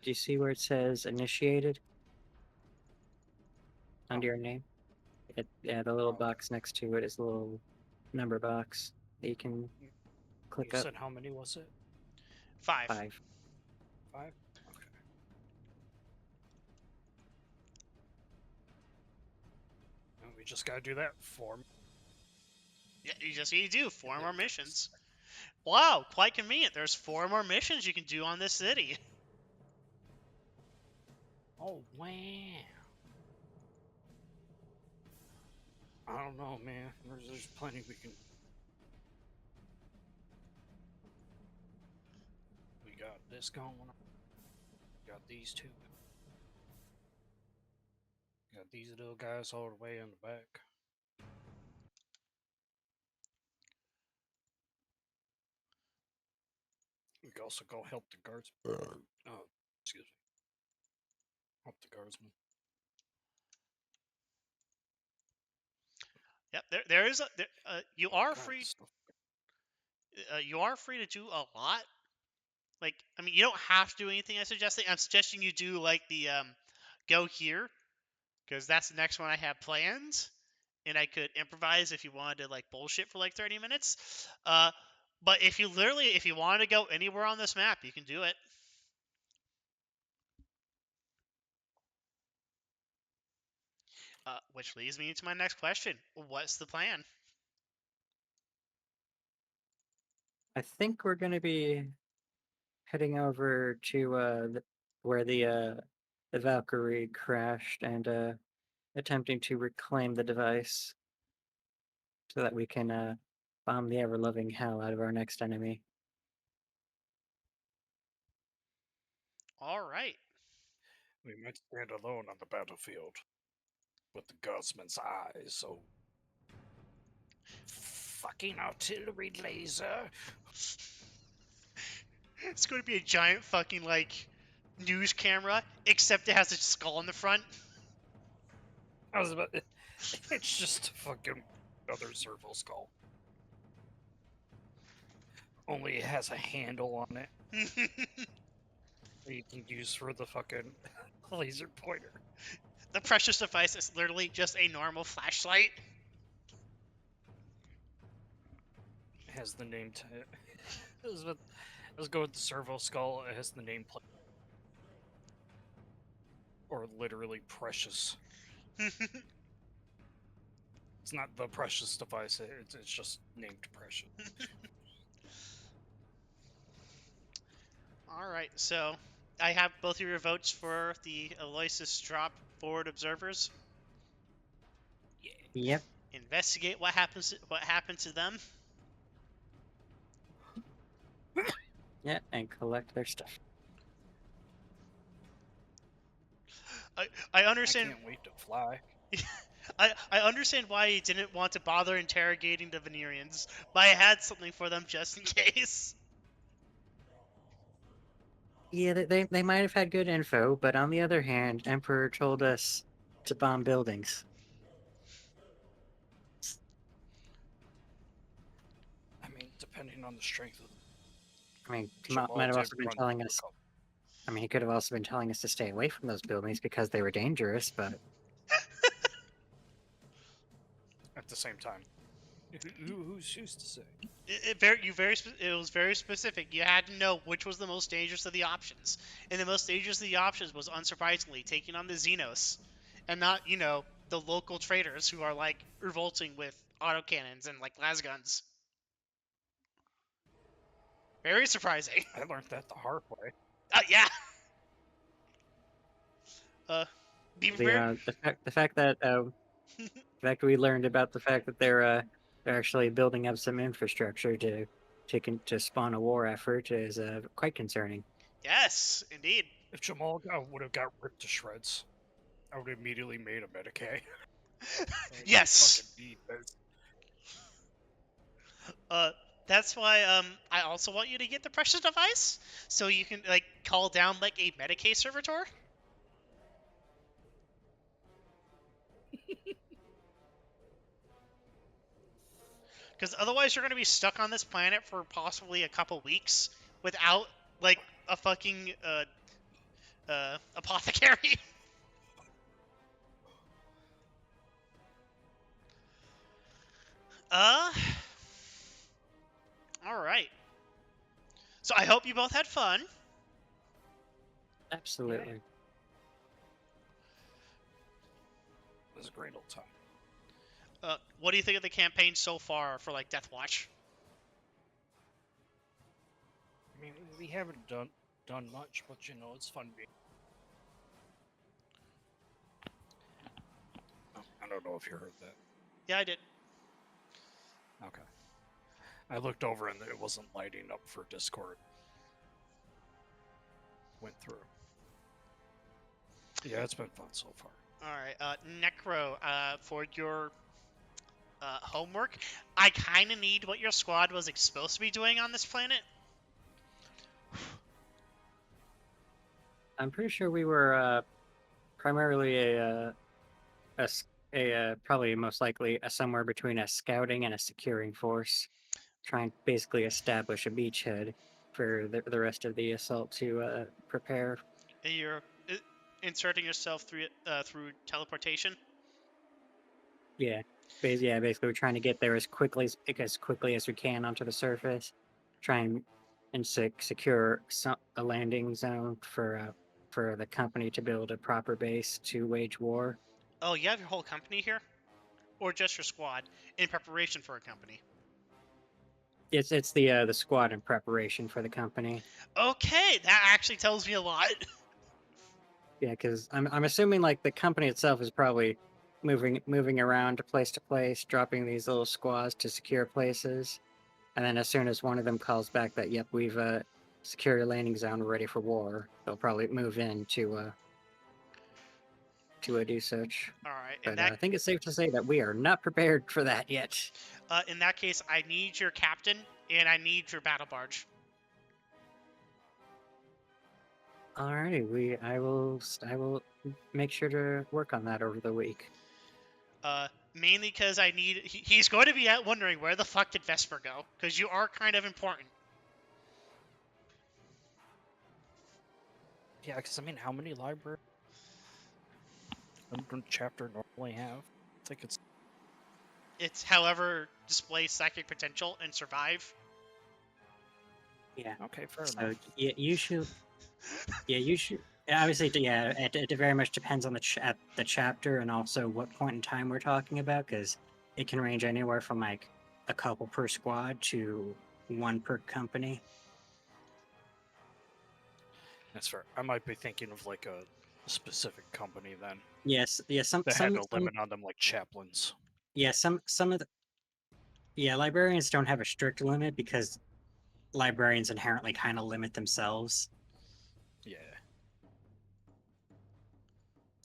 Do you see where it says initiated under your name? Yeah, the little box next to it is a little number box that you can click you up. said how many was it? 5. 5. 5? Okay. And we just gotta do that form. Yeah, you do 4 more missions. Wow, quite convenient. There's 4 more missions you can do on this city. Oh wow. I don't know, man. There's plenty we can. We got this going on. Got these two. Got these little guys all the way in the back. We can also go help the guards. Oh, excuse me. Help the guardsmen. Yep, there is a you are God, free stuff. you are free to do a lot. Like, I mean, you don't have to do anything I'm suggesting you do like the go here, because that's the next one I have planned, and I could improvise if you wanted to like bullshit for like 30 minutes. But if you wanted to go anywhere on this map, you can do it. Which leads me to my next question. What's the plan? I think we're going to be heading over to where the Valkyrie crashed and attempting to reclaim the device so that we can bomb the ever-loving hell out of our next enemy. All right. We might stand alone on the battlefield with the guardsman's eyes, so. Fucking artillery laser. It's going to be a giant fucking like news camera, except it has a skull in the front. I was about. It's just a fucking other servo skull. Only it has a handle on it that you can use for the fucking laser pointer. The precious device is literally just a normal flashlight. It has the name Let's go with the servo skull. It has the nameplate. Or literally precious. It's not the precious device. It's just named precious. All right, so I have both of your votes for the Aloysius drop forward observers. Yeah. Yep. Investigate what happened to them. Yeah, and collect their stuff. I understand. I can't wait to fly. I understand why he didn't want to bother interrogating the Venerians, but I had something for them just in case. Yeah, they might have had good info, but on the other hand, Emperor told us to bomb buildings. I mean, depending on the strength of. I mean, he Jah'maul might have did also been run telling us. Rubicon. I mean, he could have also been telling us to stay away from those buildings because they were dangerous, but At the same time. Who's to say? It was very specific. You had to know which was the most dangerous of the options, and the most dangerous of the options was unsurprisingly taking on the Xenos, and not the local traders who are like revolting with autocannons and like las guns. Very surprising. I learned that the hard way. Yeah. Be prepared. the fact that the fact we learned about the fact that they're actually building up some infrastructure to spawn a war effort is quite concerning. Yes, indeed. If Jah'maul would have got ripped to shreds, I would have immediately made a Medicaid. Yes. Fucking need this. That's why I also want you to get the precious device so you can like call down like a Medicaid servitor. Because otherwise you're gonna be stuck on this planet for possibly a couple weeks without like a fucking apothecary. uh. All right. So I hope you both had fun. Absolutely. It was a great old time. What do you think of the campaign so far for like Deathwatch? mean, we haven't done much, but you know, it's fun being. Oh, I don't know if you heard that. Yeah, I did. Okay. I looked over and it wasn't lighting up for Discord. Went through. Yeah, it's been fun so far. Alright, Necro, for your homework, I kind of need what your squad was supposed to be doing on this planet. I'm pretty sure we were primarily probably most likely somewhere between a scouting and a securing force, trying to basically establish a beachhead for the rest of the assault to prepare. And you're inserting yourself through teleportation. Yeah, basically we're trying to get there as quickly as we can onto the surface, try and secure a landing zone for the company to build a proper base to wage war. Oh, you have your whole company here? Or just your squad in preparation for a company? It's the squad in preparation for the company. Okay, that actually tells me a lot. Yeah, because I'm assuming like the company itself is probably moving around to place, dropping these little squads to secure places, and then as soon as one of them calls back that yep we've secured a landing zone, we're ready for war, they'll probably move in to do such. Alright, But I think it's safe to say that we are not prepared for that yet. in that case, I need your captain and I need your battle barge. Alrighty, I will make sure to work on that over the week. Mainly because I need. He's going to be out wondering where the fuck did Vesper go? Because you are kind of important. Yeah, because I mean, how many libraries does chapter normally have? I think it's. It's however display psychic potential and survive. Yeah. Okay, fair So enough. yeah, you should. Yeah, you should. Obviously, yeah, it very much depends on the chapter and also what point in time we're talking about, because it can range anywhere from like a couple per squad to one per company. That's fair. I might be thinking of like a specific company then. Yes, yeah, That had a limit on them, like chaplains. Yeah, some of the librarians don't have a strict limit because librarians inherently kind of limit themselves. Yeah.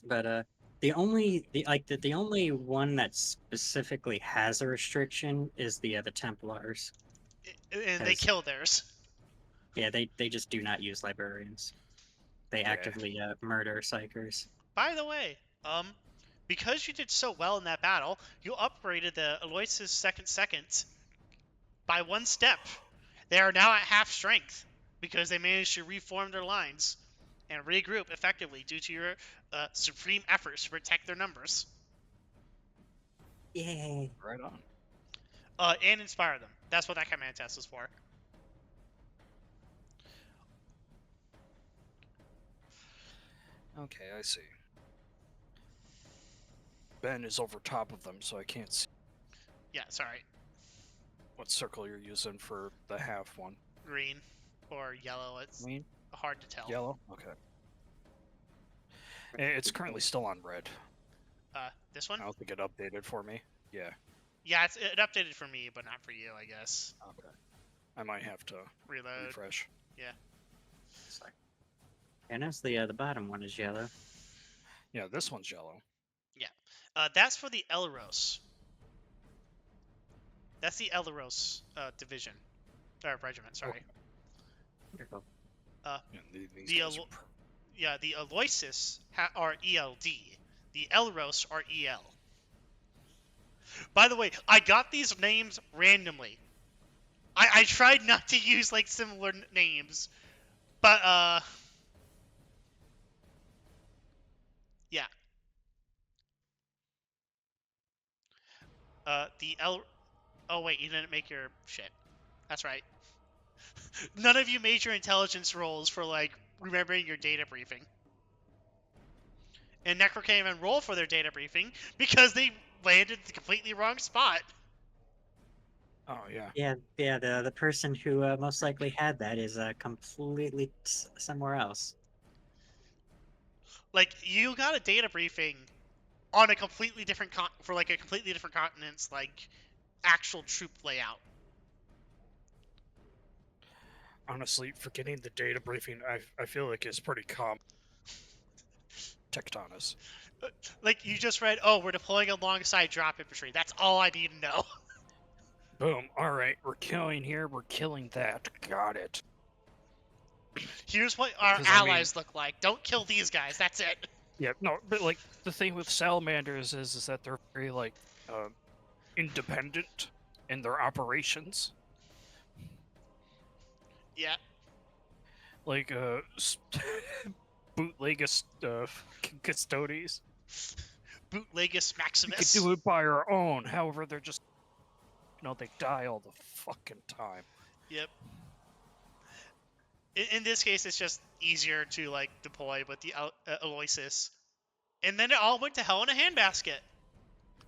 But the only one that specifically has a restriction is the Templars. And they kill theirs. Yeah, they just do not use librarians. They actively murder psychers. By the way, because you did so well in that battle, you upgraded the Aloysius second by 1 step. They are now at half strength because they managed to reform their lines and regroup effectively due to your supreme efforts to protect their numbers. Yay! Right on. And inspire them. That's what that command test is for. Okay, I see. Ben is over top of them, so I can't see Yeah, sorry. what circle you're using for the half one. Green or yellow. It's Green? hard to tell. Yellow? Okay. It's currently still on red. This one? I don't think it updated for me. Yeah. Yeah, it updated for me, but not for you, I guess. Okay. I might have to Reload. refresh. Yeah. And that's the bottom one is yellow. Yeah, this one's yellow. Yeah. That's for the Elros. That's the Elros division. Or regiment, sorry. Wonderful. Yeah, the Aloysius are ELD. The Elros are EL. By the way, I got these names randomly. I tried not to use like similar names, but yeah. The L. Oh wait, you didn't make your shit. That's right. None of you made your intelligence rolls for like remembering your data briefing. And Necro can't even roll for their data briefing because they landed the completely wrong spot. Oh yeah. Yeah. The person who most likely had that is completely somewhere else. Like, you got a data briefing on a completely different for like a completely different continent's like actual troop layout. Honestly, forgetting the data briefing, I feel like is pretty common. Tectonus. Like, you just read, oh, we're deploying alongside drop infantry. That's all I need to know. Boom. All right, we're killing here. We're killing that. Got it. Here's what our 'Cause, allies look like. Don't kill these guys. That's it. yeah, no, but like the thing with salamanders is that they're very like independent in their operations. Yeah. Like bootleggers, custodies. Bootlegus We could Maximus. do it by our own. However, they're just, they die all the fucking time. Yep. In this case, it's just easier to like deploy with the Aloysius, and then it all went to hell in a handbasket.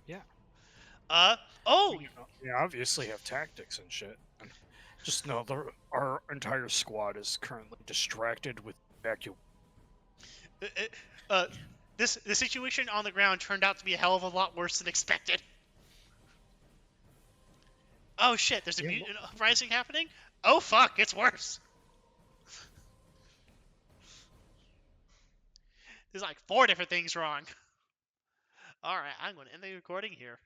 Yeah. Oh, We obviously have tactics and shit. And just know our entire squad is currently distracted with evacuation. the situation on the ground turned out to be a hell of a lot worse than expected. Oh shit, there's a mutant uprising happening? Oh fuck, it's worse. There's like 4 different things wrong. Alright, I'm going to end the recording here.